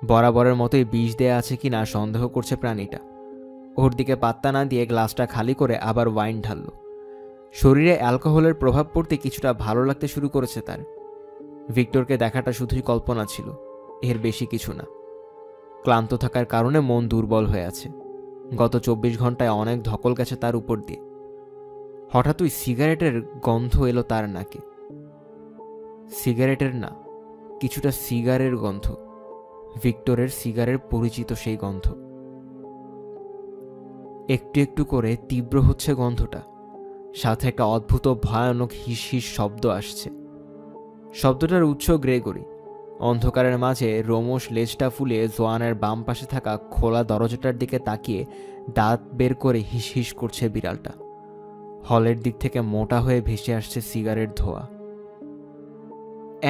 বরাবরের মতোই বিষ দেয়া আছে কিনা সন্দেহ করছে প্রাণীটা। ওর দিকে পাত্তা না দিয়ে গ্লাসটা খালি করে আবার ওয়াইন ঢালল। শরীরে অ্যালকোহলের প্রভাব পড়তে কিছুটা ভালো লাগতে শুরু করেছে তার। ভিক্টরকে দেখাটা শুধুই কল্পনা ছিল, এর বেশি কিছু না। ক্লান্ত থাকার কারণে মন দুর্বল হয়ে আছে। গত 24 ঘন্টায় অনেক ধকল গেছে তার উপর দিয়ে। হঠাৎই সিগারেটের গন্ধ এলো তার নাকে। সিগারেটের না, কিছুটা সিগারের গন্ধ। ভিক্টরের সিগারের পরিচিত সেই গন্ধ। একটু একটু করে তীব্র হচ্ছে গন্ধটা। সাথে একটা অদ্ভুত ভয়ানক হিস হিস শব্দ আসছে। শব্দটার উৎস গ্রেগরি। অন্ধকারের মাঝে রোমশ লেজটা ফুলিয়ে জোয়ানের বাম পাশে থাকা খোলা দরজাটার দিকে তাকিয়ে দাঁত বের করে হিস হিস করছে বিড়ালটা। হলের দিক থেকে মোটা হয়ে ভেসে আসছে সিগারেট ধোঁয়া।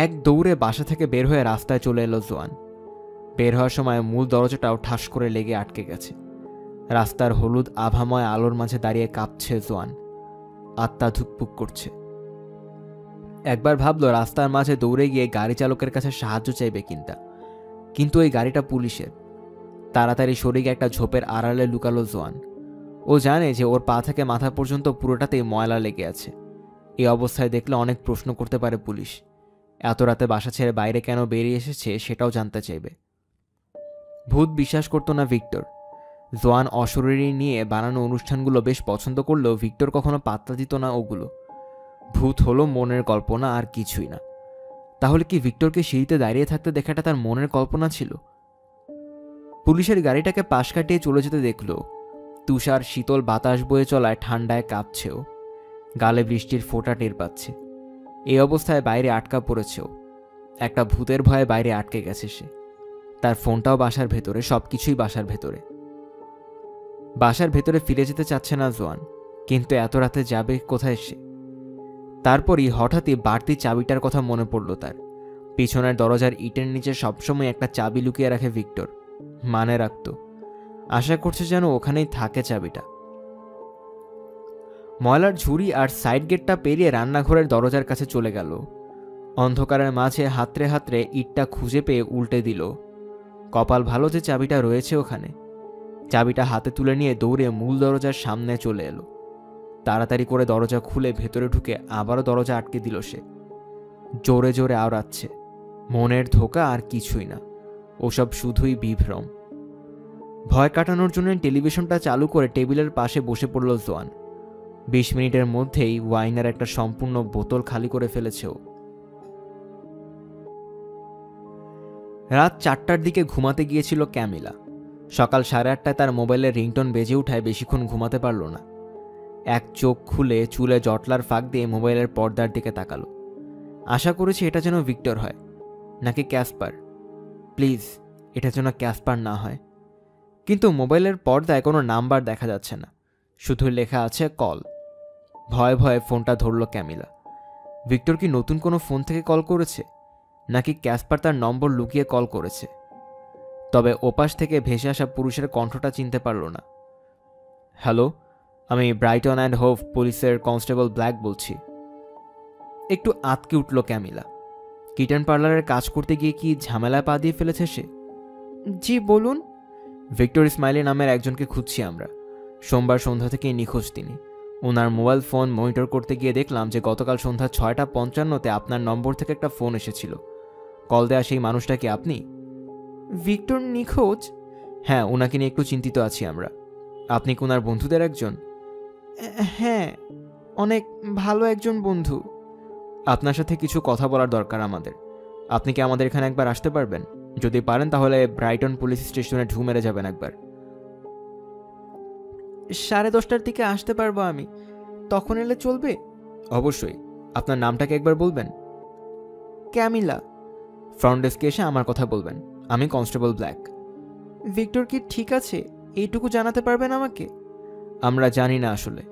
এক দৌড়ে বাসা থেকে বের হয়ে রাস্তায় চলে এলো জোয়ান। বের হওয়ার সময় মূল দরজাটাও ঠাস করে লেগে আটকে গেছে। রাস্তার হলুদ আভাময় আলোর মাঝে দাঁড়িয়ে কাঁপছে জোয়ান। আত্মা ধুকপুক করছে। একবার ভাবলো রাস্তার মাঝে দৌড়ে গিয়ে গাড়ি চালকের কাছে সাহায্য চাইবে, কিন্তু ওই গাড়িটা পুলিশের। তাড়াতাড়ি শরীরে একটা ঝোপের আড়ালে লুকালো জোয়ান। ও জানে যে ওর পা থেকে মাথা পর্যন্ত পুরোটাতেই ময়লা লেগে আছে। এই অবস্থায় দেখলে অনেক প্রশ্ন করতে পারে পুলিশ। এত রাতে বাসা ছেড়ে বাইরে কেন বেরিয়ে এসেছে সেটাও জানতে চাইবে। ভূত বিশ্বাস করতো না ভিক্টর। জোয়ান অশরীরী নিয়ে বানানো অনুষ্ঠানগুলো বেশ পছন্দ করলেও ভিক্টর কখনো পাত্তা দিত না ওগুলো। ভূত হলো মনের কল্পনা, আর কিছুই না। তাহলে কি ভিক্টরকে সিঁড়িতে দাঁড়িয়ে থাকতে দেখাটা তার মনের কল্পনা ছিল? পুলিশের গাড়িটাকে পাশ কাটিয়ে চলে যেতে দেখল। তুষার শীতল বাতাস বয়ে চলায় ঠান্ডায় কাঁপছেও। গালে বৃষ্টির ফোঁটা টের পাচ্ছে। এই অবস্থায় বাইরে আটকা পড়েছেও। একটা ভূতের ভয়ে বাইরে আটকে গেছে সে। তার ফোনটাও বাসার ভেতরে, সবকিছুই বাসার ভেতরে। বাসার ভেতরে ফিরে যেতে চাচ্ছে না জোয়ান, কিন্তু এত রাতে যাবে কোথায় সে? তারপরই হঠাৎই বাড়তি চাবিটার কথা মনে পড়ল তার। পিছনের দরজার ইটের নিচে সবসময় একটা চাবি লুকিয়ে রাখে ভিক্টর, মানে রাখত। আশা করছে যেন ওখানেই থাকে চাবিটা। ময়লার ঝুড়ি আর সাইড গেটটা পেরিয়ে রান্নাঘরের দরজার কাছে চলে গেল। অন্ধকারের মাঝে হাতড়ে হাতড়ে ইটটা খুঁজে পেয়ে উল্টে দিল। কপাল ভালো যে চাবিটা রয়েছে ওখানে। চাবিটা হাতে তুলে নিয়ে দৌড়ে মূল দরজার সামনে চলে এলো। তাড়াতাড়ি করে দরজা খুলে ভেতরে ঢুকে আবারও দরজা আটকে দিল সে। জোরে জোরে আওড়াচ্ছে। মনের ধোঁকা আর কিছুই না, ওসব শুধুই বিভ্রম। ভয় কাটানোর জন্য টেলিভিশনটা চালু করে টেবিলের পাশে বসে পড়ল জোয়ান। 20 মিনিটের মধ্যেই ওয়াইনের একটা সম্পূর্ণ বোতল খালি করে ফেলেছে ও। রাত 4টার দিকে ঘুমাতে গিয়েছিল ক্যামিলা। সকাল 8:30টায় তার মোবাইলের রিংটোন বেজে উঠায় বেশিক্ষণ ঘুমাতে পারল না। এক চোখ খুলে চুলে জটলার ফাঁক দিয়ে মোবাইলের পর্দার দিকে তাকালো। আশা করেছি এটা যেন ভিক্টর হয়, নাকি ক্যাসপার। প্লিজ এটা যেন ক্যাসপার না হয়। কিন্তু মোবাইলের পর্দায় কোনো নাম্বার দেখা যাচ্ছে না, শুধু লেখা আছে কল। ভয়ে ভয়ে ফোনটা ধরল ক্যামিলা। ভিক্টর কি নতুন কোনো ফোন থেকে কল করেছে, নাকি ক্যাসপার তার নম্বর লুকিয়ে কল করেছে? তবে ওপাশ থেকে ভেসে আসা পুরুষের কণ্ঠটা চিনতে পারল না। হ্যালো, আমি ব্রাইটন অ্যান্ড হোভ পুলিশের কনস্টেবল ব্ল্যাক বলছি। একটু আতকে উঠল ক্যামিলা। কিটেন পার্লারের কাজ করতে গিয়ে কি ঝামেলায় পা দিয়ে ফেলেছে সে? জি বলুন। ভিক্টর ইসমাইলি নামের একজনকে খুঁজছি আমরা। সোমবার সন্ধ্যা থেকেই নিখোঁজ তিনি। ওনার মোবাইল ফোন মনিটর করতে গিয়ে দেখলাম যে গতকাল সন্ধ্যা 6:55-তে আপনার নম্বর থেকে একটা ফোন এসেছিল। কল দেয়া সেই মানুষটা কি আপনি? ভিক্টর নিখোঁজ? হ্যাঁ, ওনাকে নিয়ে একটু চিন্তিত আছি আমরা। আপনি কি ওনার বন্ধুদের একজন? হ্যাঁ, অনেক ভালো একজন বন্ধু। আপনার সাথে কিছু কথা বলার দরকার আমাদের। আপনি কি আমাদের এখানে একবার আসতে পারবেন? যদি পারেন তাহলে ব্রাইটন পুলিশ স্টেশনে ঢু মেরে যাবেন একবার। 10:30টার দিকে আসতে পারবো আমি, তখন এলে চলবে? অবশ্যই। আপনার নামটাকে একবার বলবেন? ক্যামিলা। ফ্রন্ট ডেস্কে এসে আমার কথা বলবেন। আমি কনস্টেবল ব্ল্যাক। ভিক্টর কি ঠিক আছে, এইটুকু জানাতে পারবেন আমাকে? আমরা জানি না আসলে।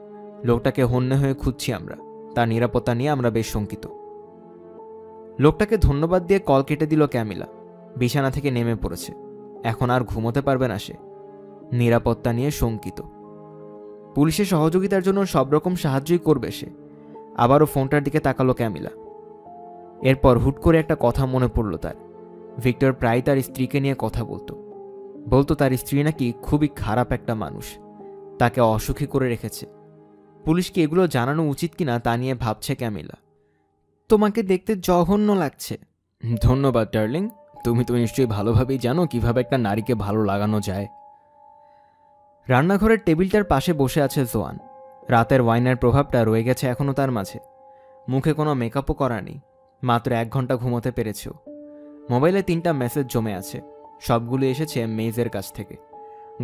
লোকটাকে হন্যে হয়ে খুঁজছি আমরা। তার নিরাপত্তা নিয়ে আমরা বেশ শঙ্কিত। লোকটাকে ধন্যবাদ দিয়ে কল কেটে দিল ক্যামিলা। বিছানা থেকে নেমে পড়েছে। এখন আর ঘুমোতে পারবে না সে। নিরাপত্তা নিয়ে শঙ্কিত। পুলিশের সহযোগিতার জন্য সব রকম সাহায্যই করবে সে। আবারও ফোনটার দিকে তাকালো ক্যামিলা। এরপর হুট করে একটা কথা মনে পড়ল তার। ভিক্টর প্রায় তার স্ত্রীকে নিয়ে কথা বলতো তার স্ত্রী নাকি খুবই খারাপ একটা মানুষ, তাকে অসুখী করে রেখেছে। পুলিশকে এগুলো জানানো উচিত কিনা তা নিয়ে ভাবছে ক্যামিলা। তোমাকে দেখতে জঘন্য লাগছে। ধন্যবাদ ডার্লিং। তুমি তো নিশ্চয়ই ভালোভাবেই জানো কিভাবে একটা নারীকে ভালো লাগানো যায়। রান্নাঘরের টেবিলটার পাশে বসে আছে জোয়ান। রাতের ওয়াইনের প্রভাবটা রয়ে গেছে এখনও তার মাঝে। মুখে কোনো মেকআপও করা নেই। মাত্র 1 ঘন্টা ঘুমোতে পেরেছেও। মোবাইলে 3টা মেসেজ জমে আছে। সবগুলো এসেছে মেজের কাছ থেকে।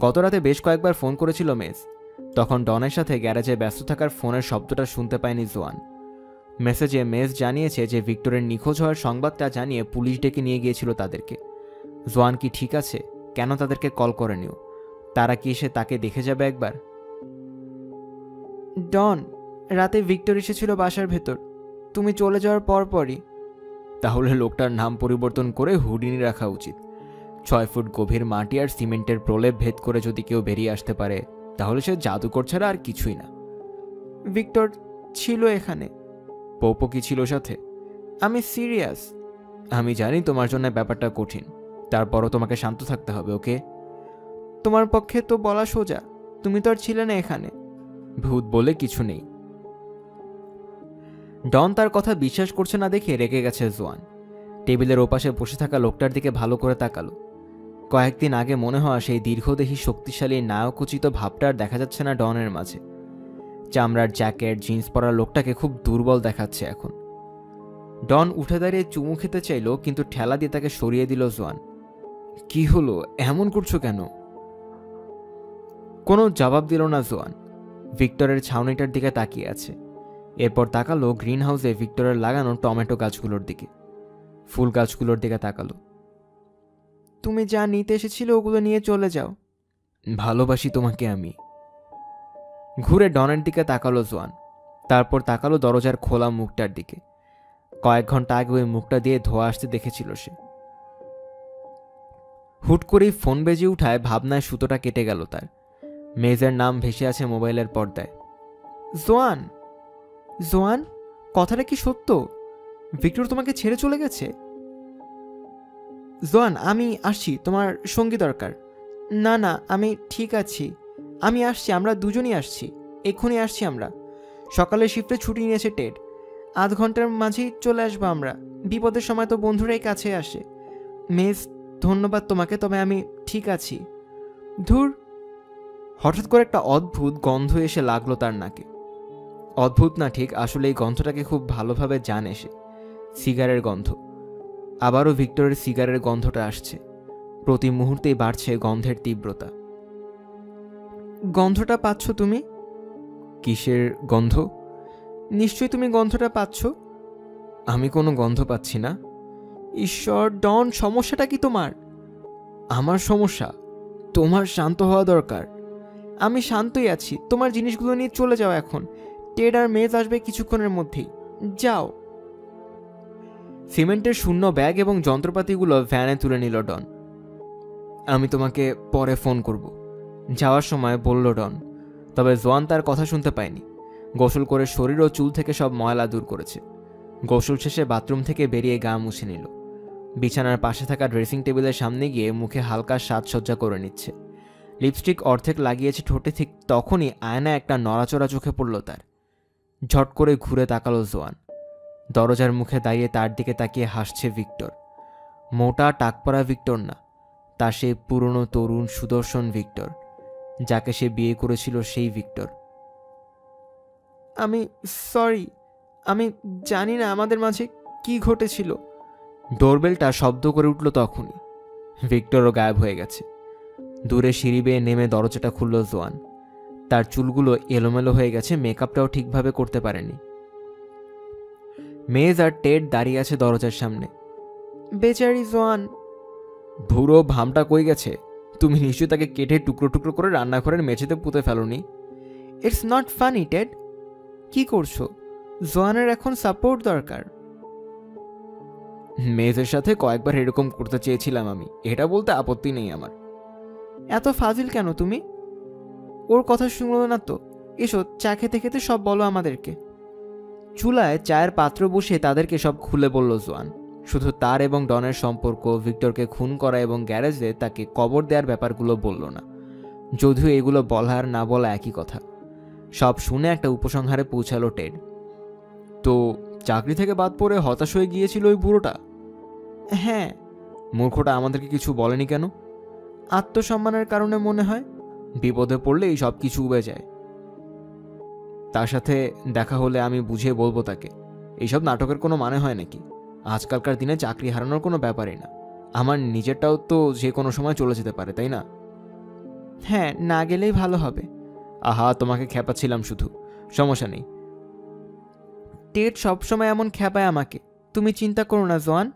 গতরাতে বেশ কয়েকবার ফোন করেছিল মেজ। তখন ডনের সাথে গ্যারেজে ব্যস্ত থাকার ফোনের শব্দটা শুনতে পায়নি জোয়ান। মেসেজে মেজ জানিয়েছে যে ভিক্টরের নিখোঁজ হওয়ার সংবাদটা জানিয়ে পুলিশ ডেকে নিয়ে গিয়েছিল তাদেরকে। জোয়ান কি ঠিক আছে? কেন তাদেরকে কল করেনিও? তারা কি এসে তাকে দেখে যাবে একবার? ডন, রাতে ভিক্টর এসেছিল বাসার ভেতর, তুমি চলে যাওয়ার পরপরই। তাহলে লোকটার নাম পরিবর্তন করে হুডিনি রাখা উচিত। 6 ফুট গভীর মাটি আর সিমেন্টের প্রলেপ ভেদ করে যদি কেউ বেরিয়ে আসতে পারে তাহলে সে জাদুকর ছাড়া আর কিছুই না। ভিক্টর ছিল এখানে। পোপো কি ছিল সাথে? আমি সিরিয়াস। আমি জানি তোমার জন্য ব্যাপারটা কঠিন, তারপরও তোমাকে শান্ত থাকতে হবে, ওকে? তোমার পক্ষে তো বলা সোজা, তুমি তো আর ছিলে না এখানে। ভূত বলে কিছু নেই। ডন তার কথা বিশ্বাস করছে না দেখে রেগে গেছে জোয়ান। টেবিলের ওপাশে বসে থাকা লোকটার দিকে ভালো করে তাকালো। কয়েকদিন আগে মনে হওয়া সেই দীর্ঘদেহী শক্তিশালী নায়কোচিত ভাবটা আর দেখা যাচ্ছে না ডনের মাঝে। চামড়ার জ্যাকেট জিন্স পরা লোকটাকে খুব দুর্বল দেখাচ্ছে এখন। ডন উঠে দাঁড়িয়ে চুমু খেতে চাইল, কিন্তু ঠেলা দিয়ে তাকে সরিয়ে দিল জোয়ান। কি হলো, এমন করছো কেন? কোনো জবাব দিল না জোয়ান। ভিক্টরের ছাউনিটার দিকে তাকিয়ে আছে। এরপর তাকালো গ্রিন হাউসে ভিক্টরের লাগানো টমেটো গাছগুলোর দিকে, ফুল গাছগুলোর দিকে তাকালো। তুমি যা নিতে এসেছিলে ওগুলো নিয়ে চলে যাও। ভালোবাসি তোমাকে আমি। ঘুরে ডনের দিকে তাকালো জোয়ান, তারপর তাকালো দরজার খোলা মুখটার দিকে। কয়েক ঘন্টা আগে ওই মুখটা দিয়ে ধোয়া আসতে দেখেছিল সে। হুট করেই ফোন বেজে উঠায় ভাবনায় সুতোটা কেটে গেল তার। মেজের নাম ভেসে আছে মোবাইলের পর্দায়। জোয়ান, জোয়ান, কথাটা কি সত্য? ভিক্টর তোমাকে ছেড়ে চলে গেছে? জোয়ান, আমি আসছি, তোমার সঙ্গী দরকার। না না, আমি ঠিক আছি, আমি আসছি, আমরা দুজনই আসছি, এক্ষুনি আসছি আমরা। সকালের শিফটে ছুটি নিয়েছে টেড, আধ ঘন্টার মাঝেই চলে আসবো আমরা। বিপদের সময় তো বন্ধুরাই কাছে আসে। মেস, ধন্যবাদ তোমাকে, তবে আমি ঠিক আছি। ধুর। হঠাৎ করে একটা অদ্ভুত গন্ধ এসে লাগলো তার নাকে। অদ্ভুত না ঠিক, আসলে এই গন্ধটাকে খুব ভালোভাবে জানে সে। সিগারের গন্ধ। আবারও ভিক্টরের সিগারের গন্ধটা আসছে। প্রতি মুহূর্তেই বাড়ছে গন্ধের তীব্রতা। গন্ধটা পাচ্ছ তুমি? কিসের গন্ধ? নিশ্চয়ই তুমি গন্ধটা পাচ্ছ। আমি কোনো গন্ধ পাচ্ছি না। ঈশ্বর, ডন, সমস্যাটা কি তোমার? আমার সমস্যা? তোমার শান্ত হওয়া দরকার। আমি শান্তই আছি, তোমার জিনিসগুলো নিয়ে চলে যাও এখন। টেড আর মেজ আসবে কিছুক্ষণের মধ্যেই, যাও। সিমেন্টের শূন্য ব্যাগ এবং যন্ত্রপাতিগুলো ভ্যানে তুলে নিল ডন। আমি তোমাকে পরে ফোন করব, যাওয়ার সময় বলল ডন। তবে জোয়ান তার কথা শুনতে পায়নি। গোসল করে শরীর ও চুল থেকে সব ময়লা দূর করেছে। গোসল শেষে বাথরুম থেকে বেরিয়ে গা মুছে নিল। বিছানার পাশে থাকা ড্রেসিং টেবিলের সামনে গিয়ে মুখে হালকা সাজসজ্জা করে নিচ্ছে। লিপস্টিক অর্ধেক লাগিয়েছে ঠোঁটে, ঠিক তখনই আয়নায় একটা নড়াচড়া চোখে পড়ল তার। ঝট করে ঘুরে তাকালো জোয়ান। দরজার মুখে দাঁড়িয়ে তার দিকে তাকিয়ে হাসছে ভিক্টর। মোটা টাকপড়া ভিক্টর না, তা সেই পুরনো তরুণ সুদর্শন ভিক্টর, যাকে সে বিয়ে করেছিল সেই ভিক্টর। আমি সরি, আমি জানি না আমাদের মাঝে কি ঘটেছিল। ডোরবেলটা শব্দ করে উঠল তখনই। ভিক্টরও গায়েব হয়ে গেছে। দূরে সিঁড়ি বেয়ে নেমে দরজাটা খুলল জোয়ান। তার চুলগুলো এলোমেলো হয়ে গেছে, মেকআপটাও ঠিকভাবে করতে পারেনি। মেজ আর টেড দাঁড়িয়ে আছে দরজার সামনে। বেচারি জোয়ান। ভুরো ভামটা কই গেছে? তুমি নিশ্চয়ই তাকে কেটে টুকরো টুকরো করে রান্নাঘরের মেঝেতে পুঁতে felony. It's not funny Ted. কি করছো? জোয়ানের এখন সাপোর্ট দরকার। মেজের সাথে কয়েকবার এরকম করতে চেয়েছিলাম আমি, এটা বলতে আপত্তি নেই আমার। এত ফাজিল কেন তুমি? ওর কথা শুনলো না তো। এসো, চা খেতে খেতে সব বলো আমাদেরকে। চুলায় চায়ের পাত্র বসিয়ে তাদেরকে সব খুলে বলল জোয়ান। শুধু তার এবং ডনের সম্পর্ক, ভিক্টরকে খুন করা এবং গ্যারেজে তাকে কবর দেওয়ার ব্যাপারগুলো বলল না। যদিও এগুলো বলার না বলা একই কথা। সব শুনে একটা উপসংহারে পৌঁছালো টেড। তো চাকরি থেকে বাদ পড়ে হতাশ হয়ে গিয়েছিল ওই বুড়োটা? হ্যাঁ। মূর্খটা আমাদেরকে কিছু বলেনি কেন? আত্মসম্মানের কারণে মনে হয়। বিপদে পড়লেই সব কিছু উবে যায়। তার সাথে দেখা হলে আমি বুঝিয়ে বলবো তাকে, এইসব নাটকের কোনো মানে হয় নাকি? আজকালকার দিনে চাকরি হারানোর কোনো ব্যাপারই না। আমার নিজেরটাও তো যে কোনো সময় চলে যেতে পারে, তাই না? হ্যাঁ, না গেলেই ভালো হবে। আহা, তোমাকে খেপাচ্ছিলাম শুধু, সমস্যা নেই। টেড সবসময় এমন খেপায় আমাকে, তুমি চিন্তা করো না জোয়ান।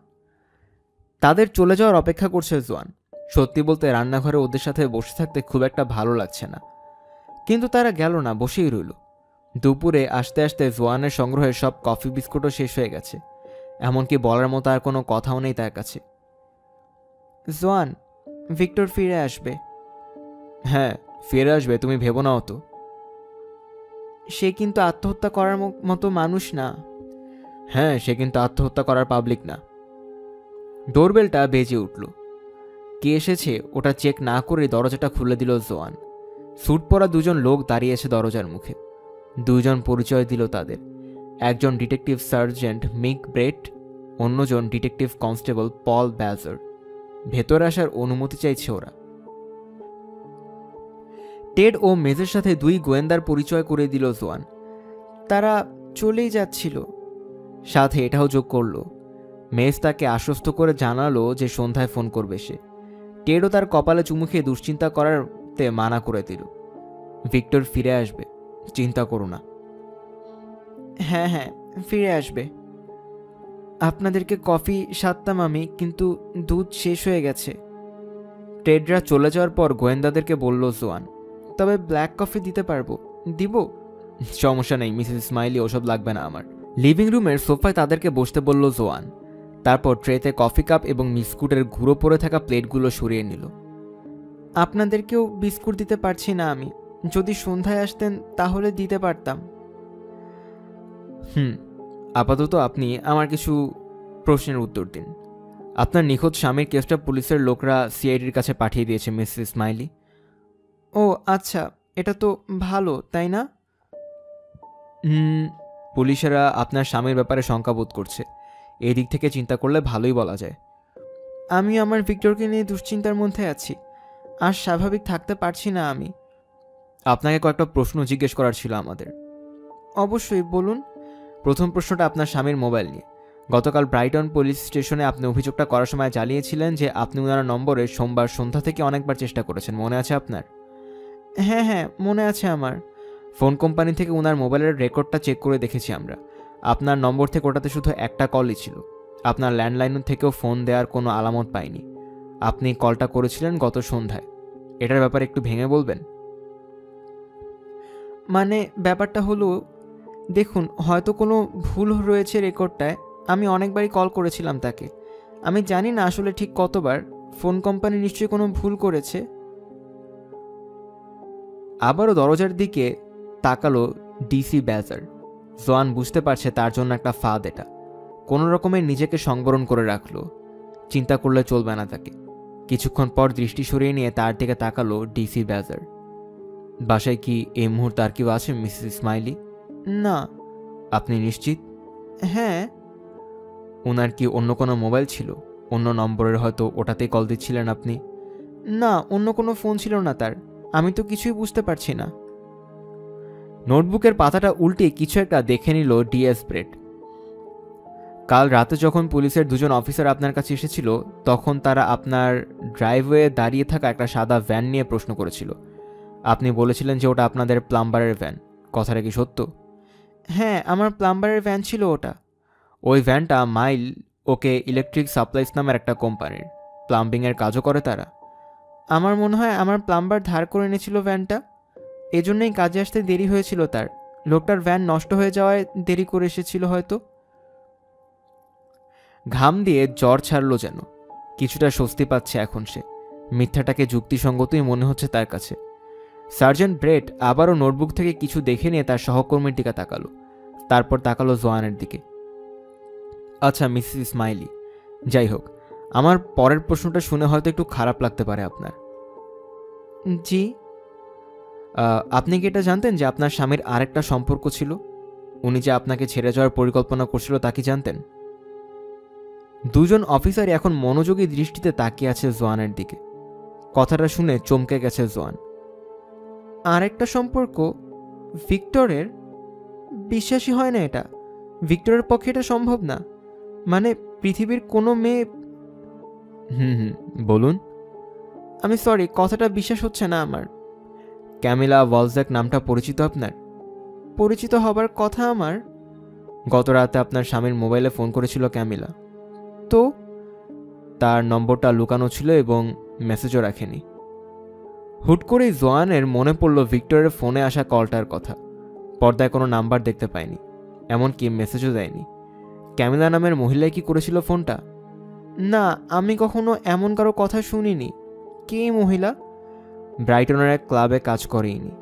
তাদের চলে যাওয়ার অপেক্ষা করছে জোয়ান। সত্যি বলতে রান্নাঘরে ওদের সাথে বসে থাকতে খুব একটা ভালো লাগছে না। কিন্তু তারা গেল না, বসেই রইল। দুপুরে আসতে আসতে জোয়ানের সংগ্রহের সব কফি বিস্কুটও শেষ হয়ে গেছে। এমনকি বলার মতো আর কোনো কথাও নেই তার কাছে। জোয়ান, ভিক্টর ফিরে আসবে। হ্যাঁ, ফিরে আসবে, তুমি ভেবো না অত। সে কিন্তু আত্মহত্যা করার মতো মানুষ না। হ্যাঁ, সে কিন্তু আত্মহত্যা করার পাবলিক না। ডোরবেলটা বেজে উঠল। কে এসেছে ওটা চেক না করে দরজাটা খুলে দিল জোয়ান। স্যুট পরা দুজন লোক দাঁড়িয়েছে দরজার মুখে। দুজন পরিচয় দিল তাদের। একজন ডিটেকটিভ সার্জেন্ট মিক ব্রেট, অন্যজন ডিটেকটিভ কনস্টেবল পল ব্যাজার। ভেতরে আসার অনুমতি চাইছে ওরা। টেড ও মেজের সাথে দুই গোয়েন্দার পরিচয় করে দিল জোয়ান। তারা চলেই যাচ্ছিল। সাথে এটাও যোগ করল, মেজ তাকে আশ্বস্ত করে জানালো যে সন্ধ্যায় ফোন করবে সে। টেডও তার কপালে চুমু খেয়ে দুশ্চিন্তা করাতে মানা করে দিল। ভিক্টর ফিরে আসবে, চিন্তা করো না। হ্যাঁ হ্যাঁ, ফিরে আসবে। আপনাদেরকে কফি সাধতাম আমি, কিন্তু দুধ শেষ হয়ে গেছে। টেডরা চলে যাওয়ার পর গোয়েন্দাদেরকে বলল জোয়ান। তবে ব্ল্যাক কফি দিতে পারবো, দিব? সমস্যা নেই মিসেস স্মাইলি, ওসব লাগবে না আমার। লিভিং রুমের সোফায় তাদেরকে বসতে বলল জোয়ান। তারপর ট্রেতে কফি কাপ এবং বিস্কুটের গুঁড়ো পড়ে থাকা প্লেটগুলো সরিয়ে নিল। আপনাদেরকেও বিস্কুট দিতে পারছি না আমি, যদি সন্ধ্যায় আসতেন তাহলে দিতে পারতাম। আপাতত আপনি আমার কিছু প্রশ্নের উত্তর দিন। আপনার নিখোঁজ স্বামীর কেসটা পুলিশের লোকরা সিআইডির কাছে পাঠিয়ে দিয়েছে মিসেস স্মাইলি। ও আচ্ছা, এটা তো ভালো, তাই না? পুলিশেরা আপনার স্বামীর ব্যাপারে শঙ্কাবোধ করছে। এই দিক থেকে চিন্তা করলে ভালোই বলা যায়। আমি আমার ভিক্টরকে নিয়ে দুশ্চিন্তার মধ্যে আছি, আর স্বাভাবিক থাকতে পারছি না আমি। আপনাকে কয়েকটা প্রশ্ন জিজ্ঞেস করার ছিল আমাদের। অবশ্যই, বলুন। প্রথম প্রশ্নটা আপনার স্বামীর মোবাইল নিয়ে। গতকাল ব্রাইটন পুলিশ স্টেশনে আপনি অভিযোগটা করার সময় জানিয়েছিলেন যে আপনি ওনার নম্বরে সোমবার সন্ধ্যা থেকে অনেকবার চেষ্টা করেছেন, মনে আছে আপনার? হ্যাঁ হ্যাঁ, মনে আছে আমার। ফোন কোম্পানি থেকে ওনার মোবাইলের রেকর্ডটা চেক করে দেখেছি আমরা। আপনার নম্বর থেকে ওটাতে শুধু একটা কলই ছিল। আপনার ল্যান্ডলাইন থেকেও ফোন দেওয়ার কোনো আলামত পাইনি। আপনি কলটা করেছিলেন গত সন্ধ্যায়। এটার ব্যাপারে একটু ভেঙে বলবেন? মানে ব্যাপারটা হলো, দেখুন, হয়তো কোনো ভুল রয়েছে রেকর্ডটায়। আমি অনেকবারই কল করেছিলাম তাকে। আমি জানি না আসলে ঠিক কতবার। ফোন কোম্পানি নিশ্চয়ই কোনো ভুল করেছে। আবারও দরজার দিকে তাকালো ডিসি ব্যাজার। জোয়ান বুঝতে পারছে তার জন্য একটা ফাঁদ এটা। কোনো রকমের নিজেকে সংবরণ করে রাখলো। চিন্তা করলে চলবে না তাকে। কিছুক্ষণ পর দৃষ্টি সরিয়ে নিয়ে তার দিকে তাকালো ডিসি ব্যাজার। বাসায় কি এই মুহূর্তে আর কেউ আছে মিসেস স্মাইলি? না। আপনি নিশ্চিত? হ্যাঁ। ওনার কি অন্য কোনো মোবাইল ছিল? অন্য নম্বরের হয়তো ওটাতেই কল দিচ্ছিলেন আপনি? না, অন্য কোনো ফোন ছিল না তার। আমি তো কিছুই বুঝতে পারছি না। নোটবুকের পাতাটা উল্টে কিছু একটা দেখে নিল ডিএস ব্রেড। কাল রাতে যখন পুলিশের দুজন অফিসার আপনার কাছে এসেছিল, তখন তারা আপনার ড্রাইভওয়ে দাঁড়িয়ে থাকা একটা সাদা ভ্যান নিয়ে প্রশ্ন করেছিল। আপনি বলেছিলেন যে ওটা আপনাদের প্লাম্বারের ভ্যান। কথাটা কি সত্য? হ্যাঁ, আমার প্লাম্বারের ভ্যান ছিল ওটা। ওই ভ্যানটা মাইল ওকে ইলেকট্রিক সাপ্লাইস নামের একটা কোম্পানির। প্লাম্বিংয়ের কাজও করে তারা। আমার মনে হয় আমার প্লাম্বার ধার করে এনেছিল ভ্যানটা, এজন্যই কাজে আসতে দেরি হয়েছিল তার। লোকটার ভ্যান নষ্ট হয়ে যাওয়ায় দেরি করে এসেছিল হয়তো। ঘাম দিয়ে জ্বর ছাড়লো যেন। কিছুটা স্বস্তি পাচ্ছে এখন সে। মিথ্যাটাকে যুক্তিসঙ্গতই মনে হচ্ছে তার কাছে। সার্জেন্ট ব্রেড আবারও নোটবুক থেকে কিছু দেখে নিয়ে তার সহকর্মীর দিকে তাকালো। তারপর তাকালো জোয়ানের দিকে। আচ্ছা মিসেস স্মাইলি, যাই হোক, আমার পরের প্রশ্নটা শুনে হয়তো একটু খারাপ লাগতে পারে আপনার। জি। আপনি কি এটা জানতেন যে আপনার স্বামীর আরেকটা সম্পর্ক ছিল? উনি যে আপনাকে ছেড়ে যাওয়ার পরিকল্পনা করছিল তা কি জানতেন? দুজন অফিসারই এখন মনোযোগী দৃষ্টিতে তাকিয়ে আছে জোয়ানের দিকে। কথাটা শুনে চমকে গেছে জোয়ান। আরেকটা সম্পর্ক? ভিক্টরের? বিশ্বাসই হয় না এটা। ভিক্টরের পক্ষে এটা সম্ভব না। মানে পৃথিবীর কোনো মেয়ে। বলুন। আমি সরি, কথাটা বিশ্বাস হচ্ছে না আমার। ক্যামিলা ওয়ালজ্যাক নামটা পরিচিত আপনার? পরিচিত হবার কথা আমার। গত রাতে আপনার স্বামীর মোবাইলে ফোন করেছিল ক্যামিলা। তো? তার নম্বরটা লুকানো ছিল এবং মেসেজও রাখেনি। হুট করেই জোয়ানের মনে পড়ল ভিক্টরের ফোনে আসা কলটার কথা। পর্দায় কোনো নাম্বার দেখতে পায়নি, এমনকি মেসেজও দেয়নি। ক্যামিলা নামের মহিলাই কি করেছিল ফোনটা? না, আমি কখনো এমন কারো কথা শুনিনি। কে মহিলা? ব্রাইটনের এক ক্লাবে কাজ করেইনি।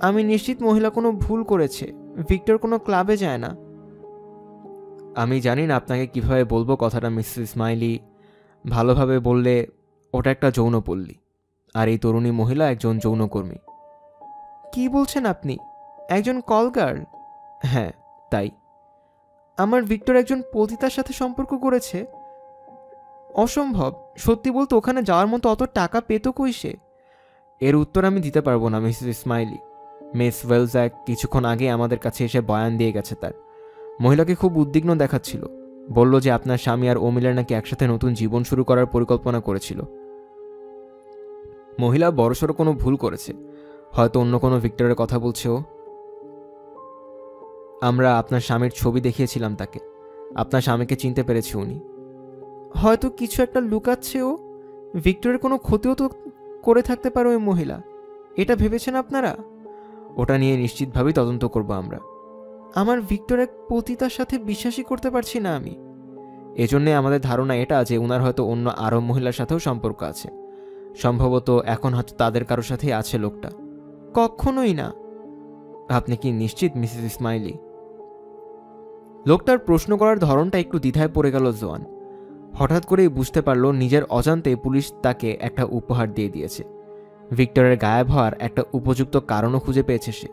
আমি নিশ্চিত মহিলা কোনো ভুল করেছে। ভিক্টর কোনো ক্লাবে যায় না। আমি জানি না আপনাকে কিভাবে বলবো কথাটা মিসেস স্মাইলি। ভালোভাবে বললে ওটা একটা যৌনপল্লী, আর এই তরুণী মহিলা একজন যৌনকর্মী। কি বলছেন আপনি? একজন কল গার্ল? হ্যাঁ, তাই। আমার ভিক্টর একজন পতিতার সাথে সম্পর্ক করেছে? অসম্ভব। সত্যি বলতে ওখানে যাওয়ার মতো অত টাকা পেত কই সে? এর উত্তর আমি দিতে পারবো না মিসেস স্মাইলি। মিস ওয়েলজ্যাক কিছুক্ষণ আগে আমাদের কাছে এসে বয়ান দিয়ে গেছে তার। মহিলাকে খুব উদ্বিগ্ন দেখাচ্ছিল। বলল যে আপনার স্বামী আর ও মিলে নাকি একসাথে নতুন জীবন শুরু করার পরিকল্পনা করেছিল। মহিলা বড়সড় কোনো ভুল করেছে, হয়তো অন্য কোনো ভিক্টরের কথা বলছে ও। আমরা আপনার স্বামীর ছবি দেখিয়েছিলাম তাকে। আপনার স্বামীকে চিনতে পেরেছি উনি। হয়তো কিছু একটা লুকাচ্ছে ও। ভিক্টরের কোনো ক্ষতিও তো করে থাকতে পারে ওই মহিলা, এটা ভেবেছেন আপনারা? ওটা নিয়ে নিশ্চিতভাবেই তদন্ত করব আমরা। আমার ভিক্টর এক পতিতার সাথে বিশ্বাসই করতে পারছি না আমি। এজন্যে আমাদের ধারণা এটা যে ওনার হয়তো অন্য আরব মহিলার সাথেও সম্পর্ক আছে। সম্ভবত এখন হয়তো তাদের কারোর সাথেই আছে লোকটা। কখনোই না। আপনি কি নিশ্চিত মিসেস ইসমাইলি? লোকটার প্রশ্ন করার ধরনটা একটু দ্বিধায় পড়ে গেল জোয়ান। হঠাৎ করেই বুঝতে পারল নিজের অজান্তে পুলিশ তাকে একটা উপহার দিয়ে দিয়েছে। ভিক্টরের গায়েব হওয়ার একটা উপযুক্ত কারণও খুঁজে পেয়েছে সে।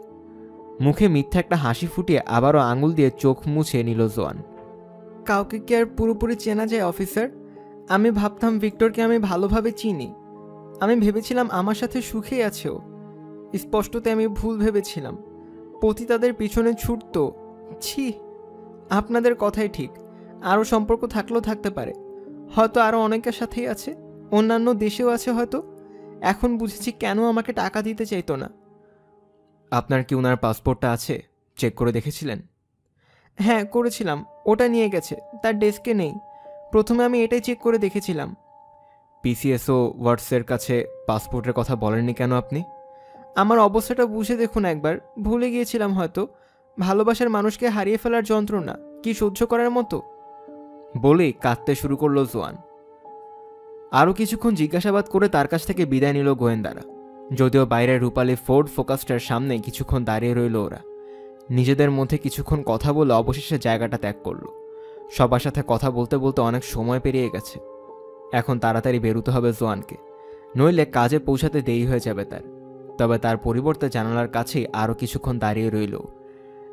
মুখে মিথ্যা একটা হাসি ফুটিয়ে আবারও আঙুল দিয়ে চোখ মুছে নিল জোয়ান। কাউকে কি আর পুরোপুরি চেনা যায় অফিসার? আমি ভাবতাম ভিক্টরকে আমি ভালোভাবে চিনি। আমি ভেবেছিলাম আমার সাথে সুখেই আছে ও। স্পষ্টতে আমি ভুল ভেবেছিলাম। পতিতাদের পিছনে ছুটতো। ছি, আপনাদের কথাই ঠিক। আরও সম্পর্ক থাকলেও থাকতে পারে, হয়তো আরও অনেকের সাথেই আছে, অন্যান্য দেশেও আছে হয়তো। এখন বুঝেছি কেন আমাকে টাকা দিতে চাইতো না। আপনার কি ওনার পাসপোর্টটা আছে? চেক করে দেখেছিলেন? হ্যাঁ, করেছিলাম। ওটা নিয়ে গেছে, তার ডেস্কে নেই। প্রথমে আমি এটাই চেক করে দেখেছিলাম। পিসিএসও ওয়ার্ডসের কাছে পাসপোর্টের কথা বলেননি কেন আপনি? আমার অবস্থাটা বুঝে দেখুন একবার। ভুলে গিয়েছিলাম হয়তো। ভালোবাসার মানুষকে হারিয়ে ফেলার যন্ত্রণা কি সহ্য করার মতো? বলেই কাঁদতে শুরু করলো জোয়ান। আরও কিছুক্ষণ জিজ্ঞাসাবাদ করে তার কাছ থেকে বিদায় নিল গোয়েন্দারা। যদিও বাইরের রূপালী ফোর্ড ফোকাসটার সামনে কিছুক্ষণ দাঁড়িয়ে রইল ওরা। নিজেদের মধ্যে কিছুক্ষণ কথা বলে অবশেষে জায়গাটা ত্যাগ করল। সবার সাথে কথা বলতে বলতে অনেক সময় পেরিয়ে গেছে। এখন তাড়াতাড়ি বেরোতে হবে জোয়ানকে, নইলে কাজে পৌঁছাতে দেরি হয়ে যাবে তার। তবে তার পরিবর্তে জানালার কাছেই আরও কিছুক্ষণ দাঁড়িয়ে রইল।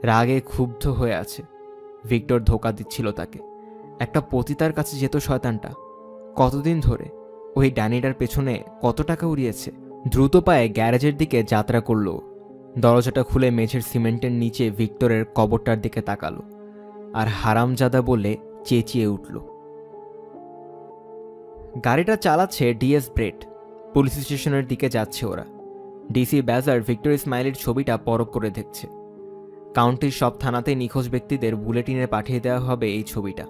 রাগে ক্ষুব্ধ হয়ে আছে। ভিক্টর ধোঁকা দিচ্ছিল তাকে। একটা পতিতার কাছে যেত শয়তানটা। কতদিন ধরে ওই ড্যানিটার পেছনে কত টাকা উড়িয়েছে। দ্রুত পায়ে গ্যারেজের দিকে যাত্রা করল। দরজাটা খুলে মেঝের সিমেন্টের নিচে ভিক্টরের কবরটার দিকে তাকালো আর হারামজাদা বলে চেঁচিয়ে উঠল। গাড়িটা চালাচ্ছে ডিএস ব্রেট। পুলিশ স্টেশনের দিকে যাচ্ছে ওরা। ডিসি ব্যাজার ভিক্টর ইসমাইলের ছবিটা পরখ করে দেখছে। কাউন্টির সব থানাতে নিখোঁজ ব্যক্তিদের বুলেটিনে পাঠিয়ে দেওয়া হবে এই ছবিটা।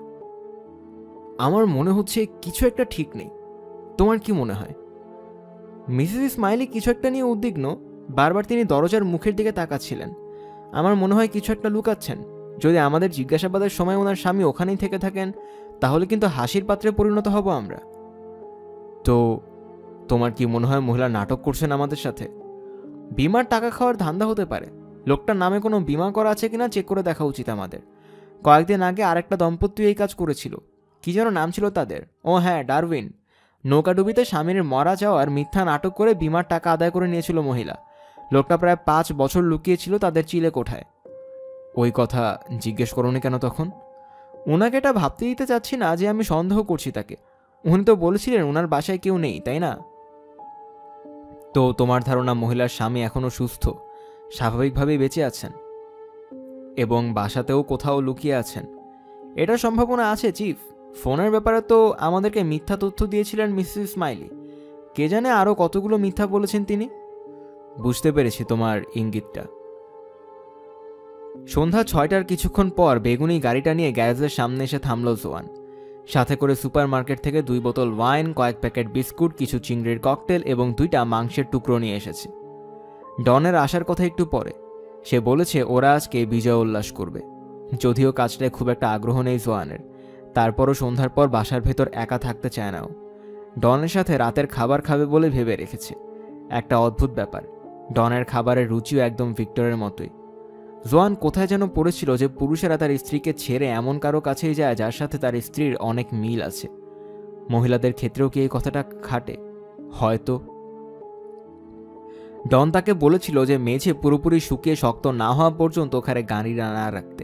আমার মনে হচ্ছে কিছু একটা ঠিক নেই। তোমার কি মনে হয়? মিসেস ইসমাইলি কিছু একটা নিয়ে উদ্বিগ্ন। বারবার তিনি দরজার মুখের দিকে তাকাচ্ছিলেন। আমার মনে হয় কিছু একটা লুকাচ্ছেন। যদি আমাদের জিজ্ঞাসাবাদের সময় ওনার স্বামী ওখানেই থেকে থাকেন, তাহলে কিন্তু হাসির পাত্রে পরিণত হব আমরা। তো তোমার কি মনে হয় মহিলা নাটক করছেন আমাদের সাথে? বিমার টাকা খাওয়ার ধান্দা হতে পারে। লোকটার নামে কোনো বিমা করা আছে কিনা চেক করে দেখা উচিত আমাদের। কয়েকদিন আগে আরেকটা দম্পতি এই কাজ করেছিল। কি যেন নাম ছিল তাদের? ও হ্যাঁ, ডারউইন। নৌকাডুবিতে স্বামীর মারা যাওয়ার মিথ্যা নাটক করে বিমার টাকা আদায় করে নিয়েছিল মহিলা। লোকটা প্রায় 5 বছর লুকিয়েছিল তাদের চিলে কোঠায়। ওই কথা জিজ্ঞেস করোনি কেন তখন? ওনাকে এটা ভাবতে দিতে চাচ্ছি না যে আমি সন্দেহ করছি তাকে। উনি তো বলেছিলেন ওনার বাসায় কেউ নেই, তাই না? তো তোমার ধারণা মহিলার স্বামী এখনো সুস্থ, স্বাভাবিকভাবেই বেঁচে আছেন এবং বাসাতেও কোথাও লুকিয়ে আছেন? এটা সম্ভাবনা আছে চিফ। ফোনের ব্যাপারে তো আমাদেরকে মিথ্যা তথ্য দিয়েছিলেন মিসেস ইসমাইলি। কে জানে আরও কতগুলো মিথ্যা বলেছেন তিনি। বুঝতে পেরেছি তোমার ইঙ্গিতটা। সন্ধ্যা 6টার কিছুক্ষণ পর বেগুনি গাড়িটা নিয়ে গ্যারেজের সামনে এসে থামল জোয়ান। সাথে করে সুপার মার্কেট থেকে 2 বোতল ওয়াইন, কয়েক প্যাকেট বিস্কুট, কিছু চিংড়ির ককটেল এবং 2টা মাংসের টুকরো নিয়ে এসেছে। ডনের আসার কথা একটু পরে। সে বলেছে ওরা আজকে বিজয় উল্লাস করবে। যদিও কাজটায় খুব একটা আগ্রহ নেই জোয়ানের, তারপরও সন্ধ্যার পর বাসার ভেতর একা থাকতে চায় না ও। ডনের সাথে রাতের খাবার খাবে বলে ভেবে রেখেছে। একটা অদ্ভুত ব্যাপার, ডনের খাবারের রুচিও একদম ভিক্টরের মতোই। জোয়ান কোথায় যেন পড়েছিল যে পুরুষেরা তার স্ত্রীকে ছেড়ে এমন কারো কাছেই যায় যার সাথে তার স্ত্রীর অনেক মিল আছে। মহিলাদের ক্ষেত্রেও কি এই কথাটা খাটে? হয়তো। ডন তাকে বলেছিল যে মেঝে পুরোপুরি শুকিয়ে শক্ত না হওয়া পর্যন্ত ওখানে গাড়ি না রাখতে,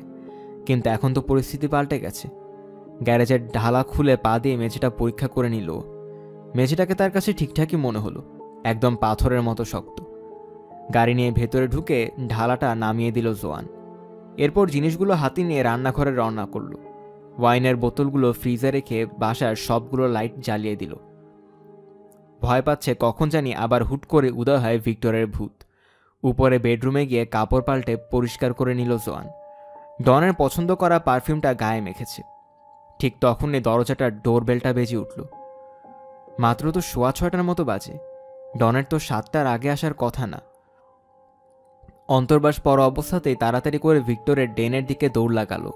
কিন্তু এখন তো পরিস্থিতি পাল্টে গেছে। গ্যারেজের ঢালা খুলে পা দিয়ে মেঝেটা পরীক্ষা করে নিল। মেঝেটাকে তার কাছে ঠিকঠাকই মনে হলো, একদম পাথরের মতো শক্ত। গাড়ি নিয়ে ভেতরে ঢুকে ঢালাটা নামিয়ে দিল জোয়ান। এরপর জিনিসগুলো হাতে নিয়ে রান্নাঘরে রওনা করল। ওয়াইনের বোতলগুলো ফ্রিজে রেখে বাসার সবগুলো লাইট জ্বালিয়ে দিল। ভয় পাচ্ছে কখন জানি আবার হুট করে উদয় হয় ভিক্টরের ভূত। উপরে বেডরুমে গিয়ে কাপড় পাল্টে পরিষ্কার করে নিল জোয়ান। ডনের পছন্দ করা পারফিউমটা গায়ে মেখেছে। ঠিক তখনই দরজাটার ডোরবেলটা বেজে উঠল। মাত্র তো 6:15 মতো বাজে। ডনের তো 7টার আগে আসার কথা না। অন্তর্বাস পর অবস্থাতেই তাড়াতাড়ি করে ভিক্টরের ডেনের দিকে দৌড় লাগালো।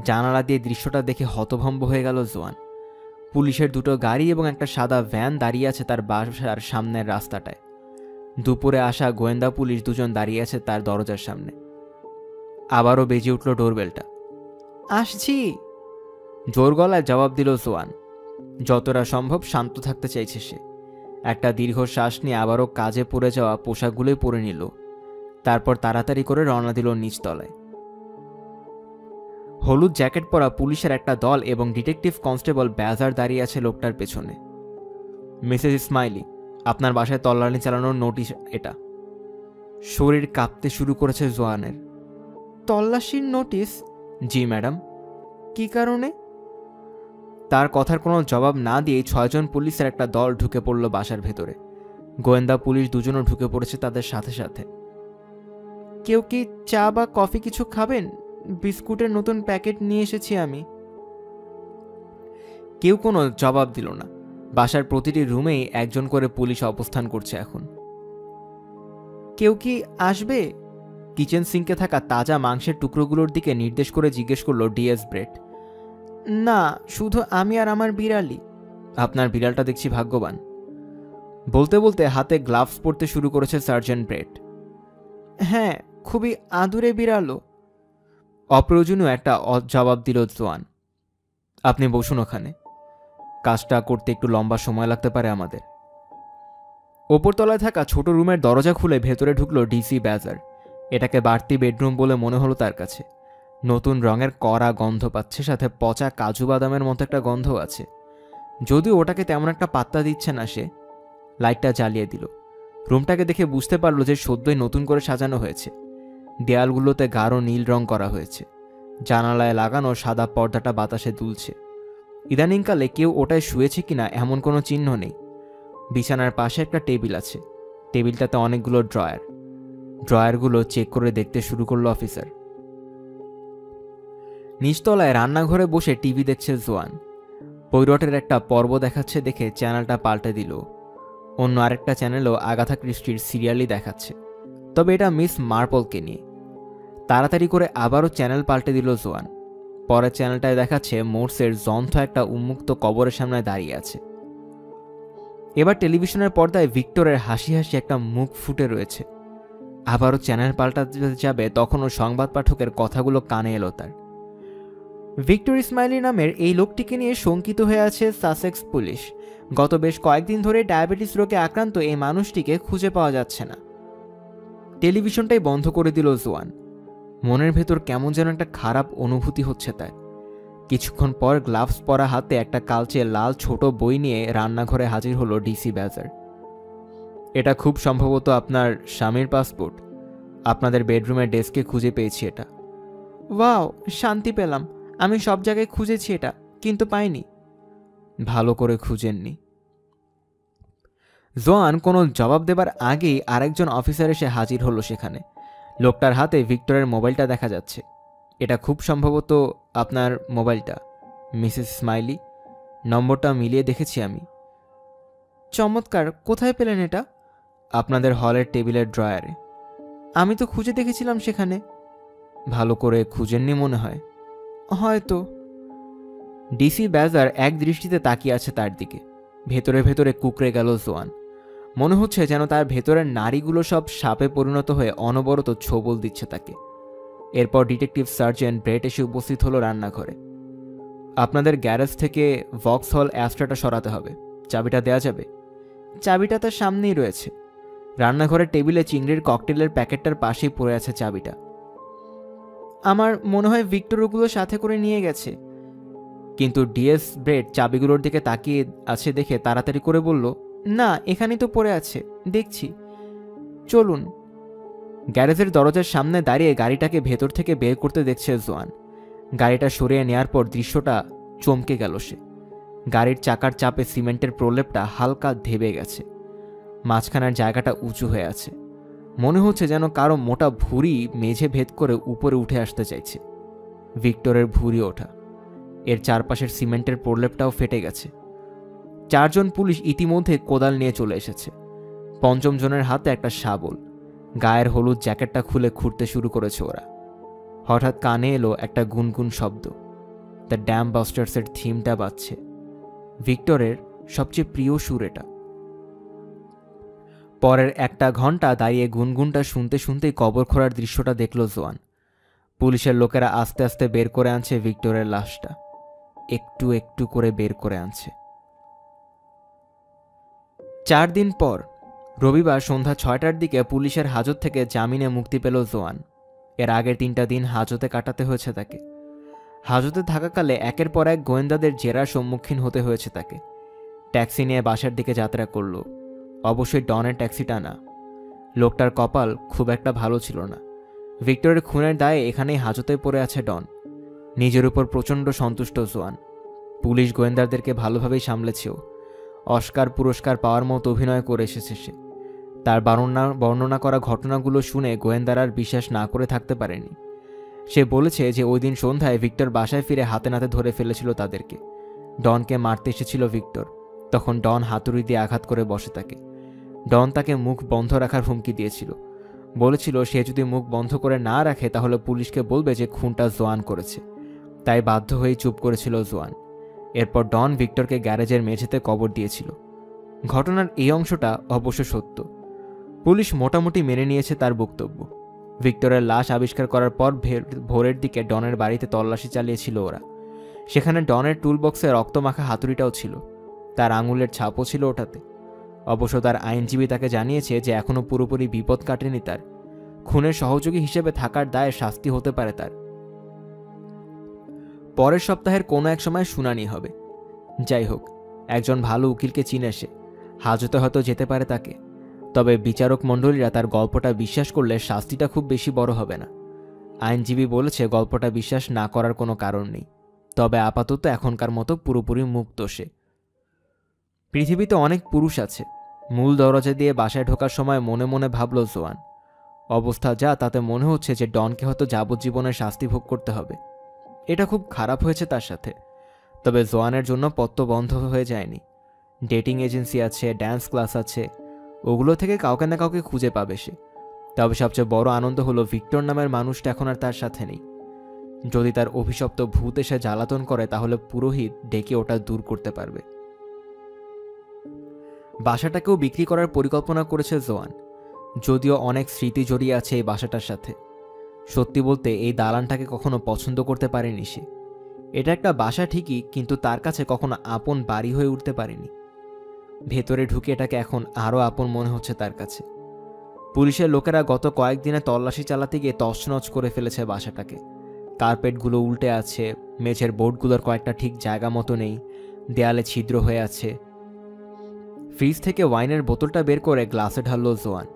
জানালা দিয়ে দৃশ্যটা দেখে হতভম্ব হয়ে গেল জোয়ান। পুলিশের 2টো গাড়ি এবং একটা সাদা ভ্যান দাঁড়িয়ে আছে তার বাসার সামনের রাস্তাটায়। দুপুরে আসা গোয়েন্দা পুলিশ 2জন দাঁড়িয়ে আছে তার দরজার সামনে। আবারও বেজে উঠল ডোরবেলটা। আসছি, জোর গলায় জবাব দিল জোয়ান। যতটা সম্ভব শান্ত থাকতে চাইছে সে। একটা দীর্ঘ শ্বাস নিয়ে আবারও কাজে পড়ে যাওয়া পোশাকগুলোই পরে নিল। তারপর তাড়াতাড়ি করে রওনা দিল নিচতলায়। হলুদ জ্যাকেট পরা পুলিশের একটা দল এবং ডিটেকটিভ কনস্টেবল ব্যাজার দাঁড়িয়ে আছে লোকটার পেছনে। মিসেস ইসমাইলি, আপনার বাসায় তল্লাশি চালানোর নোটিশ এটা। শরীর কাঁপতে শুরু করেছে জোয়ানের। তল্লাশির নোটিশ? জি ম্যাডাম। কি কারণে? তার কথার কোনো জবাব না দিয়ে 6 জন পুলিশের একটা দল ঢুকে পড়ল বাসার ভেতরে। গোয়েন্দা পুলিশ 2জনও ঢুকে পড়েছে তাদের সাথে সাথে। কেউ কি চা বা কফি কিছু খাবেন? বিস্কুটের নতুন প্যাকেট নিয়ে এসেছি আমি। কেউ কোনো জবাব দিল না। বাসার প্রতিটি রুমেই একজন করে পুলিশ অবস্থান করছে এখন। কেউ কি আসবে? কিচেন সিঙ্কে থাকা তাজা মাংসের টুকরোগুলোর দিকে নির্দেশ করে জিজ্ঞেস করলো ডিএস ব্রেট। না, শুধু আমি আর আমার বিড়ালি। আপনার বিড়ালটা দেখছি ভাগ্যবান। বলতে বলতে হাতে গ্লাভস পরতে শুরু করেছে সার্জেন্ট ব্রেট। হ্যাঁ, খুবই আদুরে বিড়ালও। অপ্রয়োজনীয় একটা জবাব দিল জোয়ান। আপনি বসুন ওখানে, কাজটা করতে একটু লম্বা সময় লাগতে পারে আমাদের। ওপরতলায় থাকা ছোট রুমের দরজা খুলে ভেতরে ঢুকলো ডিসি ব্যাজার। এটাকে বাড়তি বেডরুম বলে মনে হলো তার কাছে। নতুন রঙের কড়া গন্ধ পাচ্ছে, সাথে পচা কাজু বাদামের মতো একটা গন্ধ আছে। যদিও ওটাকে তেমন একটা পাত্তা দিচ্ছে না সে। লাইটটা জ্বালিয়ে দিল। রুমটাকে দেখে বুঝতে পারলো যে সদ্যই নতুন করে সাজানো হয়েছে। দেয়ালগুলোতে গাঢ় নীল রং করা হয়েছে। জানালায় লাগানো সাদা পর্দাটা বাতাসে দুলছে। ইদানিংকালে কেউ ওটায় শুয়েছে কিনা এমন কোনো চিহ্ন নেই। বিছানার পাশে একটা টেবিল আছে। টেবিলটাতে অনেকগুলো ড্রয়ার। ড্রয়ারগুলো চেক করে দেখতে শুরু করলো অফিসার। নিচতলায় রান্নাঘরে বসে টিভি দেখছে জোয়ান। পৈরটের একটা পর্ব দেখাচ্ছে দেখে চ্যানেলটা পাল্টে দিল। অন্য আরেকটা চ্যানেলও আগাথা ক্রিস্টির সিরিয়ালই দেখাচ্ছে, তবে এটা মিস মার্পলকে নিয়ে। তাড়াতাড়ি করে আবারও চ্যানেল পাল্টে দিল জোয়ান। পরের চ্যানেলটায় দেখাচ্ছে মোর্সের জন্থ একটা উন্মুক্ত কবরের সামনে দাঁড়িয়ে আছে। এবার টেলিভিশনের পর্দায় ভিক্টরের হাসি হাসি একটা মুখ ফুটে রয়েছে। আবারও চ্যানেল পাল্টাতে যাবে তখনও সংবাদ পাঠকের কথাগুলো কানে এলো তার। ভিক্টর ইসমাইলি নামের এই লোকটিকে নিয়ে শঙ্কিত হয়ে আছে সাসেক্স পুলিশ। গত বেশ কয়েকদিন ধরে ডায়াবেটিস রোগে আক্রান্ত এই মানুষটিকে খুঁজে পাওয়া যাচ্ছে না। টেলিভিশনটাই বন্ধ করে দিল জোয়ান। মনের ভেতর কেমন যেন একটা খারাপ অনুভূতি হচ্ছে তার। কিছুক্ষণ পর গ্লাভস পরা হাতে একটা কালচে লাল ছোট বই নিয়ে রান্নাঘরে হাজির হলো ডিসি ব্যাজার। এটা খুব সম্ভবত আপনার স্বামীর পাসপোর্ট। আপনাদের বেডরুমের ডেস্কে খুঁজে পেয়েছি এটা। ওয়াও, শান্তি পেলাম। আমি সব জায়গায় খুঁজেছি এটা, কিন্তু পাইনি। ভালো করে খুঁজেননি। জোয়ান কোনো জবাব দেবার আগেই আরেকজন অফিসার এসে হাজির হলো সেখানে। লোকটার হাতে ভিক্টরের মোবাইলটা দেখা যাচ্ছে। এটা খুব সম্ভবত আপনার মোবাইলটা, মিসেস স্মাইলি। নম্বরটা মিলিয়ে দেখেছি আমি। চমৎকার। কোথায় পেলেন এটা? আপনাদের হলের টেবিলের ড্রয়ারে। আমি তো খুঁজে দেখেছিলাম সেখানে। ভালো করে খুঁজেননি মনে হয়। হয়তো। ডিসি ব্যাজার এক দৃষ্টিতে তাকিয়ে আছে তার দিকে। ভেতরে ভেতরে কুকড়ে গেল জোয়ান। মনে হচ্ছে যেন তার ভেতরের নারীগুলো সব সাপে পরিণত হয়ে অনবরত ছোবল দিচ্ছে তাকে। এরপর ডিটেকটিভ সার্জেন্ট ব্রেট এসে উপস্থিত হলো রান্নাঘরে। আপনাদের গ্যারেজ থেকে ভক্সহল অ্যাস্ট্রাটা সরাতে হবে। চাবিটা দেয়া যাবে? চাবিটা তার সামনেই রয়েছে। রান্নাঘরের টেবিলে চিংড়ির ককটেলের প্যাকেটটার পাশেই পড়ে আছে চাবিটা। আমার মনে হয় ভিক্টর ওগুলো সাথে করে নিয়ে গেছে। কিন্তু ডিএস ব্রেট চাবিগুলোর দিকে তাকিয়ে আছে দেখে তাড়াতাড়ি করে বলল, না, এখানেই তো পড়ে আছে, দেখছি। চলুন। গ্যারেজের দরজার সামনে দাঁড়িয়ে গাড়িটাকে ভেতর থেকে বের করতে দেখছে জোয়ান। গাড়িটা সরিয়ে নেয়ার পর দৃশ্যটা চমকে গেল সে। গাড়ির চাকার চাপে সিমেন্টের প্রলেপটা হালকা ধেবে গেছে। মাঝখানের জায়গাটা উঁচু হয়ে আছে। মনে হচ্ছে যেন কারো মোটা ভুঁড়ি মেঝে ভেদ করে উপরে উঠে আসতে চাইছে। ভিক্টরের ভুঁড়ি ওঠা, এর চারপাশের সিমেন্টের প্রলেপটাও ফেটে গেছে। 4 জন পুলিশ ইতিমধ্যে কোদাল নিয়ে চলে এসেছে। 5ম জনের হাতে একটা শাবল। গায়ের হলুদ জ্যাকেটটা খুলে খুঁড়তে শুরু করেছে ওরা। হঠাৎ কানে এলো একটা গুনগুন শব্দ। দ্য ড্যাম বাস্টার্সের থিমটা বাজছে। ভিক্টরের সবচেয়ে প্রিয় সুর এটা। পরের 1 ঘন্টা দাঁড়িয়ে গুনগুনটা শুনতে শুনতেই কবর খোঁড়ার দৃশ্যটা দেখল জোয়ান। পুলিশের লোকেরা আস্তে আস্তে বের করে আনছে ভিক্টরের লাশটা, একটু একটু করে বের করে আনছে। 4 দিন পর রবিবার সন্ধ্যা 6টার দিকে পুলিশের হাজত থেকে জামিনে মুক্তি পেল জোয়ান। এর আগের 3টা দিন হাজতে কাটাতে হয়েছে তাকে। হাজতে থাকাকালে একের পর এক গোয়েন্দাদের জেরার সম্মুখীন হতে হয়েছে তাকে। ট্যাক্সি নিয়ে বাসার দিকে যাত্রা করল। অবশ্যই ডনের ট্যাক্সিটা না। লোকটার কপাল খুব একটা ভালো ছিল না। ভিক্টরের খুনের দায়ে এখানেই হাজতে পড়ে আছে ডন। নিজের উপর প্রচণ্ড সন্তুষ্ট জোয়ান। পুলিশ গোয়েন্দাদেরকে ভালোভাবেই সামলেছেও। অস্কার পুরস্কার পাওয়ার মতো অভিনয় করে এসেছে সে। তার বর্ণনা করা ঘটনাগুলো শুনে গোয়েন্দারা আর বিশ্বাস না করে থাকতে পারেনি। সে বলেছে যে ওই দিন সন্ধ্যায় ভিক্টর বাসায় ফিরে হাতে নাতে ধরে ফেলেছিল তাদেরকে। ডনকে মারতে এসেছিল ভিক্টর। তখন ডন হাতুড়ি দিয়ে আঘাত করে বসে থাকে। ডন তাকে মুখ বন্ধ রাখার হুমকি দিয়েছিল। বলেছিল সে যদি মুখ বন্ধ করে না রাখে তাহলে পুলিশকে বলবে যে খুনটা জোয়ান করেছে। তাই বাধ্য হয়েই চুপ করেছিল জোয়ান। এরপর ডন ভিক্টরকে গ্যারেজের মেঝেতে কবর দিয়েছিল। ঘটনার এই অংশটা অবশ্য সত্য। পুলিশ মোটামুটি মেনে নিয়েছে তার বক্তব্য। ভিক্টরের লাশ আবিষ্কার করার পর ভোরের দিকে ডনের বাড়িতে তল্লাশি চালিয়েছিল ওরা। সেখানে ডনের টুলবক্সে রক্তমাখা হাতুড়িটাও ছিল। তার আঙুলের ছাপও ছিল ওটাতে। অবশ্য তার আইনজীবী তাকে জানিয়েছে যে এখনও পুরোপুরি বিপদ কাটেনি তার। খুনের সহযোগী হিসেবে থাকার দায়ে শাস্তি হতে পারে তার। পরের সপ্তাহের কোনো এক সময় শুনানি হবে। যাই হোক, একজন ভালো উকিলকে চিনে সে। হাজতে হয়তো যেতে পারে তাকে। তবে বিচারক মণ্ডলীরা তার গল্পটা বিশ্বাস করলে শাস্তিটা খুব বেশি বড় হবে না। আইনজীবী বলেছে গল্পটা বিশ্বাস না করার কোনো কারণ নেই। তবে আপাতত এখনকার মতো পুরোপুরি মুক্ত সে। পৃথিবীতে অনেক পুরুষ আছে। মূল দরজা দিয়ে বাসায় ঢোকার সময় মনে মনে ভাবল জোয়ান। অবস্থা যা তাতে মনে হচ্ছে যে ডনকে হয়তো যাবজ্জীবনের শাস্তি ভোগ করতে হবে। এটা খুব খারাপ হয়েছে তার সাথে। তবে জোয়ানের জন্য পথ তো বন্ধ হয়ে যায়নি। ডেটিং এজেন্সি আছে, ড্যান্স ক্লাস আছে, ওগুলো থেকে কাউকে না কাউকে খুঁজে পাবে সে। তবে সবচেয়ে বড় আনন্দ হলো ভিক্টর নামের মানুষটা এখন আর তার সাথে নেই। যদি তার অভিশপ্ত ভূত এসে জ্বালাতন করে তাহলে পুরোহিত ডেকে ওটা দূর করতে পারবে। বাসাটাকেও বিক্রি করার পরিকল্পনা করেছে জোয়ান। যদিও অনেক স্মৃতি জড়িয়ে আছে এই বাসাটার সাথে। সত্যি বলতে এই দালানটাকে কখনো পছন্দ করতে পারেনি সে। এটা একটা বাসা ঠিকই, কিন্তু তার কাছে কখনো আপন বাড়ি হয়ে উঠতে পারেনি। ভেতরে ঢুকে এটাকে এখন আরও আপন মনে হচ্ছে তার কাছে। পুলিশের লোকেরা গত কয়েকদিনে তল্লাশি চালাতে গিয়ে তছনছ করে ফেলেছে বাসাটাকে। কার্পেটগুলো উল্টে আছে, মেঝের বোর্ডগুলোর কয়েকটা ঠিক জায়গা মতো নেই, দেয়ালে ছিদ্র হয়ে আছে। ফ্রিজ থেকে ওয়াইনের বোতলটা বের করে গ্লাসে ঢাললো জোয়ান।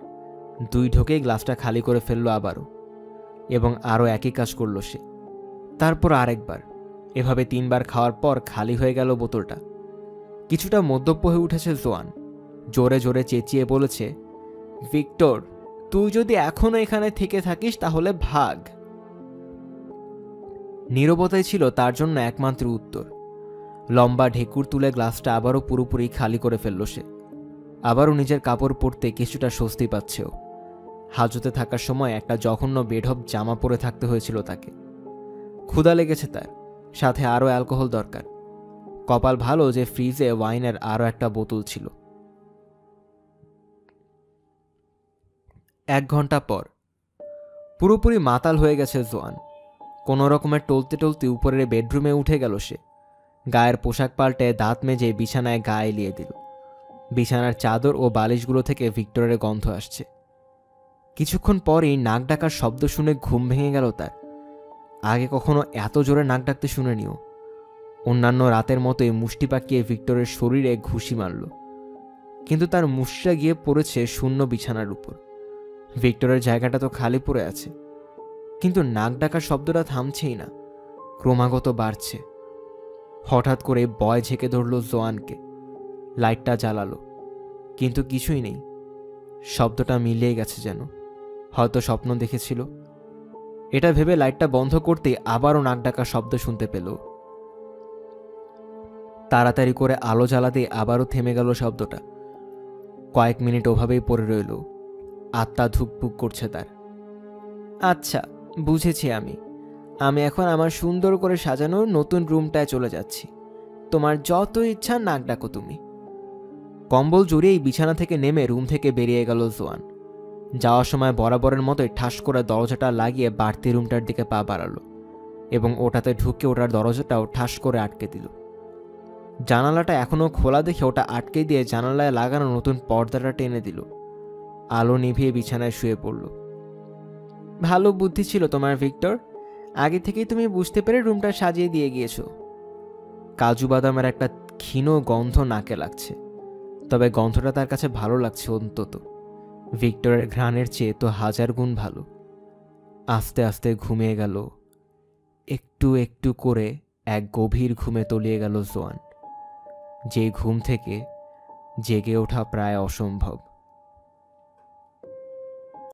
2 ঢোকেই গ্লাসটা খালি করে ফেললো আবারও, এবং আরও একই কাজ করলো সে। তারপর আরেকবার। এভাবে 3 বার খাওয়ার পর খালি হয়ে গেল বোতলটা। কিছুটা মদ্যপ হয়ে উঠেছে জোয়ান। জোরে জোরে চেঁচিয়ে বলেছে, ভিক্টর, তুই যদি এখনো এখানে থেকে থাকিস তাহলে ভাগ। নীরবতাই ছিল তার জন্য একমাত্র উত্তর। লম্বা ঢেকুর তুলে গ্লাসটা আবারও পুরোপুরি খালি করে ফেলল সে। আবারও নিজের কাপড় পরতে কিছুটা স্বস্তি পাচ্ছেও। হাজতে থাকার সময় একটা জঘন্য বেঢপ জামা পরে থাকতে হয়েছিল তাকে। ক্ষুধা লেগেছে তার, সাথে আরও অ্যালকোহল দরকার। কপাল ভালো যে ফ্রিজে ওয়াইনের আরও একটা বোতল ছিল। 1 ঘন্টা পর পুরোপুরি মাতাল হয়ে গেছে জোয়ান। কোনো রকমের টলতে টলতে উপরের বেডরুমে উঠে গেল সে। গায়ের পোশাক পাল্টে দাঁত মেজে বিছানায় গা এলিয়ে দিল। বিছানার চাদর ও বালিশগুলো থেকে ভিক্টরের গন্ধ আসছে। কিছুক্ষণ পরই নাক ডাকার শব্দ শুনে ঘুম ভেঙে গেল তার। আগে কখনো এত জোরে নাক ডাকতে শুনেনিও। অন্যান্য রাতের মতোই মুষ্টি পাকিয়ে ভিক্টরের শরীরে ঘুষি মারল, কিন্তু তার মুষ্টিটা গিয়ে পড়েছে শূন্য বিছানার উপর। ভিক্টরের জায়গাটা তো খালি পড়ে আছে, কিন্তু নাক ডাকার শব্দটা থামছেই না, ক্রমাগত বাড়ছে। হঠাৎ করে ভয় ঝেঁকে ধরল জোয়ানকে। লাইটটা জ্বালালো, কিন্তু কিছুই নেই। শব্দটা মিলিয়ে গেছে যেন, হয়তো স্বপ্ন দেখেছিল। এটা ভেবে লাইটটা বন্ধ করতে আবারও নাক ডাকা শব্দ শুনতে পেল। তাড়াতাড়ি করে আলো জ্বালাতে আবারও থেমে গেল শব্দটা। কয়েক মিনিট ওভাবেই পড়ে রইল। আত্মা ধুকপুক করছে তার। আচ্ছা, বুঝেছি। আমি এখন আমার সুন্দর করে সাজানো নতুন রুমটায় চলে যাচ্ছি। তোমার যত ইচ্ছা নাক ডাকো তুমি। কম্বল জড়িয়েই বিছানা থেকে নেমে রুম থেকে বেরিয়ে গেল জোয়ান। যাওয়ার সময় বরাবরের মতোই ঠাস করে দরজাটা লাগিয়ে বাড়তি রুমটার দিকে পা বাড়ালো এবং ওটাতে ঢুকে ওটার দরজাটাও ঠাস করে আটকে দিল। জানালাটা এখনও খোলা দেখে ওটা আটকে দিয়ে জানালায় লাগানো নতুন পর্দাটা টেনে দিল। আলো নিভিয়ে বিছানায় শুয়ে পড়ল। ভালো বুদ্ধি ছিল তোমার, ভিক্টর। আগে থেকেই তুমি বুঝতে পেরে রুমটা সাজিয়ে দিয়ে গিয়েছো। কাজু বাদামের একটা ক্ষীণ গন্ধ নাকে লাগছে, তবে গন্ধটা তার কাছে ভালো লাগছে অন্তত। ভিক্টরের ঘ্রাণের চেয়ে তো 1000 গুণ ভালো। আস্তে আস্তে ঘুমিয়ে গেল। একটু একটু করে এক গভীর ঘুমে তলিয়ে গেল জোয়ান, যে ঘুম থেকে জেগে ওঠা প্রায় অসম্ভব।